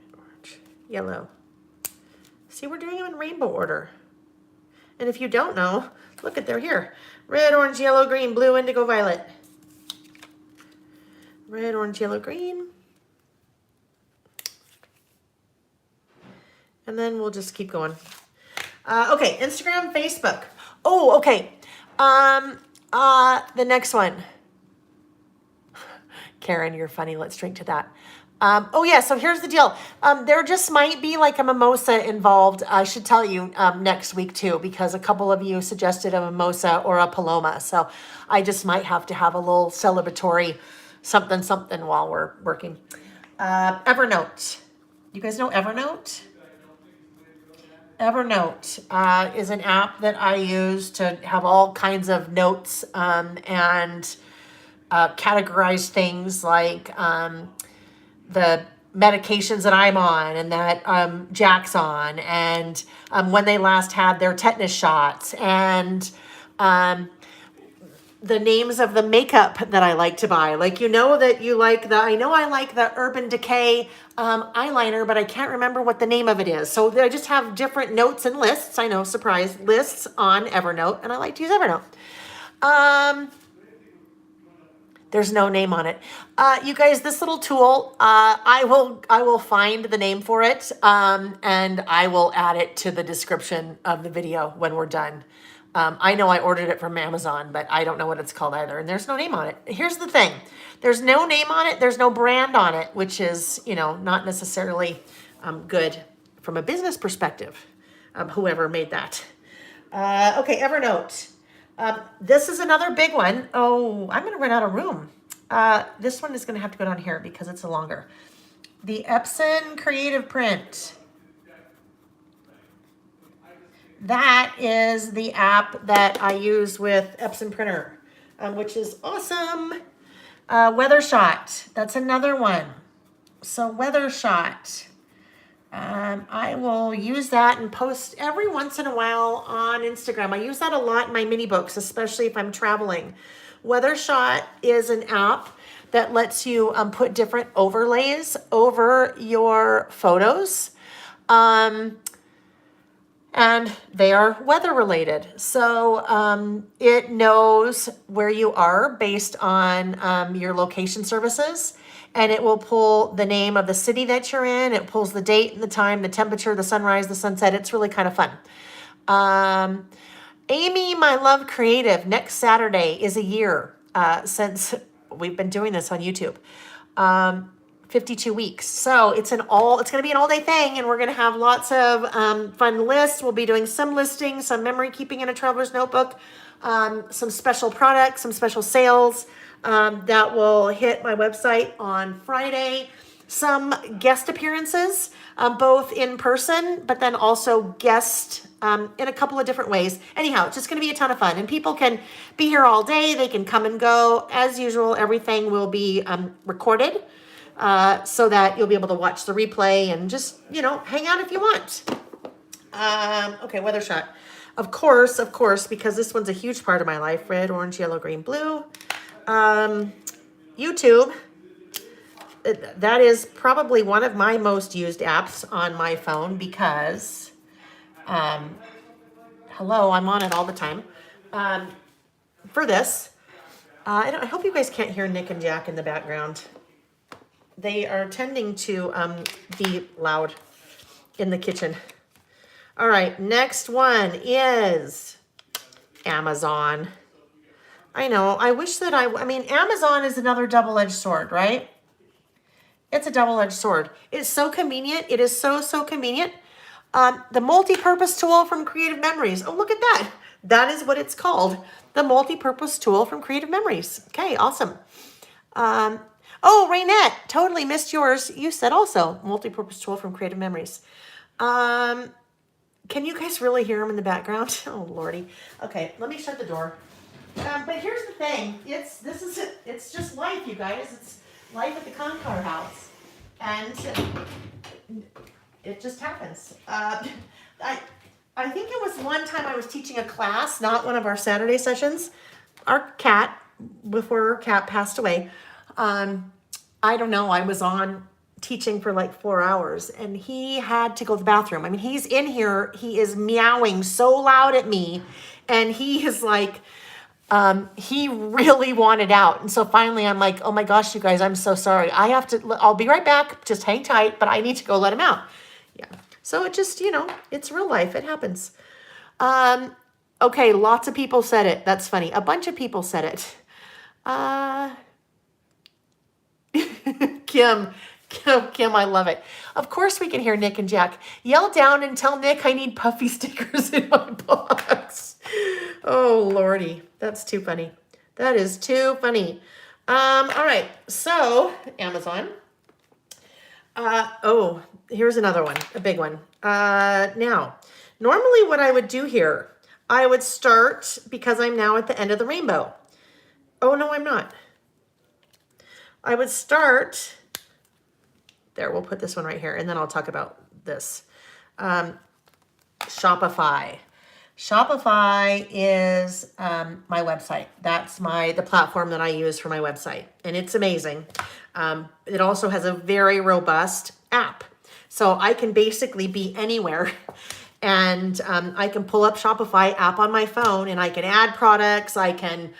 Red, orange, yellow. See, we're doing them in rainbow order. And if you don't know, they're here. Red, orange, yellow, green, blue, indigo, violet. Red, orange, yellow, green. And then we'll just keep going. Okay, Instagram, Facebook. Oh, okay. The next one. Karen, you're funny. Let's drink to that. So here's the deal. There just might be like a mimosa involved. I should tell you next week too, because a couple of you suggested a mimosa or a paloma. So I just might have to have a little celebratory something while we're working. Evernote. You guys know Evernote? Evernote is an app that I use to have all kinds of notes and categorize things like the medications that I'm on and that Jack's on and when they last had their tetanus shots and the names of the makeup that I like to buy. Like, I know I like the Urban Decay eyeliner, but I can't remember what the name of it is. So I just have different notes and lists. I know, surprise, lists on Evernote, and I like to use Evernote. There's no name on it. You guys, this little tool, I will find the name for it, and I will add it to the description of the video when we're done. I know I ordered it from Amazon, but I don't know what it's called either. And there's no name on it. Here's the thing. There's no name on it. There's no brand on it, which is, not necessarily good from a business perspective. Whoever made that. Okay, Evernote. This is another big one. Oh, I'm going to run out of room. This one is going to have to go down here because it's a longer. The Epson Creative Print. That is the app that I use with Epson Printer, which is awesome. WeatherShot, that's another one. So WeatherShot, I will use that and post every once in a while on Instagram. I use that a lot in my mini books, especially if I'm traveling. WeatherShot is an app that lets you put different overlays over your photos. And they are weather related. So it knows where you are based on your location services. And it will pull the name of the city that you're in. It pulls the date and the time, the temperature, the sunrise, the sunset. It's really kind of fun. Amy, my love creative, next Saturday is a year since we've been doing this on YouTube. 52 weeks. So it's going to be an all day thing, and we're going to have lots of fun lists. We'll be doing some listings, some memory keeping in a traveler's notebook, some special products, some special sales that will hit my website on Friday. Some guest appearances, both in person, but then also guest in a couple of different ways. Anyhow, it's just going to be a ton of fun, and people can be here all day. They can come and go. As usual, everything will be recorded. So that you'll be able to watch the replay and just, hang out if you want. Okay, WeatherShot. Of course, because this one's a huge part of my life. Red, orange, yellow, green, blue. YouTube. That is probably one of my most used apps on my phone because, hello, I'm on it all the time. For this, I hope you guys can't hear Nick and Jack in the background. They are tending to be loud in the kitchen. All right, next one is Amazon. I know, I wish that Amazon is another double-edged sword, right? It's a double-edged sword. It's so convenient. It is so convenient. The multi-purpose tool from Creative Memories. Oh, look at that. That is what it's called. The multi-purpose tool from Creative Memories. Okay, awesome. Oh, Raynette, totally missed yours. You said also multi-purpose tool from Creative Memories. Can you guys really hear them in the background? Oh, Lordy. Okay, let me shut the door. But here's the thing. It's just life, you guys. It's life at the Concar house. And it just happens. I think it was one time I was teaching a class, not one of our Saturday sessions. Our cat, before our cat passed away, I don't know, I was on teaching for like 4 hours and he had to go to the bathroom. He's in here, he is meowing so loud at me, and he is like, he really wanted out. And so finally I'm like, oh my gosh, you guys, I'm so sorry. I'll be right back, just hang tight, but I need to go let him out. Yeah. So it just, it's real life. It happens. Okay. Lots of people said it. That's funny. A bunch of people said it. Kim, I love it. Of course we can hear Nick and Jack. Yell down and tell Nick I need puffy stickers in my box. Oh, Lordy. That's too funny. That is too funny. All right. So, Amazon. Oh, here's another one. A big one. Now, normally what I would do here, I would start, because I'm now at the end of the rainbow. Oh, no, I'm not. I would start, there, we'll put this one right here, and then I'll talk about this. Shopify. Shopify is my website. That's the platform that I use for my website, and it's amazing. It also has a very robust app. So I can basically be anywhere, and I can pull up Shopify app on my phone, and I can add products. I can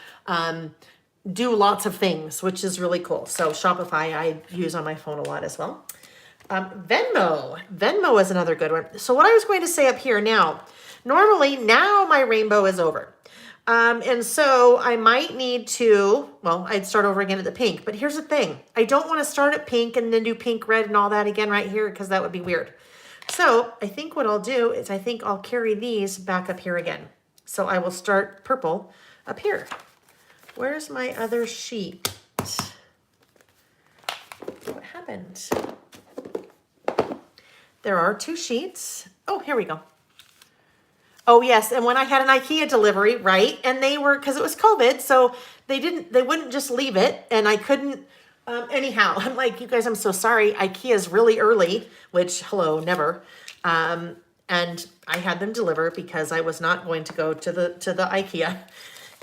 do lots of things, which is really cool. So Shopify I use on my phone a lot as well. Venmo is another good one. So what I was going to say up here now, normally now my rainbow is over. And so I might need to, well, I'd start over again at the pink, but here's the thing. I don't want to start at pink and then do pink, red, and all that again right here because that would be weird. So I think what I'll do is I think I'll carry these back up here again. So I will start purple up here. Where's my other sheet? What happened? There are 2 sheets. Oh, here we go. Oh yes, and when I had an Ikea delivery, right? And they were, because it was COVID, so they wouldn't just leave it, and I couldn't, anyhow, I'm like, you guys, I'm so sorry. Ikea's really early, which, hello, never. And I had them deliver because I was not going to go to the Ikea.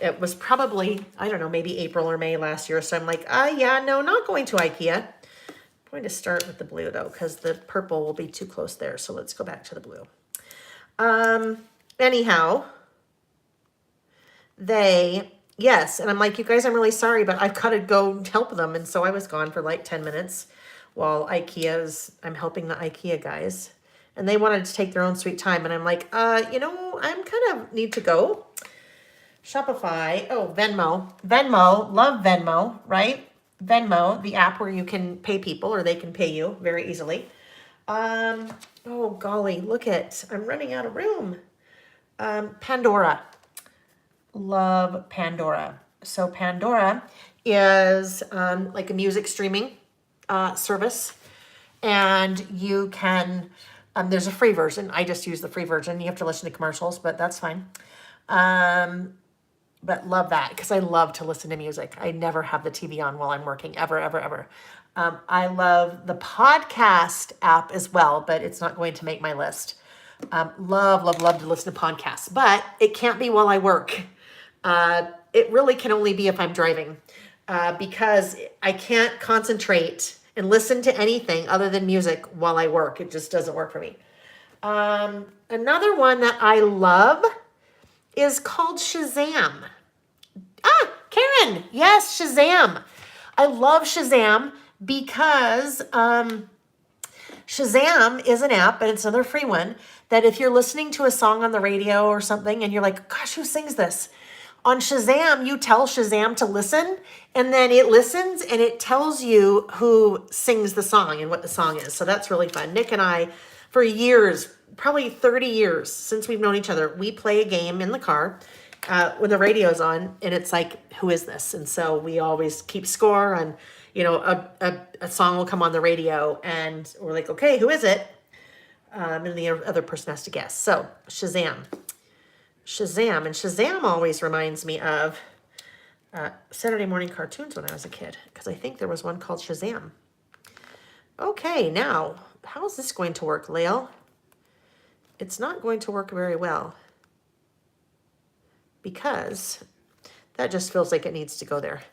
It was probably, I don't know, maybe April or May last year. So I'm like, yeah, no, not going to Ikea. I'm going to start with the blue though, because the purple will be too close there. So let's go back to the blue. Anyhow, yes. And I'm like, you guys, I'm really sorry, but I've got to go help them. And so I was gone for like 10 minutes while I'm helping the Ikea guys. And they wanted to take their own sweet time. And I'm like, I'm kind of need to go. Shopify, Venmo, love Venmo, right? Venmo, the app where you can pay people or they can pay you very easily. Oh golly, I'm running out of room. Pandora, love Pandora. So Pandora is like a music streaming service, and you can, there's a free version. I just use the free version. You have to listen to commercials, but that's fine. But love that because I love to listen to music. I never have the TV on while I'm working, ever, ever, ever. I love the podcast app as well, but it's not going to make my list. Love to listen to podcasts, but it can't be while I work. It really can only be if I'm driving, because I can't concentrate and listen to anything other than music while I work. It just doesn't work for me. Another one that I love is called Shazam. Karen, yes, Shazam. I love Shazam because Shazam is an app, and it's another free one, that if you're listening to a song on the radio or something and you're like, gosh, who sings this? On Shazam, you tell Shazam to listen, and then it listens and it tells you who sings the song and what the song is. So that's really fun. Nick and I, for years, probably 30 years since we've known each other, we play a game in the car when the radio's on, and it's like, who is this? And so we always keep score, and a song will come on the radio, and we're like, okay, who is it? And the other person has to guess. So Shazam, and Shazam always reminds me of Saturday morning cartoons when I was a kid, because I think there was one called Shazam. Okay, now, how is this going to work, Lael? It's not going to work very well, because that just feels like it needs to go there.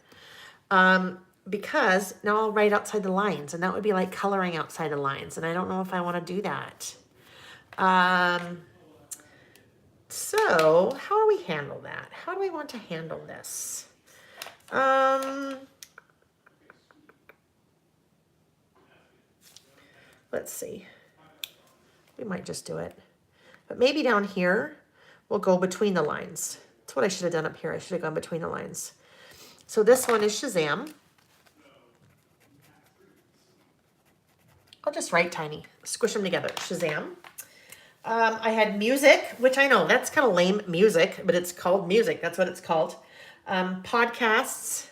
Because now I'll write outside the lines, and that would be like coloring outside the lines, and I don't know if I want to do that. So how do we handle that? How do we want to handle this? Let's see. We might just do it. But maybe down here, we'll go between the lines. That's what I should have done up here. I should have gone between the lines. So this one is Shazam. I'll just write tiny. Squish them together. Shazam. I had music, which I know that's kind of lame, music, but it's called music. That's what it's called. Podcasts.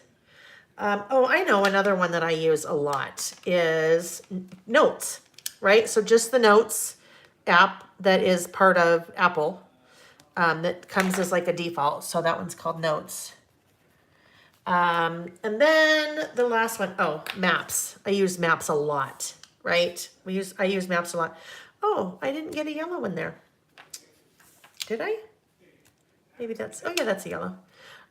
I know another one that I use a lot is Notes, right? So just the Notes app that is part of Apple, that comes as like a default. So that one's called Notes. And then the last one, Maps. I use Maps a lot, right? I use Maps a lot. Oh, I didn't get a yellow one there. Did I? Maybe that's a yellow.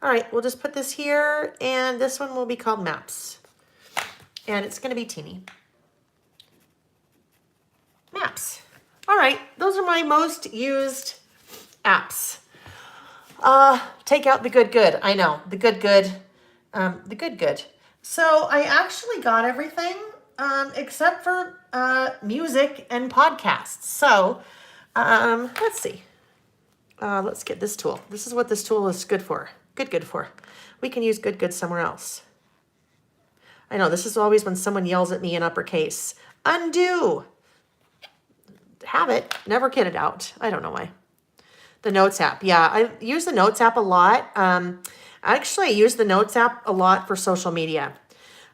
All right, we'll just put this here, and this one will be called Maps. And it's going to be teeny. Maps. All right, those are my most used apps. Take out the good. I know, the good. The good. So I actually got everything except for music and podcasts. So let's see. Let's get this tool. This is what this tool is good for. Good for. We can use good somewhere else. I know this is always when someone yells at me in uppercase. Undo. Have it. Never get it out. I don't know why. The Notes app. Yeah, I use the Notes app a lot. Actually, I use the Notes app a lot for social media.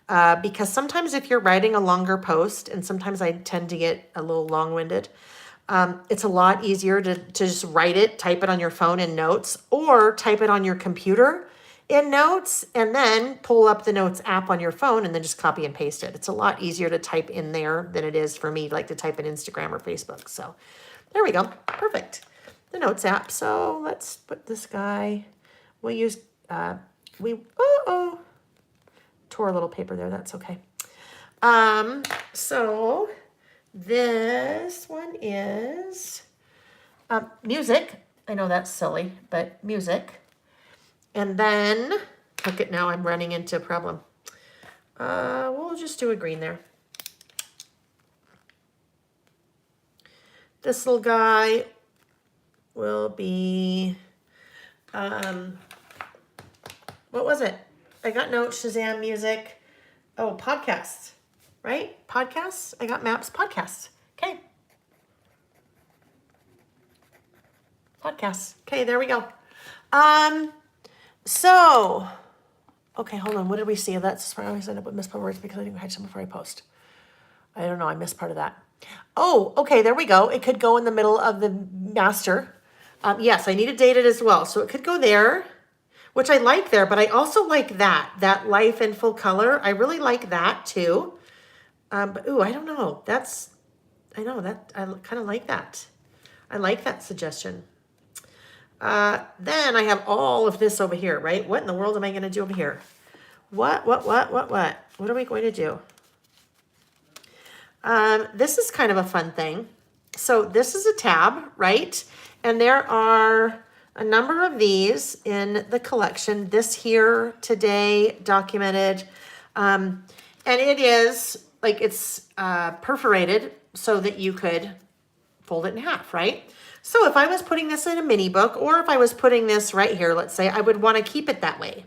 Because sometimes if you're writing a longer post, and sometimes I tend to get a little long-winded, it's a lot easier to just write it, type it on your phone in Notes, or type it on your computer in Notes, and then pull up the Notes app on your phone and then just copy and paste it. It's a lot easier to type in there than it is for me like to type in Instagram or Facebook. So there we go. Perfect. The Notes app. So let's put this guy, we'll use, tore a little paper there. That's okay. So this one is music. I know that's silly, but music. And then, look at now I'm running into a problem. We'll just do a green there. This little guy will be, what was it? I got Notes, Shazam, music. Oh, podcasts, right? Podcasts. I got Maps, podcasts. Okay. Podcasts. Okay, there we go. So, okay, hold on. What did we see? That's where I always end up with misspelled words because I didn't catch them before I post. I don't know. I missed part of that. Oh, okay, there we go. It could go in the middle of the master. Yes, I need it dated as well. So it could go there, which I like there, but I also like that life in full color. I really like that too. But ooh, I don't know. I kind of like that. I like that suggestion. Then I have all of this over here, right? What in the world am I going to do over here? What are we going to do? This is kind of a fun thing. So this is a tab, right? And there are a number of these in the collection. This here, today, documented. And it is like it's perforated so that you could fold it in half, right? So if I was putting this in a mini book, or if I was putting this right here, let's say, I would want to keep it that way.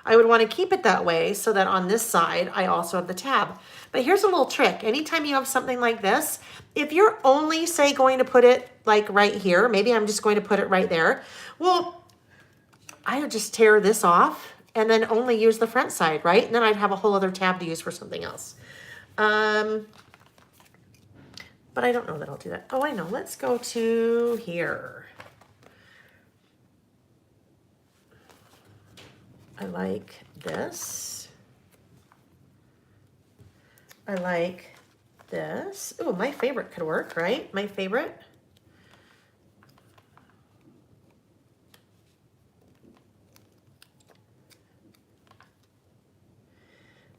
I would want to keep it that way so that on this side, I also have the tab. But here's a little trick. Anytime you have something like this, if you're only, say, going to put it like right here, maybe I'm just going to put it right there. Well, I would just tear this off and then only use the front side, right? And then I'd have a whole other tab to use for something else. But I don't know that I'll do that. Oh, I know. Let's go to here. I like this. I like this. Oh, my favorite could work, right? My favorite.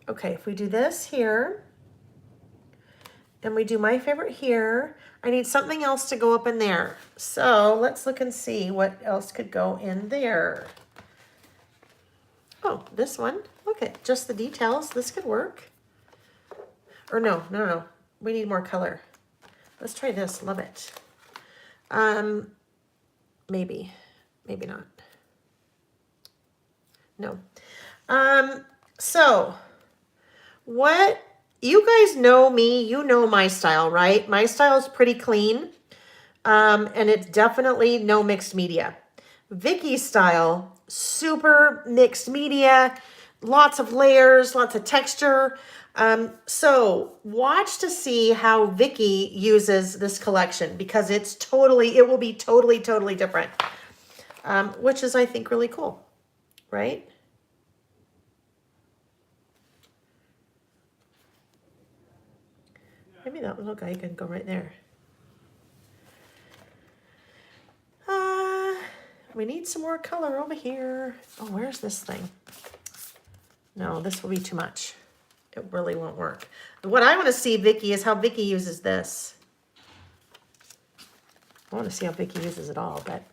Okay, if we do this here, and we do my favorite here, I need something else to go up in there. So let's look and see what else could go in there. Oh, this one. Look at just the details. This could work. Or no. We need more color. Let's try this. Love it. Maybe not. No. So what, you guys know me, you know my style, right? My style is pretty clean. And it's definitely no mixed media. Vicky's style, super mixed media, lots of layers, lots of texture. So watch to see how Vicky uses this collection because it will be totally different. Which is, I think, really cool, right? Maybe that little guy can go right there. We need some more color over here. Oh, where's this thing? No, this will be too much. It really won't work. What I want to see, Vicky, is how Vicky uses this. I want to see how Vicky uses it all, but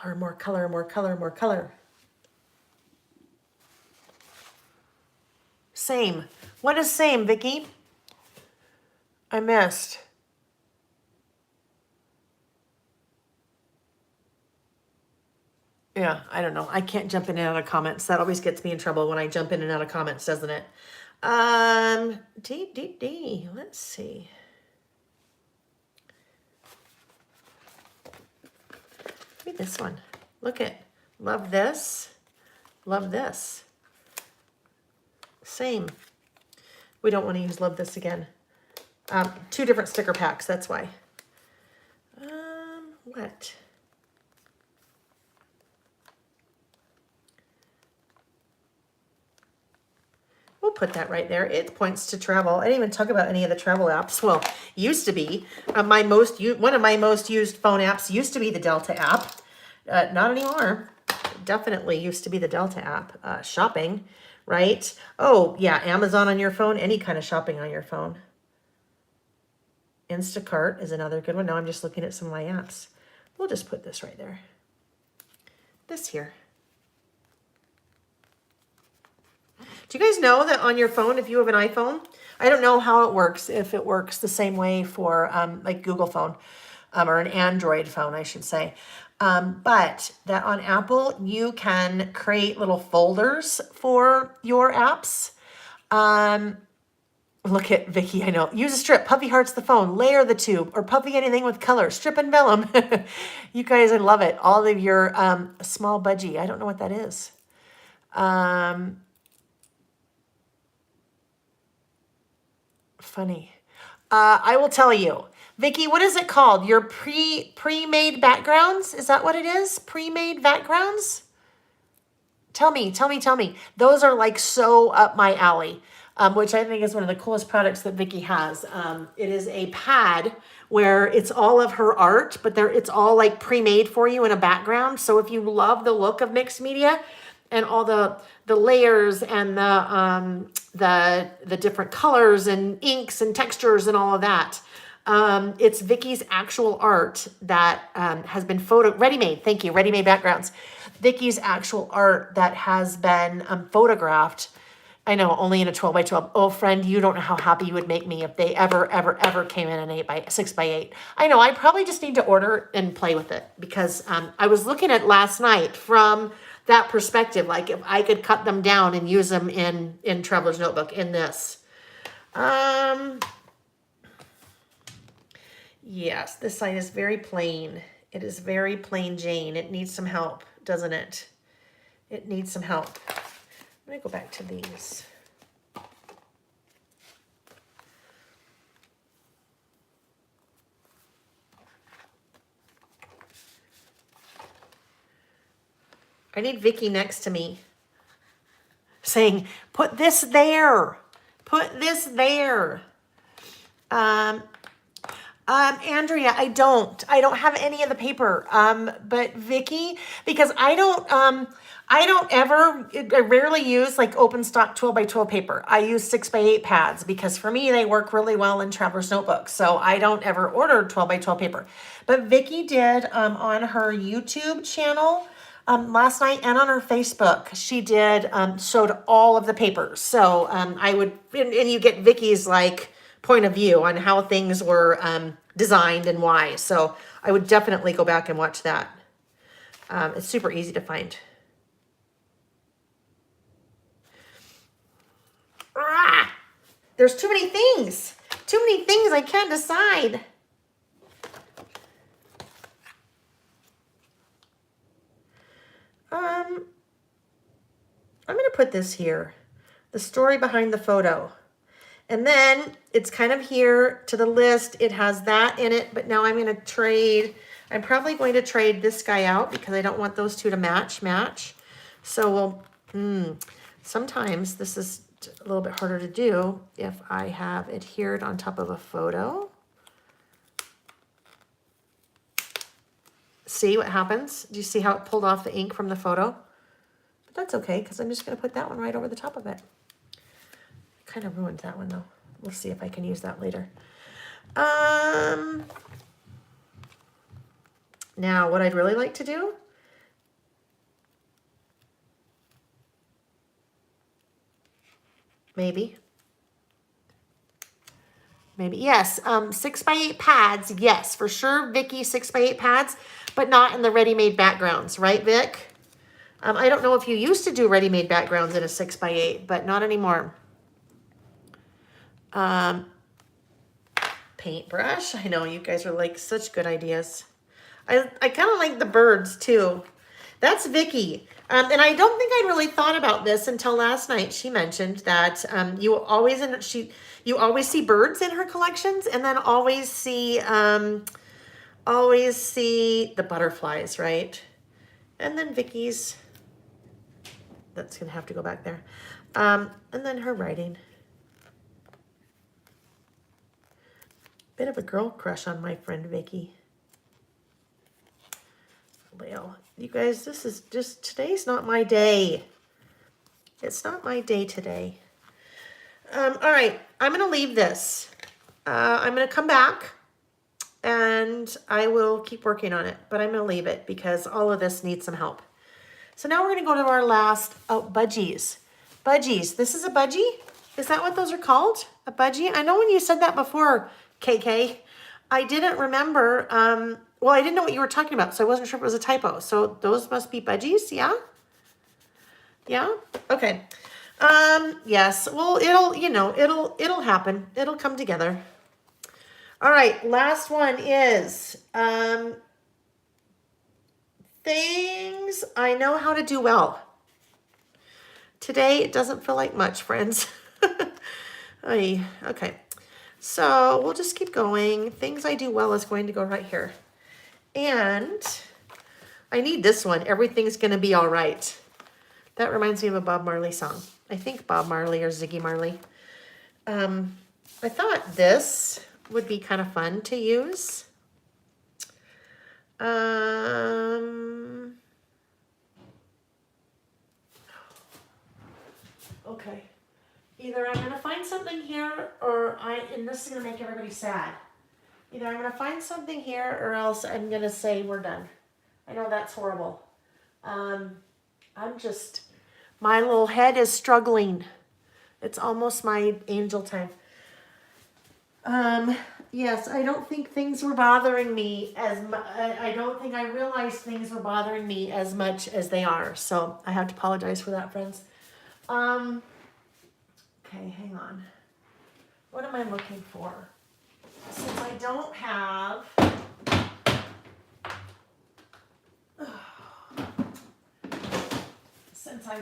Color, more color, more color, more color. Same. What is same, Vicky? I missed. Yeah, I don't know. I can't jump in and out of comments. That always gets me in trouble when I jump in and out of comments, doesn't it? Let's see. Maybe this one. Look at, love this. Love this. Same. We don't want to use love this again. 2 different sticker packs, that's why. What? We'll put that right there. It points to travel. I didn't even talk about any of the travel apps. Well, used to be. One of my most used phone apps used to be the Delta app. Not anymore. Definitely used to be the Delta app. Shopping, right? Oh, yeah, Amazon on your phone. Any kind of shopping on your phone. Instacart is another good one. Now I'm just looking at some of my apps. We'll just put this right there. This here. Do you guys know that on your phone, if you have an iPhone, I don't know how it works, if it works the same way for like Google phone or an Android phone, I should say. But that on Apple, you can create little folders for your apps. Look at Vicky, I know. Use a strip, puffy hearts the phone, layer the tube, or puffy anything with color, strip and vellum. You guys, I love it. All of your small budgie. I don't know what that is. Funny. I will tell you. Vicky, what is it called? Your pre-made backgrounds? Is that what it is? Pre-made backgrounds? Tell me. Those are like so up my alley, which I think is one of the coolest products that Vicky has. It is a pad where it's all of her art, but it's all like pre-made for you in a background. So if you love the look of mixed media and all the layers and the different colors and inks and textures and all of that, it's Vicky's actual art that has been ready-made. Thank you, ready-made backgrounds. Vicky's actual art that has been photographed. I know, only in a 12 by 12. Oh, friend, you don't know how happy you would make me if they ever came in an 6 by 8. I know, I probably just need to order and play with it because I was looking at last night from that perspective, like if I could cut them down and use them in Traveler's Notebook in this. Yes, this side is very plain. It is very plain Jane. It needs some help, doesn't it? It needs some help. Let me go back to these. I need Vicky next to me saying, put this there. Put this there. Andrea, I don't have any of the paper. But Vicky, because I rarely use like open stock 12 by 12 paper. I use 6 by 8 pads because for me, they work really well in Traveler's Notebooks. So I don't ever order 12 by 12 paper. But Vicky did on her YouTube channel last night and on her Facebook, she did showed all of the papers. So and you get Vicky's like point of view on how things were designed and why. So I would definitely go back and watch that. It's super easy to find. There's too many things. Too many things I can't decide. I'm going to put this here. The story behind the photo. And then it's kind of here to the list. It has that in it, but now I'm going to trade. I'm probably going to trade this guy out because I don't want those two to match. So sometimes this is a little bit harder to do if I have it here on top of a photo. See what happens? Do you see how it pulled off the ink from the photo? But that's okay because I'm just going to put that one right over the top of it. Kind of ruined that one though. We'll see if I can use that later. Now what I'd really like to do Maybe. Maybe, yes. 6x8 pads, yes, for sure, Vicky, 6x8 pads, but not in the ready-made backgrounds, right, Vic? I don't know if you used to do ready-made backgrounds in a 6x8, but not anymore. Paintbrush, I know, you guys are like such good ideas. I kind of like the birds, too. That's Vicky. And I don't think I really thought about this until last night. She mentioned that you always see birds in her collections, and then always see the butterflies, right? And then Vicky's. That's gonna have to go back there. And then her writing. Bit of a girl crush on my friend Vicky. Well, you guys, this is just, today's not my day. It's not my day today. All right, I'm going to leave this. I'm going to come back and I will keep working on it, but I'm going to leave it because all of this needs some help. So now we're going to go to our last, budgies. Budgies, this is a budgie? Is that what those are called? A budgie? I know when you said that before, KK, I didn't remember, well, I didn't know what you were talking about, so I wasn't sure if it was a typo. So those must be budgies, yeah? Yeah? Okay. Yes, well, it'll happen. It'll come together. All right, last one is, things I know how to do well. Today, it doesn't feel like much, friends. Okay. So we'll just keep going. Things I do well is going to go right here. And I need this one. Everything's going to be all right. That reminds me of a Bob Marley song. I think Bob Marley or Ziggy Marley. I thought this would be kind of fun to use. Okay. Either I'm going to find something here and this is going to make everybody sad. Either I'm going to find something here or else I'm going to say we're done. I know that's horrible. My little head is struggling. It's almost my angel time. Yes, I don't think things were bothering me I don't think I realized things were bothering me as much as they are. So I have to apologize for that, friends. Okay, hang on. What am I looking for? Since I don't have... Since I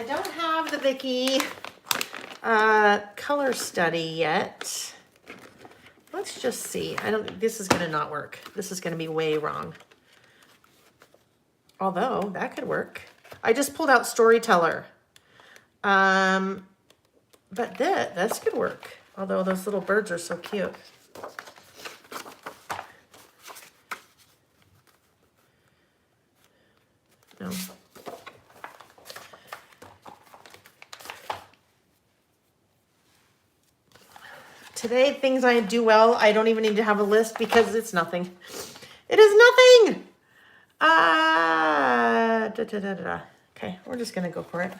don't have the Vicky color study yet, let's just see. This is going to not work. This is going to be way wrong. Although, that could work. I just pulled out Storyteller. But this could work. Although those little birds are so cute. No. Today, things I do well, I don't even need to have a list because it's nothing. It is nothing! Okay, we're just gonna go for it.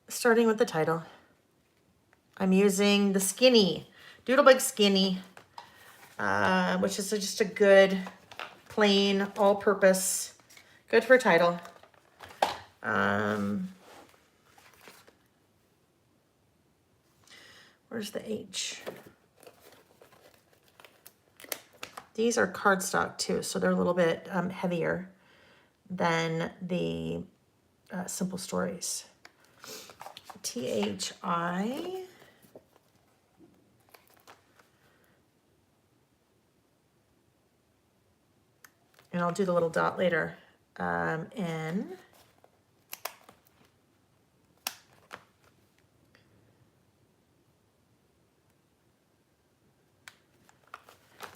Starting with the title. I'm using the Skinny, Doodlebug Skinny, which is just a good, plain, all-purpose, good for title. Where's the H? These are cardstock too, so they're a little bit heavier than the Simple Stories. THI. And I'll do the little dot later. N.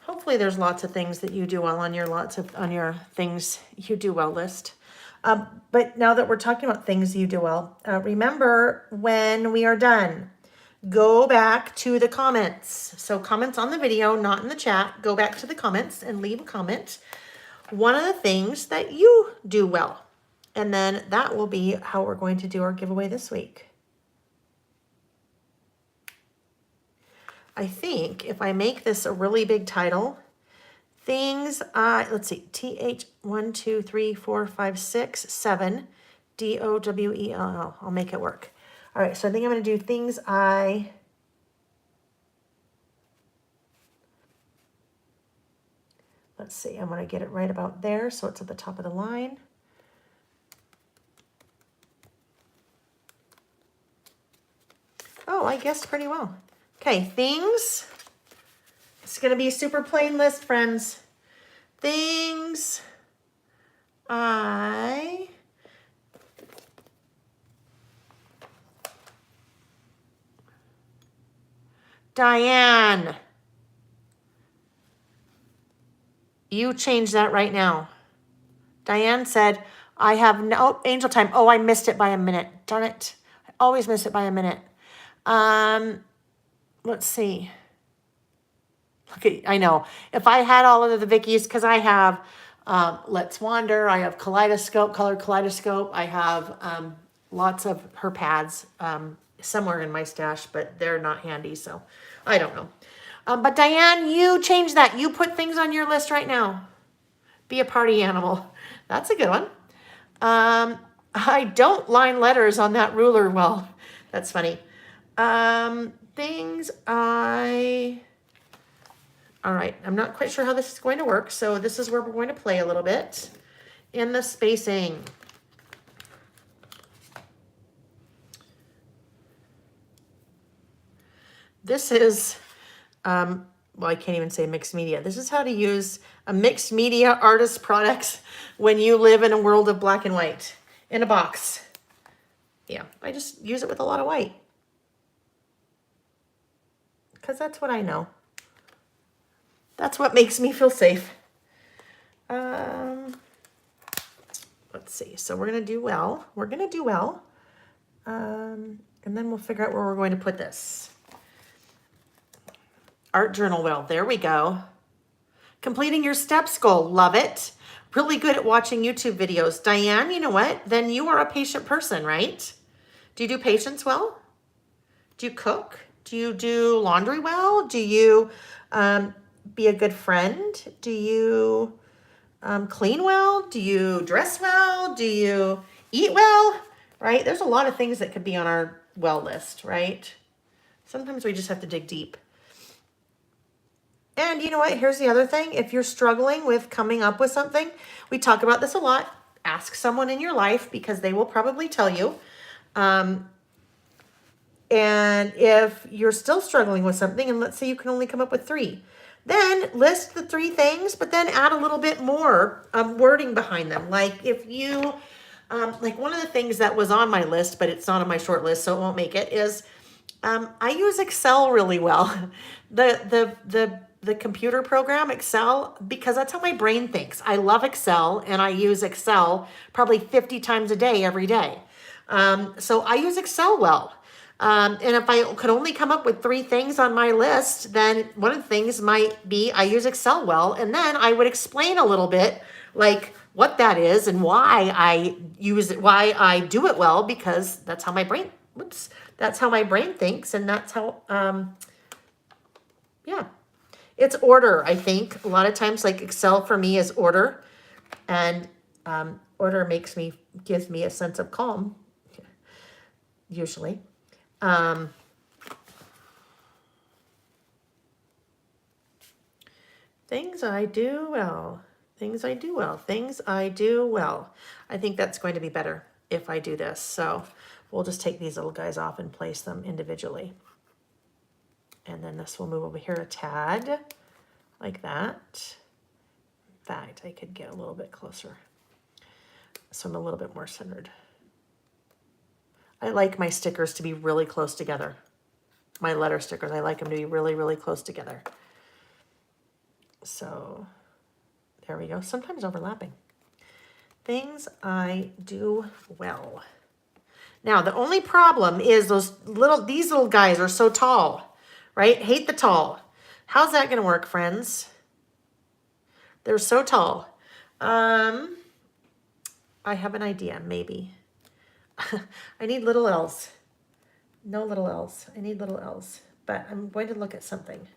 Hopefully there's lots of things that you do well on your things you do well list. But now that we're talking about things you do well, remember when we are done, go back to the comments. So comments on the video, not in the chat. Go back to the comments and leave a comment. One of the things that you do well. And then that will be how we're going to do our giveaway this week. I think if I make this a really big title, things let's see, TH 1, 2, 3, 4, 5, 6, 7, DOWELL. I'll make it work. All right, so I think I'm going to do things let's see, I'm going to get it right about there so it's at the top of the line. Oh, I guessed pretty well. Okay, things. It's going to be a super plain list, friends. Things Diane, you change that right now. Diane said, I have no angel time. Oh, I missed it by a minute. Darn it. I always miss it by a minute. Let's see. Okay, I know. If I had all of the Vickies, because I have Let's Wander, I have Kaleidoscope, Color Kaleidoscope, I have lots of her pads somewhere in my stash, but they're not handy, so I don't know. But Diane, you change that. You put things on your list right now. Be a party animal. That's a good one. I don't line letters on that ruler well. That's funny. Things all right, I'm not quite sure how this is going to work, so this is where we're going to play a little bit in the spacing. This is, well, I can't even say mixed media. This is how to use a mixed media artist products when you live in a world of black and white in a box. Yeah, I just use it with a lot of white because that's what I know. That's what makes me feel safe. Let's see. So we're going to do well. We're going to do well. And then we'll figure out where we're going to put this. Art journal well. There we go. Completing your steps goal. Love it. Really good at watching YouTube videos. Diane, you know what? Then you are a patient person, right? Do you do patience well? Do you cook? Do you do laundry well? Do you be a good friend? Do you clean well? Do you dress well? Do you eat well? Right? There's a lot of things that could be on our well list, right? Sometimes we just have to dig deep. And you know what? Here's the other thing. If you're struggling with coming up with something, we talk about this a lot. Ask someone in your life because they will probably tell you. And if you're still struggling with something, and let's say you can only come up with 3, then list the 3 things, but then add a little bit more wording behind them. Like if you, like one of the things that was on my list, but it's not on my short list, so it won't make it, is I use Excel really well. The computer program, Excel, because that's how my brain thinks. I love Excel, and I use Excel probably 50 times a day, every day. So I use Excel well. And if I could only come up with 3 things on my list, then one of the things might be I use Excel well, and then I would explain a little bit like what that is and why I use it, why I do it well, because that's how my brain, that's how my brain thinks, and that's how, yeah. It's order, I think. A lot of times, like Excel for me is order, and order gives me a sense of calm, usually. Things I do well. Things I do well. Things I do well. I think that's going to be better if I do this. So we'll just take these little guys off and place them individually. And then this will move over here a tad, like that. In fact, I could get a little bit closer, so I'm a little bit more centered. I like my stickers to be really close together. My letter stickers, I like them to be really, really close together. So there we go. Sometimes overlapping. Things I do well. Now, the only problem is these little guys are so tall, right? Hate the tall. How's that going to work, friends? They're so tall. I have an idea, maybe. I need little L's. No little L's. I need little L's. But I'm going to look at something.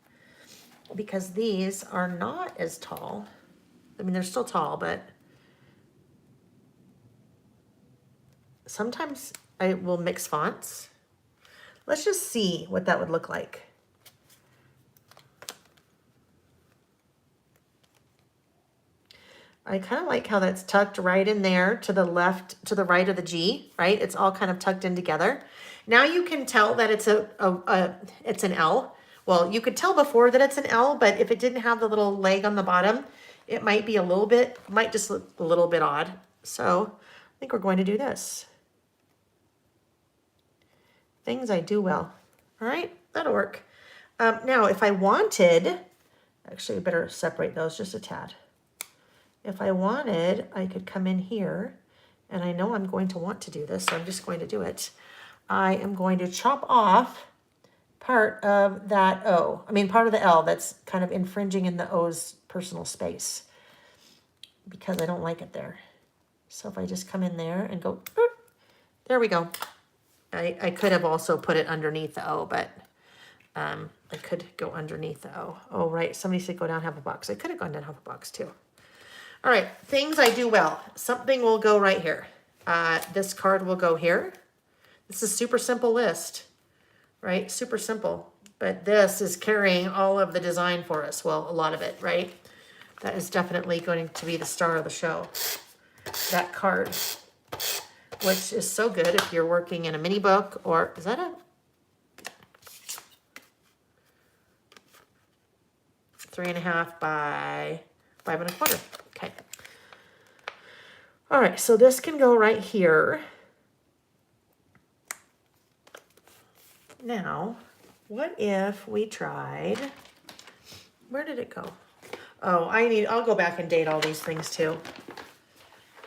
Because these are not as tall. I mean, they're still tall, but sometimes I will mix fonts. Let's just see what that would look like. I kind of like how that's tucked right in there to the left, to the right of the G, right? It's all kind of tucked in together. Now you can tell that it's it's an L. Well, you could tell before that it's an L, but if it didn't have the little leg on the bottom, it might be might just look a little bit odd. So I think we're going to do this. Things I do well. All right, that'll work. Now, if I wanted, actually, we better separate those just a tad. If I wanted, I could come in here, and I know I'm going to want to do this, so I'm just going to do it. I am going to chop off part of that O. I mean, part of the L that's kind of infringing in the O's personal space because I don't like it there. So if I just come in there and go, there we go. I could have also put it underneath the O, but I could go underneath the O. Oh, right. Somebody said go down half a box. I could have gone down half a box too. All right. Things I do well. Something will go right here. This card will go here. This is a super simple list, right? Super simple. But this is carrying all of the design for us. Well, a lot of it, right? That is definitely going to be the star of the show. That card, which is so good if you're working in a mini book or, is that a 3.5 by 5.25? Okay. All right, so this can go right here. Now, what if we tried, where did it go? Oh, I'll go back and date all these things too.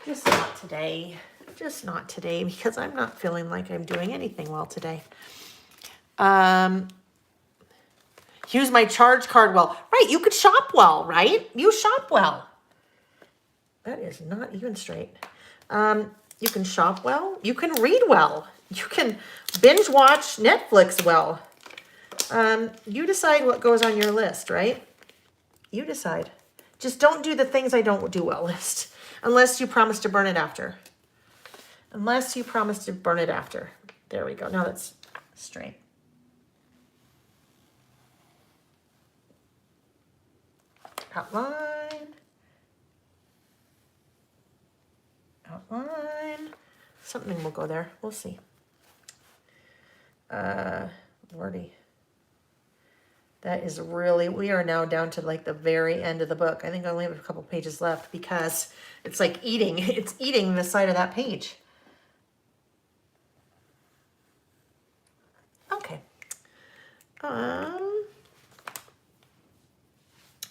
Just not today. Just not today because I'm not feeling like I'm doing anything well today. Use my charge card well. Right, you could shop well, right? You shop well. That is not even straight. You can shop well. You can read well. You can binge watch Netflix well. You decide what goes on your list, right? You decide. Just don't do the things I don't do well list. Unless you promise to burn it after. Unless you promise to burn it after. There we go. Now that's straight. Outline. Outline. Something will go there. We'll see. Lordy. That is really, we are now down to like the very end of the book. I think I only have a couple pages left because it's like eating. It's eating the side of that page. Okay.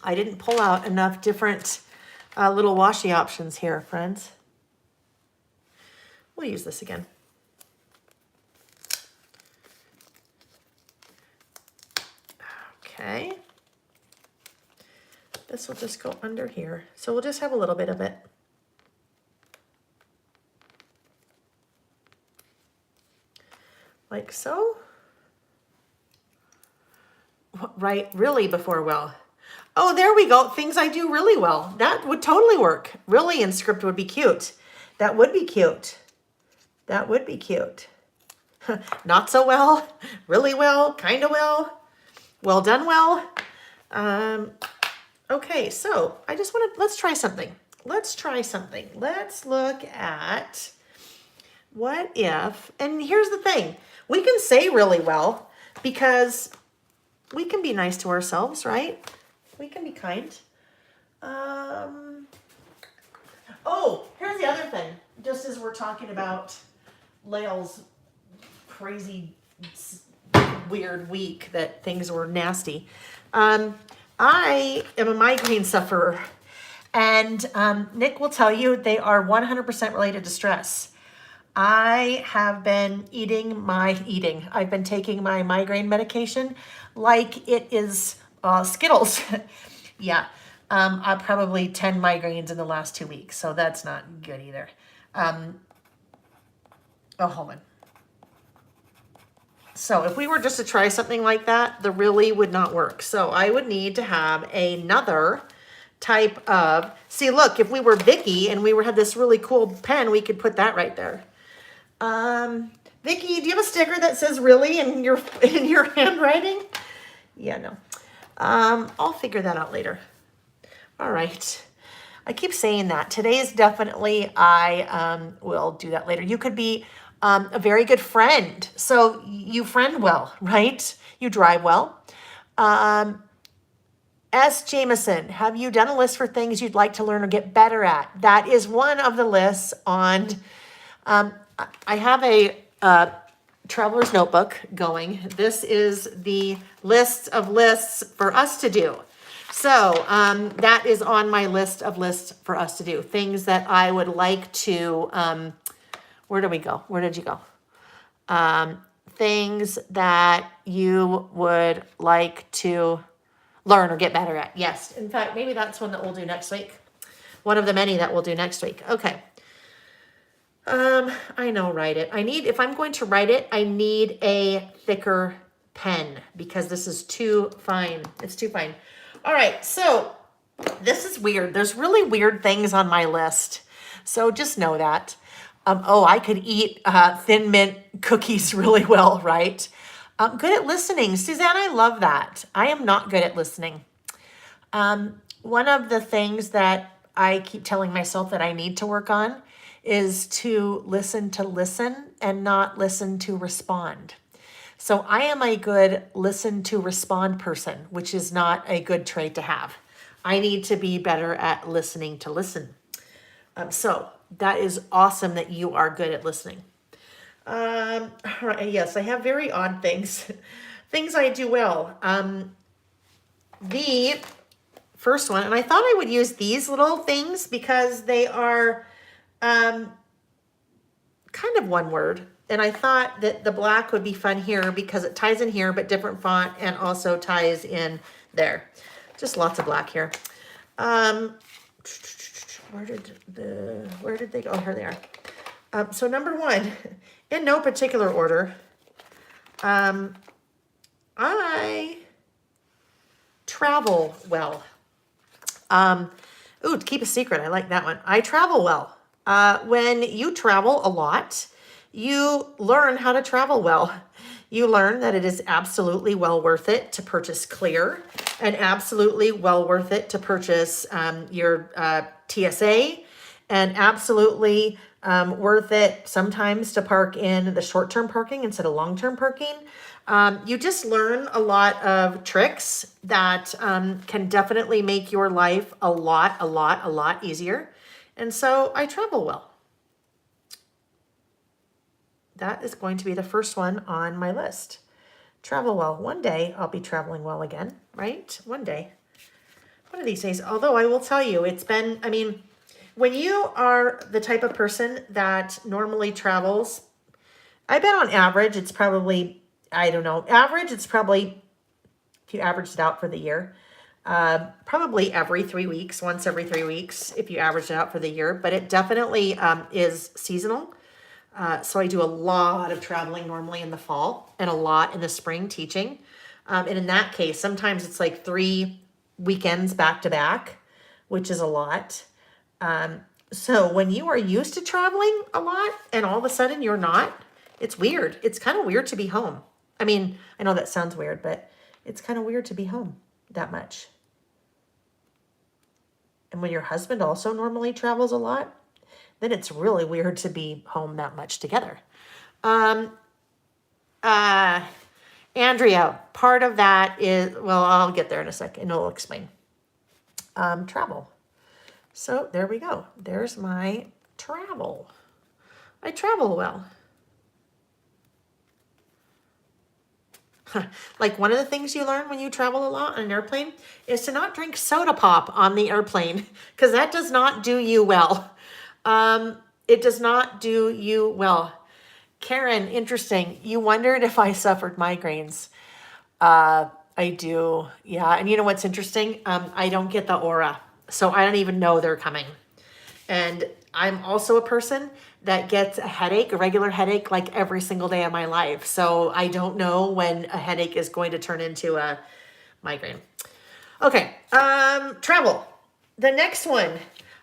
I didn't pull out enough different little washi options here, friends. We'll use this again. Okay. This will just go under here. So we'll just have a little bit of it. Like so. Right, really before well. Oh, there we go. Things I do really well. That would totally work. Really in script would be cute. That would be cute. That would be cute. Not so well, really well, kind of well, well done well. Okay, so I just want to, let's try something. Let's try something. Let's look at what if, and here's the thing. We can say really well because we can be nice to ourselves, right? We can be kind. Oh, here's the other thing. Just as we're talking about Lael's crazy, weird week that things were nasty. I am a migraine sufferer, and Nick will tell you they are 100% related to stress. I have been I've been taking my migraine medication like it is Skittles. Yeah. I probably 10 migraines in the last 2 weeks, so that's not good either. Oh, hold on. So if we were just to try something like that, the really would not work. So I would need to have another type of, see, look, if we were Vicky and we had this really cool pen, we could put that right there. Vicky, do you have a sticker that says really in your handwriting? Yeah, no. I'll figure that out later. All right. I keep saying that. Today is definitely, I will do that later. You could be a very good friend. So you friend well, right? You drive well. S. Jameson, have you done a list for things you'd like to learn or get better at? That is one of the lists on, I have a traveler's notebook going. This is the list of lists for us to do. So that is on my list of lists for us to do. Things that I would like to, where do we go? Where did you go? Things that you would like to learn or get better at. Yes. In fact, maybe that's one that we'll do next week. One of the many that we'll do next week. Okay. I know, write it. if I'm going to write it, I need a thicker pen because this is too fine. It's too fine. All right. So this is weird. There's really weird things on my list. So just know that. I could eat Thin Mint cookies really well, right? I'm good at listening. Suzanne, I love that. I am not good at listening. One of the things that I keep telling myself that I need to work on is to listen and not listen to respond. So I am a good listen to respond person, which is not a good trait to have. I need to be better at listening to listen. So that is awesome that you are good at listening. All right, yes, I have very odd things. Things I do well. The first one, and I thought I would use these little things because they are kind of one word. And I thought that the black would be fun here because it ties in here, but different font and also ties in there. Just lots of black here. Where did they go? Oh, here they are. So number one, in no particular order, I travel well. To keep a secret, I like that one. I travel well. When you travel a lot, you learn how to travel well. You learn that it is absolutely well worth it to purchase Clear and absolutely well worth it to purchase your TSA and absolutely worth it sometimes to park in the short-term parking instead of long-term parking. You just learn a lot of tricks that can definitely make your life a lot easier. And so I travel well. That is going to be the first one on my list. Travel well. One day I'll be traveling well again, right? One day. One of these days. Although I will tell you, when you are the type of person that normally travels, I bet on average it's probably, it's probably, if you averaged it out for the year, probably once every 3 weeks, if you average it out for the year, but it definitely is seasonal. So I do a lot of traveling normally in the fall and a lot in the spring teaching. And in that case, sometimes it's like 3 weekends back to back, which is a lot. So when you are used to traveling a lot and all of a sudden you're not, it's weird. It's kind of weird to be home. I know that sounds weird, but it's kind of weird to be home that much. And when your husband also normally travels a lot, then it's really weird to be home that much together. Andrea, part of that is, well, I'll get there in a second and I'll explain. Travel. So there we go. There's my travel. I travel well. Like one of the things you learn when you travel a lot on an airplane is to not drink soda pop on the airplane because that does not do you well. it does not do you well. Karen, interesting. You wondered if I suffered migraines. I do. Yeah. And you know what's interesting? I don't get the aura. So I don't even know they're coming. And I'm also a person that gets a headache, a regular headache, like every single day of my life. So I don't know when a headache is going to turn into a migraine. Okay. Travel. The next one.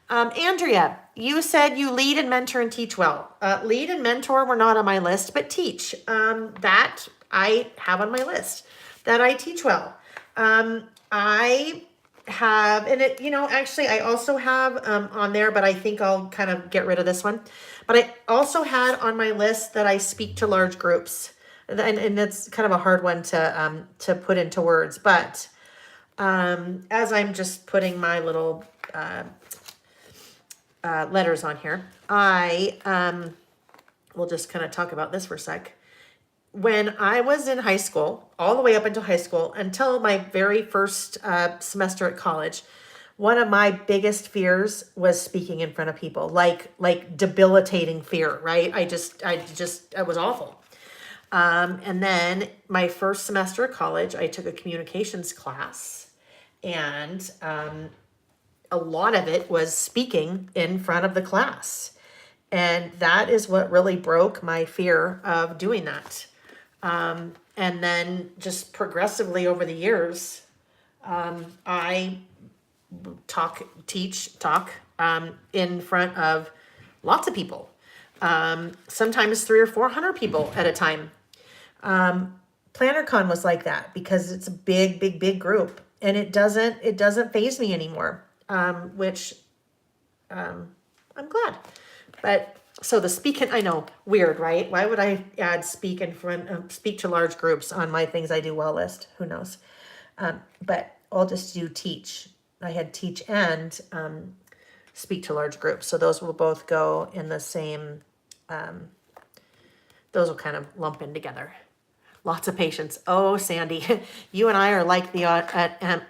Andrea, you said you lead and mentor and teach well. Lead and mentor were not on my list, but teach. That I have on my list. That I teach well. I have, and it, actually I also have on there, but I think I'll kind of get rid of this one. But I also had on my list that I speak to large groups. And that's kind of a hard one to put into words. But as I'm just putting my little letters on here, I will just kind of talk about this for a sec. When I was in high school, all the way up until high school, until my very first semester at college, one of my biggest fears was speaking in front of people, like debilitating fear, right? It was awful. And then my first semester at college, I took a communications class, and a lot of it was speaking in front of the class. And that is what really broke my fear of doing that. And then just progressively over the years, I teach in front of lots of people, sometimes 300 or 400 people at a time. PlannerCon was like that because it's a big group, and it doesn't faze me anymore, which I'm glad. But so the speaking, I know, weird, right? Why would I add speak to large groups on my things I do well list? Who knows? But I'll just do teach. I had teach and speak to large groups. So those will both go in the same, those will kind of lump in together. Lots of patience. Oh, Sandy, you and I are like the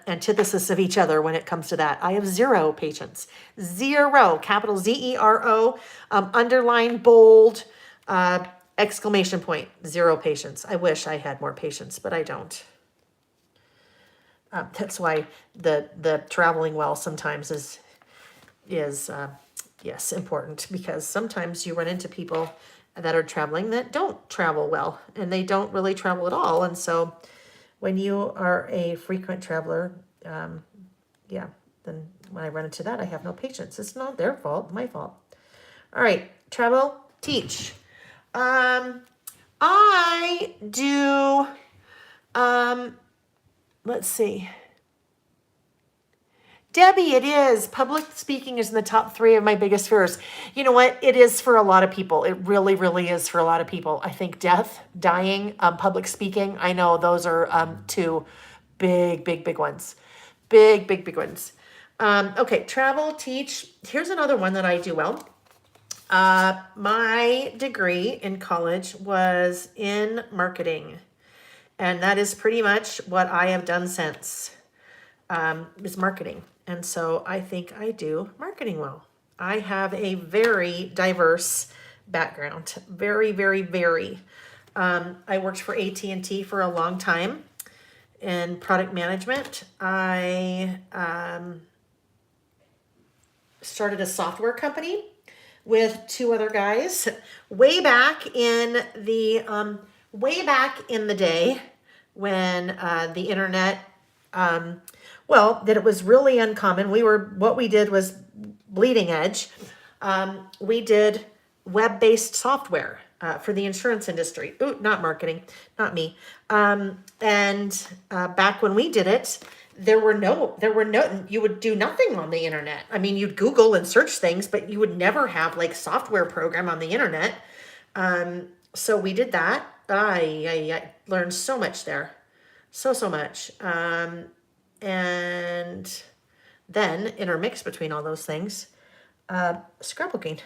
antithesis of each other when it comes to that. I have zero patience. Zero, capital ZERO, underline, bold, exclamation point, zero patience. I wish I had more patience, but I don't. That's why the traveling well sometimes is yes, important, because sometimes you run into people that are traveling that don't travel well, and they don't really travel at all. And so when you are a frequent traveler, then when I run into that, I have no patience. It's not their fault, my fault. All right, travel, teach. I do, let's see. Debbie, it is. Public speaking is in the top 3 of my biggest fears. You know what? It is for a lot of people. It really, really is for a lot of people. I think death, dying, public speaking, I know those are 2 big ones. Big ones. Okay, travel, teach. Here's another one that I do well. My degree in college was in marketing. And that is pretty much what I have done since, is marketing. And so I think I do marketing well. I have a very diverse background, very. I worked for AT&T for a long time in product management. I started a software company with 2 other guys way back in the day when the internet, that it was really uncommon. What we did was bleeding edge. We did web-based software for the insurance industry. Ooh, not marketing, not me. And back when we did it, there were no, you would do nothing on the internet. I mean, you'd Google and search things, but you would never have like software program on the internet. So we did that. I learned so much there. So much. And then intermixed between all those things, scrapbooking,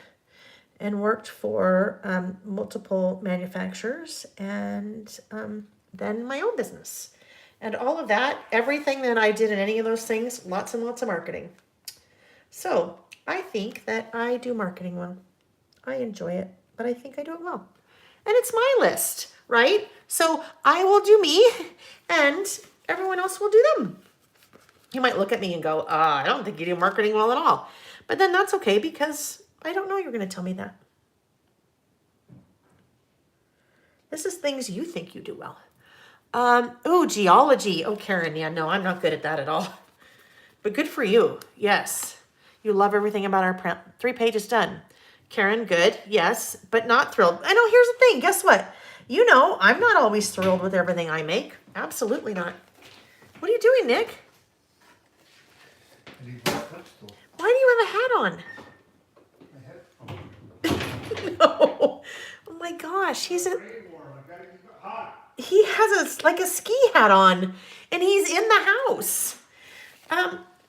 and worked for multiple manufacturers, and then my own business. And all of that, everything that I did in any of those things, lots and lots of marketing. So I think that I do marketing well. I enjoy it, but I think I do it well. And it's my list, right? So I will do me and everyone else will do them. You might look at me and go, I don't think you do marketing well at all. But then that's okay because I don't know you're going to tell me that. This is things you think you do well. Oh, geology. Oh, Karen, yeah, no, I'm not good at that at all. But good for you. Yes. You love everything about our 3 pages done. Karen, good. Yes, but not thrilled. I know, here's the thing. Guess what? You know, I'm not always thrilled with everything I make. Absolutely not. What are you doing, Nick? I need this footstool. Why do you have a hat on? No. Oh my gosh, he has like a ski hat on, and he's in the house.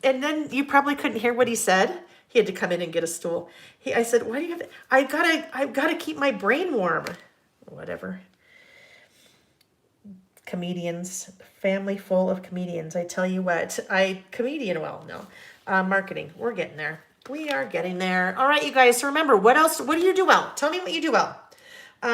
And then you probably couldn't hear what he said. He had to come in and get a stool. I said, "Why do you have? I've gotta keep my brain warm." Whatever. Comedians, family full of comedians. I tell you what, marketing. We're getting there. We are getting there. All right, you guys. So remember, what else? What do you do well? Tell me what you do well.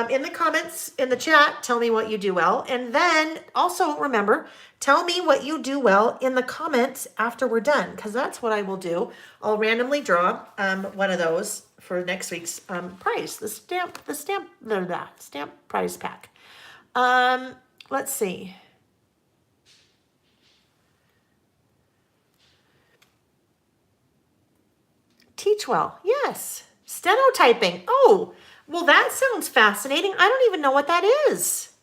In the comments, in the chat, tell me what you do well. And then also remember, tell me what you do well in the comments after we're done, because that's what I will do. I'll randomly draw one of those for next week's prize, the stamp prize pack. Let's see. Teach well, yes. Stenotyping, oh, well, that sounds fascinating. I don't even know what that is.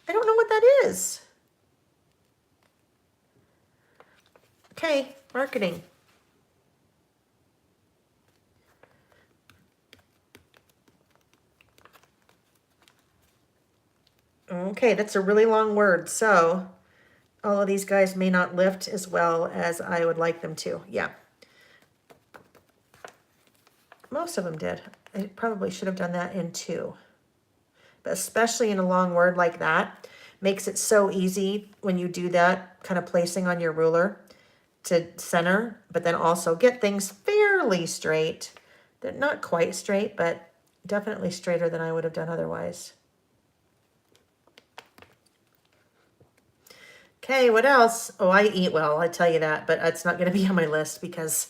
I don't know what that is. Okay, marketing. Okay, that's a really long word. So all of these guys may not lift as well as I would like them to. Yeah. Most of them did. I probably should have done that in 2. But especially in a long word like that, makes it so easy when you do that, kind of placing on your ruler to center, but then also get things fairly straight. They're not quite straight, but definitely straighter than I would have done otherwise. Okay, what else? Oh, I eat well, I tell you that, but it's not going to be on my list because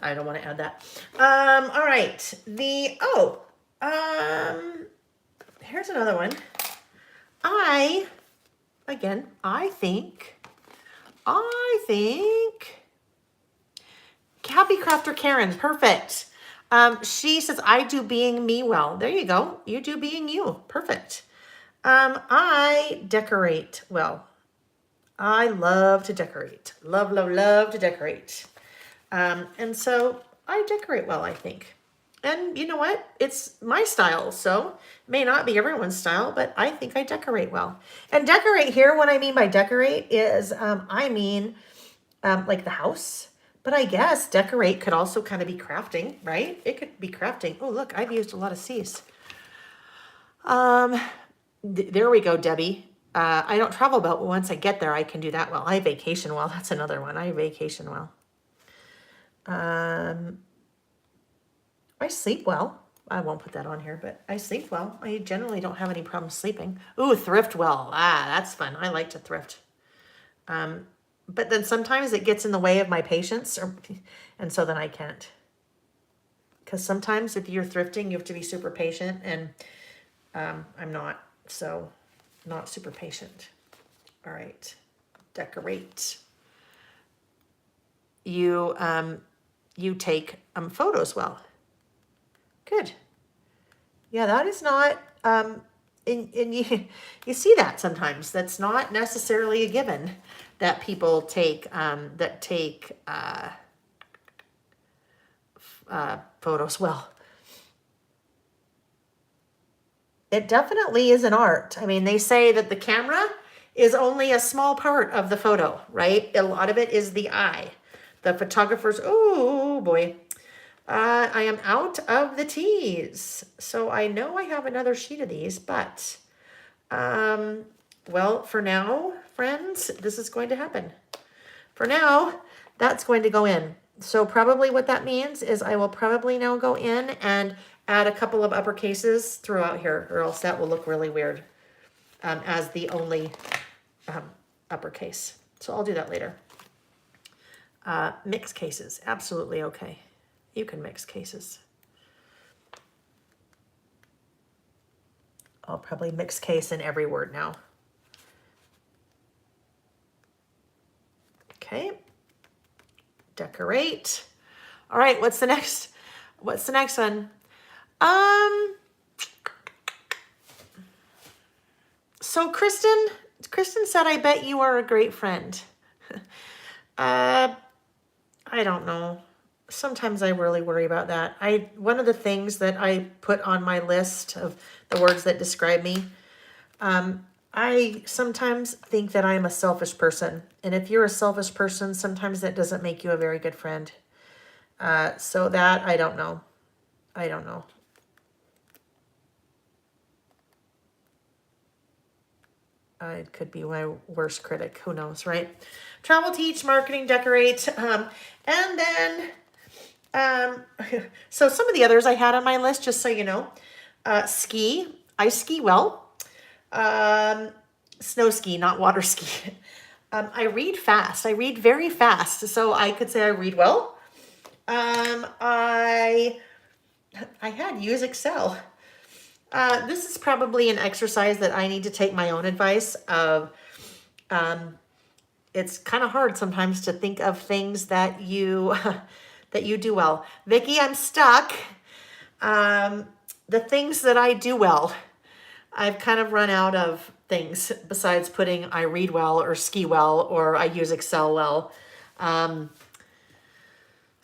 I don't want to add that. All right. Here's another one. I think Happy Crafter Karen, perfect. She says, I do being me well. There you go. You do being you. Perfect. I decorate well. I love to decorate. Love, love, love to decorate. And so I decorate well, I think. And you know what? It's my style, so it may not be everyone's style, but I think I decorate well. And decorate here, what I mean by decorate is, like the house. But I guess decorate could also kind of be crafting, right? It could be crafting. Oh, look, I've used a lot of C's. There we go, Debbie. I don't travel well, but once I get there, I can do that well. I vacation well. That's another one. I vacation well. I sleep well. I won't put that on here, but I sleep well. I generally don't have any problems sleeping. Ooh, thrift well. That's fun. I like to thrift. But then sometimes it gets in the way of my patience, and so then I can't. Because sometimes if you're thrifting, you have to be super patient, and I'm not, so not super patient. All right, decorate. You take photos well. Good. Yeah, that is not, and you see that sometimes. That's not necessarily a given that people take, photos well. It definitely is an art. I mean, they say that the camera is only a small part of the photo, right? A lot of it is the eye. The photographers, oh boy. I am out of the teas. So I know I have another sheet of these, but, well, for now, friends, this is going to happen. For now, that's going to go in. So probably what that means is I will probably now go in and add a couple of uppercases throughout here, or else that will look really weird as the only uppercase. So I'll do that later. Mix cases, absolutely okay. You can mix cases. I'll probably mix case in every word now. Okay. Decorate. All right, what's the next? What's the next one? So Kristen said, I bet you are a great friend. I don't know. Sometimes I really worry about that. One of the things that I put on my list of the words that describe me, I sometimes think that I'm a selfish person. And if you're a selfish person, sometimes that doesn't make you a very good friend. So that, I don't know. I don't know. I could be my worst critic. Who knows, right? Travel, teach, marketing, decorate. And then, so some of the others I had on my list, just so you know, ski. I ski well. Snow ski, not water ski. I read fast. I read very fast. So I could say I read well. I had use Excel. This is probably an exercise that I need to take my own advice of. It's kind of hard sometimes to think of things that you that you do well. Vicki, I'm stuck. The things that I do well, I've kind of run out of things besides putting I read well or ski well or I use Excel well.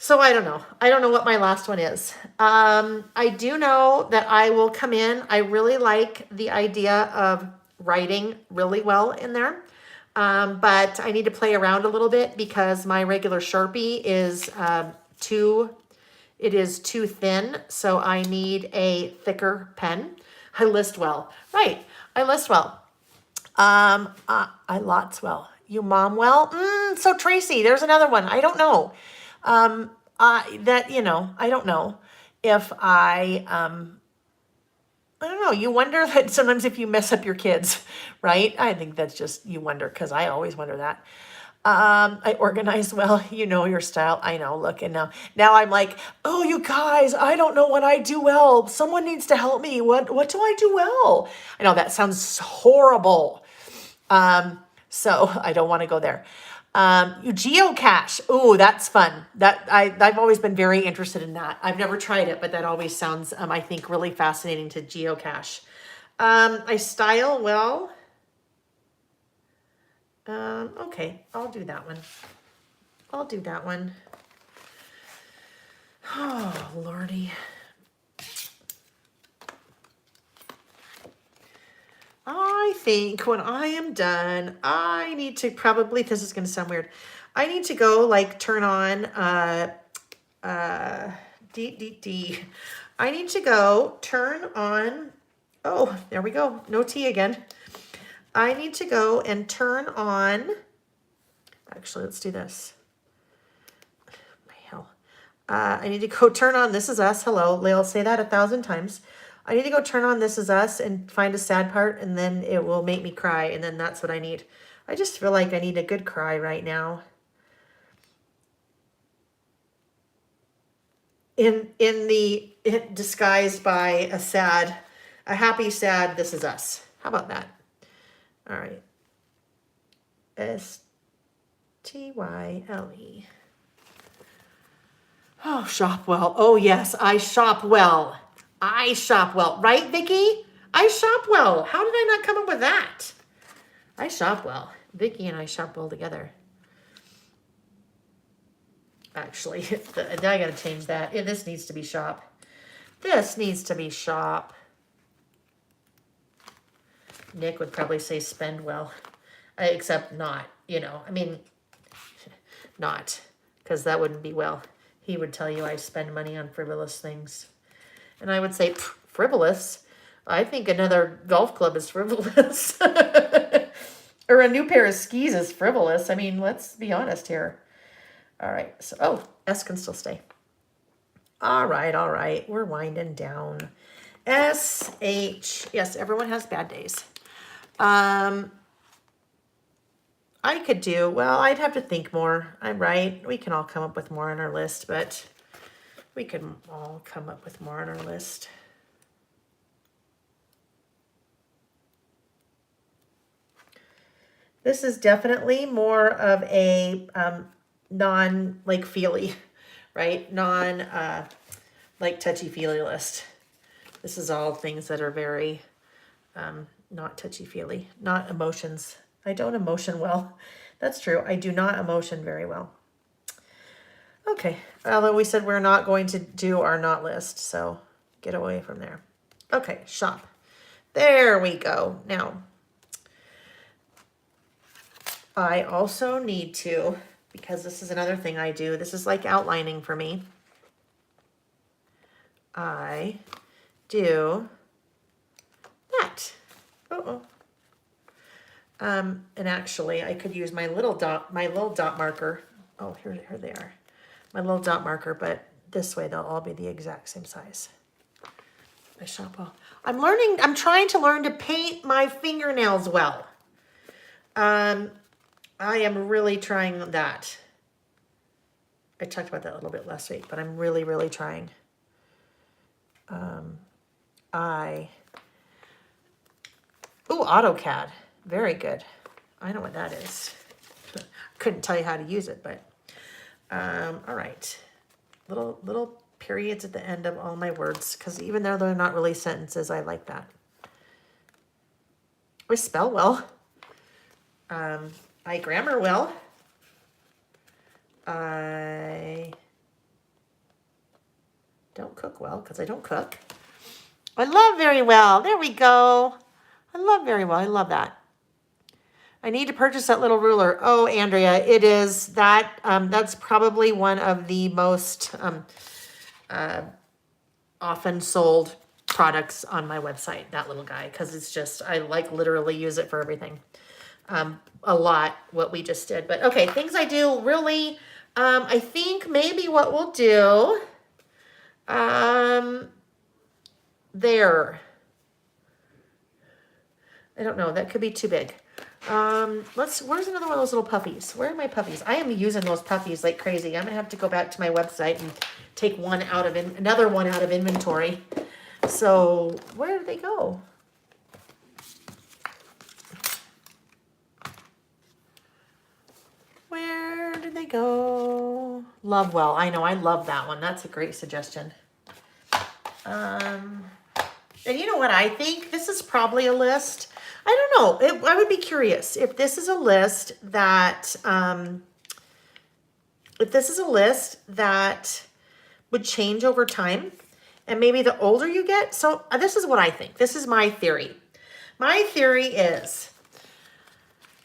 So I don't know. I don't know what my last one is. I do know that I will come in. I really like the idea of writing really well in there. But I need to play around a little bit because my regular Sharpie is too thin. So I need a thicker pen. I list well. Right. I list well. I lots well. You mom well? So Tracy, there's another one. I don't know. I don't know if I don't know. You wonder that sometimes if you mess up your kids, right? I think that's just, you wonder, because I always wonder that. I organize well, you know your style. I know, look, and now I'm like, oh, you guys, I don't know what I do well. Someone needs to help me. What do I do well? I know that sounds horrible. So I don't want to go there. You geocache. Oh, that's fun. I've always been very interested in that. I've never tried it, but that always sounds, I think, really fascinating to geocache. I style well. Okay, I'll do that one. Oh, Lordy. I think when I am done, I need to probably, this is going to sound weird. I need to go turn on, I need to go turn on, oh, there we go. No tea again. I need to go and turn on, actually, let's do this. My hell. I need to go turn on This Is Us. Hello. I'll say that 1,000 times. I need to go turn on This Is Us and find a sad part, and then it will make me cry, and then that's what I need. I just feel like I need a good cry right now. Disguised by a happy, sad This Is Us. How about that? All right. STYLE. Oh, shop well. Oh, yes, I shop well. I shop well. Right, Vicki? I shop well. How did I not come up with that? I shop well. Vicki and I shop well together. Actually, I got to change that. This needs to be shop. This needs to be shop. Nick would probably say spend well. Except not, not. Because that wouldn't be well. He would tell you I spend money on frivolous things. And I would say, frivolous? I think another golf club is frivolous. Or a new pair of skis is frivolous. I mean, let's be honest here. All right. So, S can still stay. All right. We're winding down. SH. Yes, everyone has bad days. I could do, well, I'd have to think more. I'm right. We can all come up with more on our list, but we can all come up with more on our list. This is definitely more of a non like feely, right? Non like touchy-feely list. This is all things that are very not touchy-feely, not emotions. I don't emotion well. That's true. I do not emotion very well. Okay, although we said we're not going to do our not list, so get away from there. Okay, shop. There we go. Now, I also need to, because this is another thing I do, this is like outlining for me. I do that. Uh-oh. And actually, I could use my little dot marker. Oh, here they are. My little dot marker, but this way they'll all be the exact same size. I shop well. I'm trying to learn to paint my fingernails well. I am really trying that. I talked about that a little bit last week, but I'm really, really trying. AutoCAD. Very good. I know what that is. Couldn't tell you how to use it, but all right. Little periods at the end of all my words, because even though they're not really sentences, I like that. I spell well. I grammar well. I don't cook well, because I don't cook. I love very well. There we go. I love very well. I love that. I need to purchase that little ruler. Oh, Andrea, it is that. That's probably one of the most often sold products on my website, that little guy, because it's just, I like literally use it for everything. A lot, what we just did. But okay, things I do really, I think maybe what we'll do, there. I don't know, that could be too big. Where's another one of those little puppies? Where are my puppies? I am using those puppies like crazy. I'm gonna have to go back to my website and take another one out of inventory. So where did they go? Where did they go? Lovewell. I know, I love that one. That's a great suggestion. And you know what I think? This is probably a list. I don't know. I would be curious if this is a list that would change over time, and maybe the older you get. So this is what I think. This is my theory. My theory is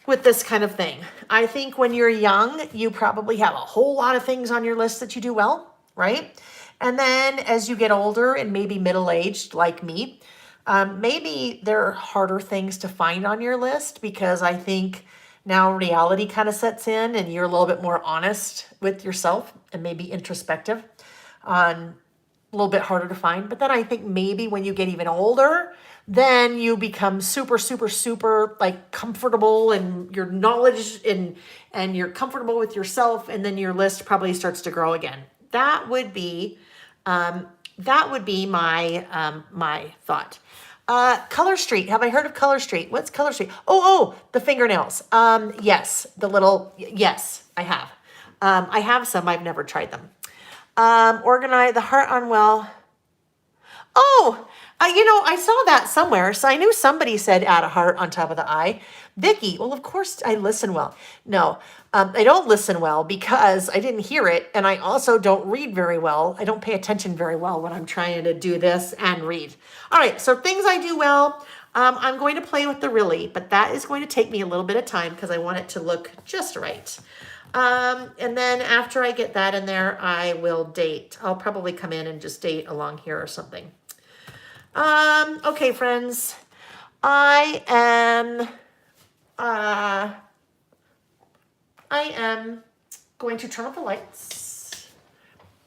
with this kind of thing. I think when you're young, you probably have a whole lot of things on your list that you do well, right? And then as you get older and maybe middle-aged like me, maybe there are harder things to find on your list, because I think now reality kind of sets in and you're a little bit more honest with yourself and maybe introspective. A little bit harder to find. But then I think maybe when you get even older, then you become super, super, super like comfortable in your knowledge and you're comfortable with yourself, and then your list probably starts to grow again. That would be my my thought. Color Street. Have I heard of Color Street? What's Color Street? Oh, the fingernails. Yes, yes, I have. I have some. I've never tried them. Organize the heart on well. Oh, I saw that somewhere. So I knew somebody said add a heart on top of the eye. Vicky, well, of course I listen well. No, I don't listen well because I didn't hear it. And I also don't read very well. I don't pay attention very well when I'm trying to do this and read. All right, so things I do well. I'm going to play with the really, but that is going to take me a little bit of time because I want it to look just right. And then after I get that in there, I will date. I'll probably come in and just date along here or something. Okay, friends, I am going to turn off the lights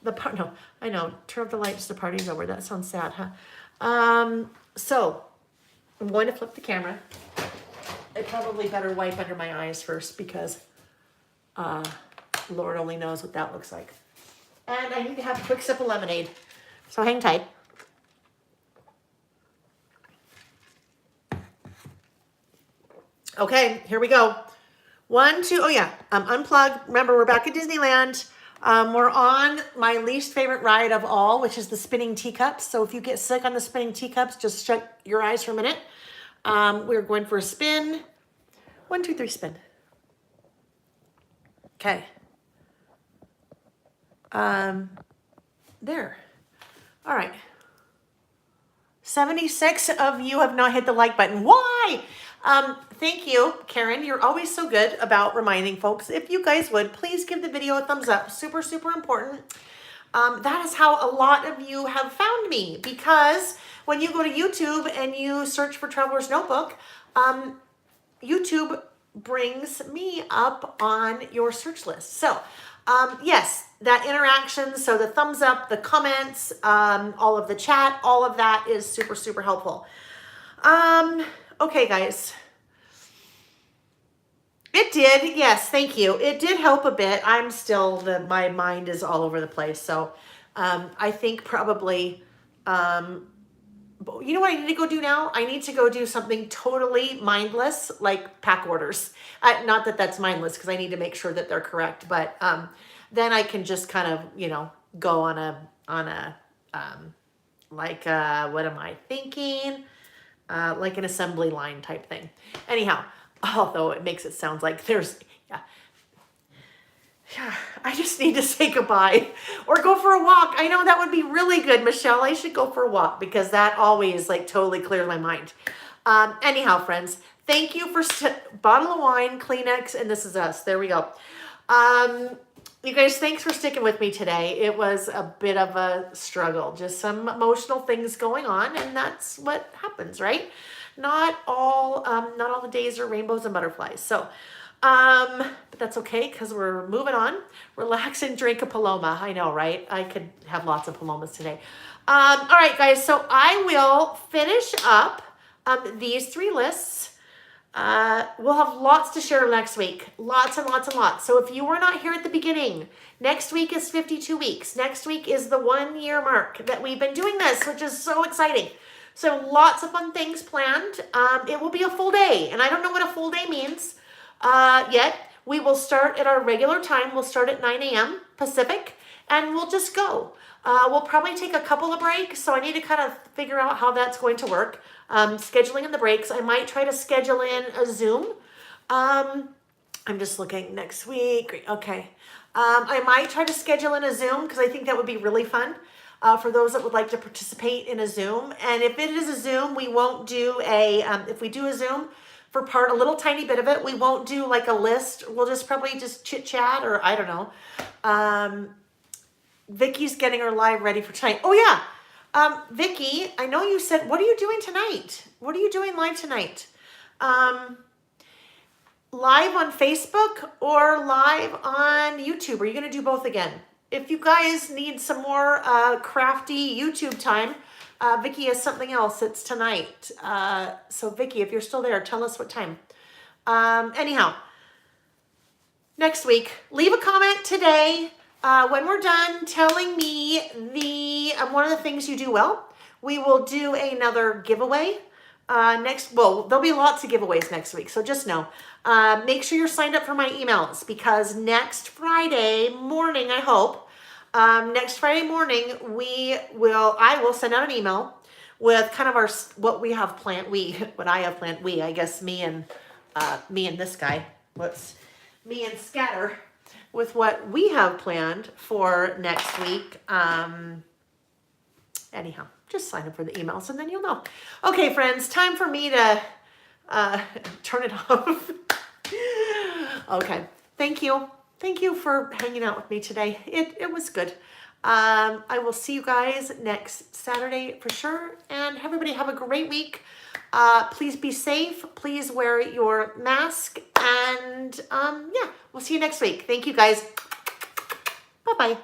No, I know. Turn off the lights. The party's over. That sounds sad, huh? So I'm going to flip the camera. I probably better wipe under my eyes first because Lord only knows what that looks like. And I need to have a quick sip of lemonade. So hang tight. Okay, here we go. 1, 2, oh yeah, unplug. Remember, we're back at Disneyland. We're on my least favorite ride of all, which is the spinning teacups. So if you get sick on the spinning teacups, just shut your eyes for a minute. We're going for a spin. 1, 2, 3, spin. Okay. There. All right. 76 of you have not hit the like button. Why? Thank you, Karen. You're always so good about reminding folks. If you guys would, please give the video a thumbs up. Super, super important. That is how a lot of you have found me, because when you go to YouTube and you search for Traveler's Notebook, YouTube brings me up on your search list. So, yes, that interaction, so the thumbs up, the comments, all of the chat, all of that is super, super helpful. Okay, guys. It did, yes, thank you. It did help a bit. I'm still, my mind is all over the place. So, I think probably, you know what I need to go do now? I need to go do something totally mindless, like pack orders. Not that that's mindless, because I need to make sure that they're correct, but then I can just kind of, go on a what am I thinking? Like an assembly line type thing. Anyhow, although it makes it sound like there's, yeah, I just need to say goodbye or go for a walk. I know that would be really good, Michelle. I should go for a walk because that always totally clears my mind. Anyhow, friends, thank you for bottle of wine, Kleenex, and this is us. There we go. You guys, thanks for sticking with me today. It was a bit of a struggle, just some emotional things going on, and that's what happens, right? Not all the days are rainbows and butterflies. So, but that's okay because we're moving on. Relax and drink a Paloma. I know, right? I could have lots of Palomas today. All right, guys. So I will finish up these 3 lists. We'll have lots to share next week. Lots and lots and lots. So if you were not here at the beginning, next week is 52 weeks. Next week is the 1-year mark that we've been doing this, which is so exciting. So lots of fun things planned. It will be a full day, and I don't know what a full day means yet. We will start at our regular time. We'll start at 9 a.m. Pacific, and we'll just go. We'll probably take a couple of breaks, so I need to kind of figure out how that's going to work. Scheduling in the breaks. I might try to schedule in a Zoom. I'm just looking next week. Okay. I might try to schedule in a Zoom because I think that would be really fun for those that would like to participate in a Zoom. And if it is a Zoom, we won't do if we do a Zoom for a little tiny bit of it, we won't do like a list. We'll just probably just chit chat, or I don't know. Vicky's getting her live ready for tonight. Oh yeah. Vicky, I know you said, what are you doing tonight? What are you doing live tonight? Live on Facebook or live on YouTube? Are you going to do both again? If you guys need some more crafty YouTube time, Vicky has something else. It's tonight. So Vicky, if you're still there, tell us what time. Anyhow, next week, leave a comment today. When we're done telling me one of the things you do well, we will do another giveaway well, there'll be lots of giveaways next week, so just know. Make sure you're signed up for my emails, because next Friday morning, I hope, next Friday morning, I will send out an email with kind of what we have planned. What I have planned, I guess me and this guy, me and Scatter, with what we have planned for next week. Anyhow, just sign up for the emails and then you'll know. Okay, friends, time for me to turn it off. Okay, thank you. Thank you for hanging out with me today. It was good. I will see you guys next Saturday for sure. And everybody have a great week. Please be safe. Please wear your mask. And yeah, we'll see you next week. Thank you guys. Bye-bye.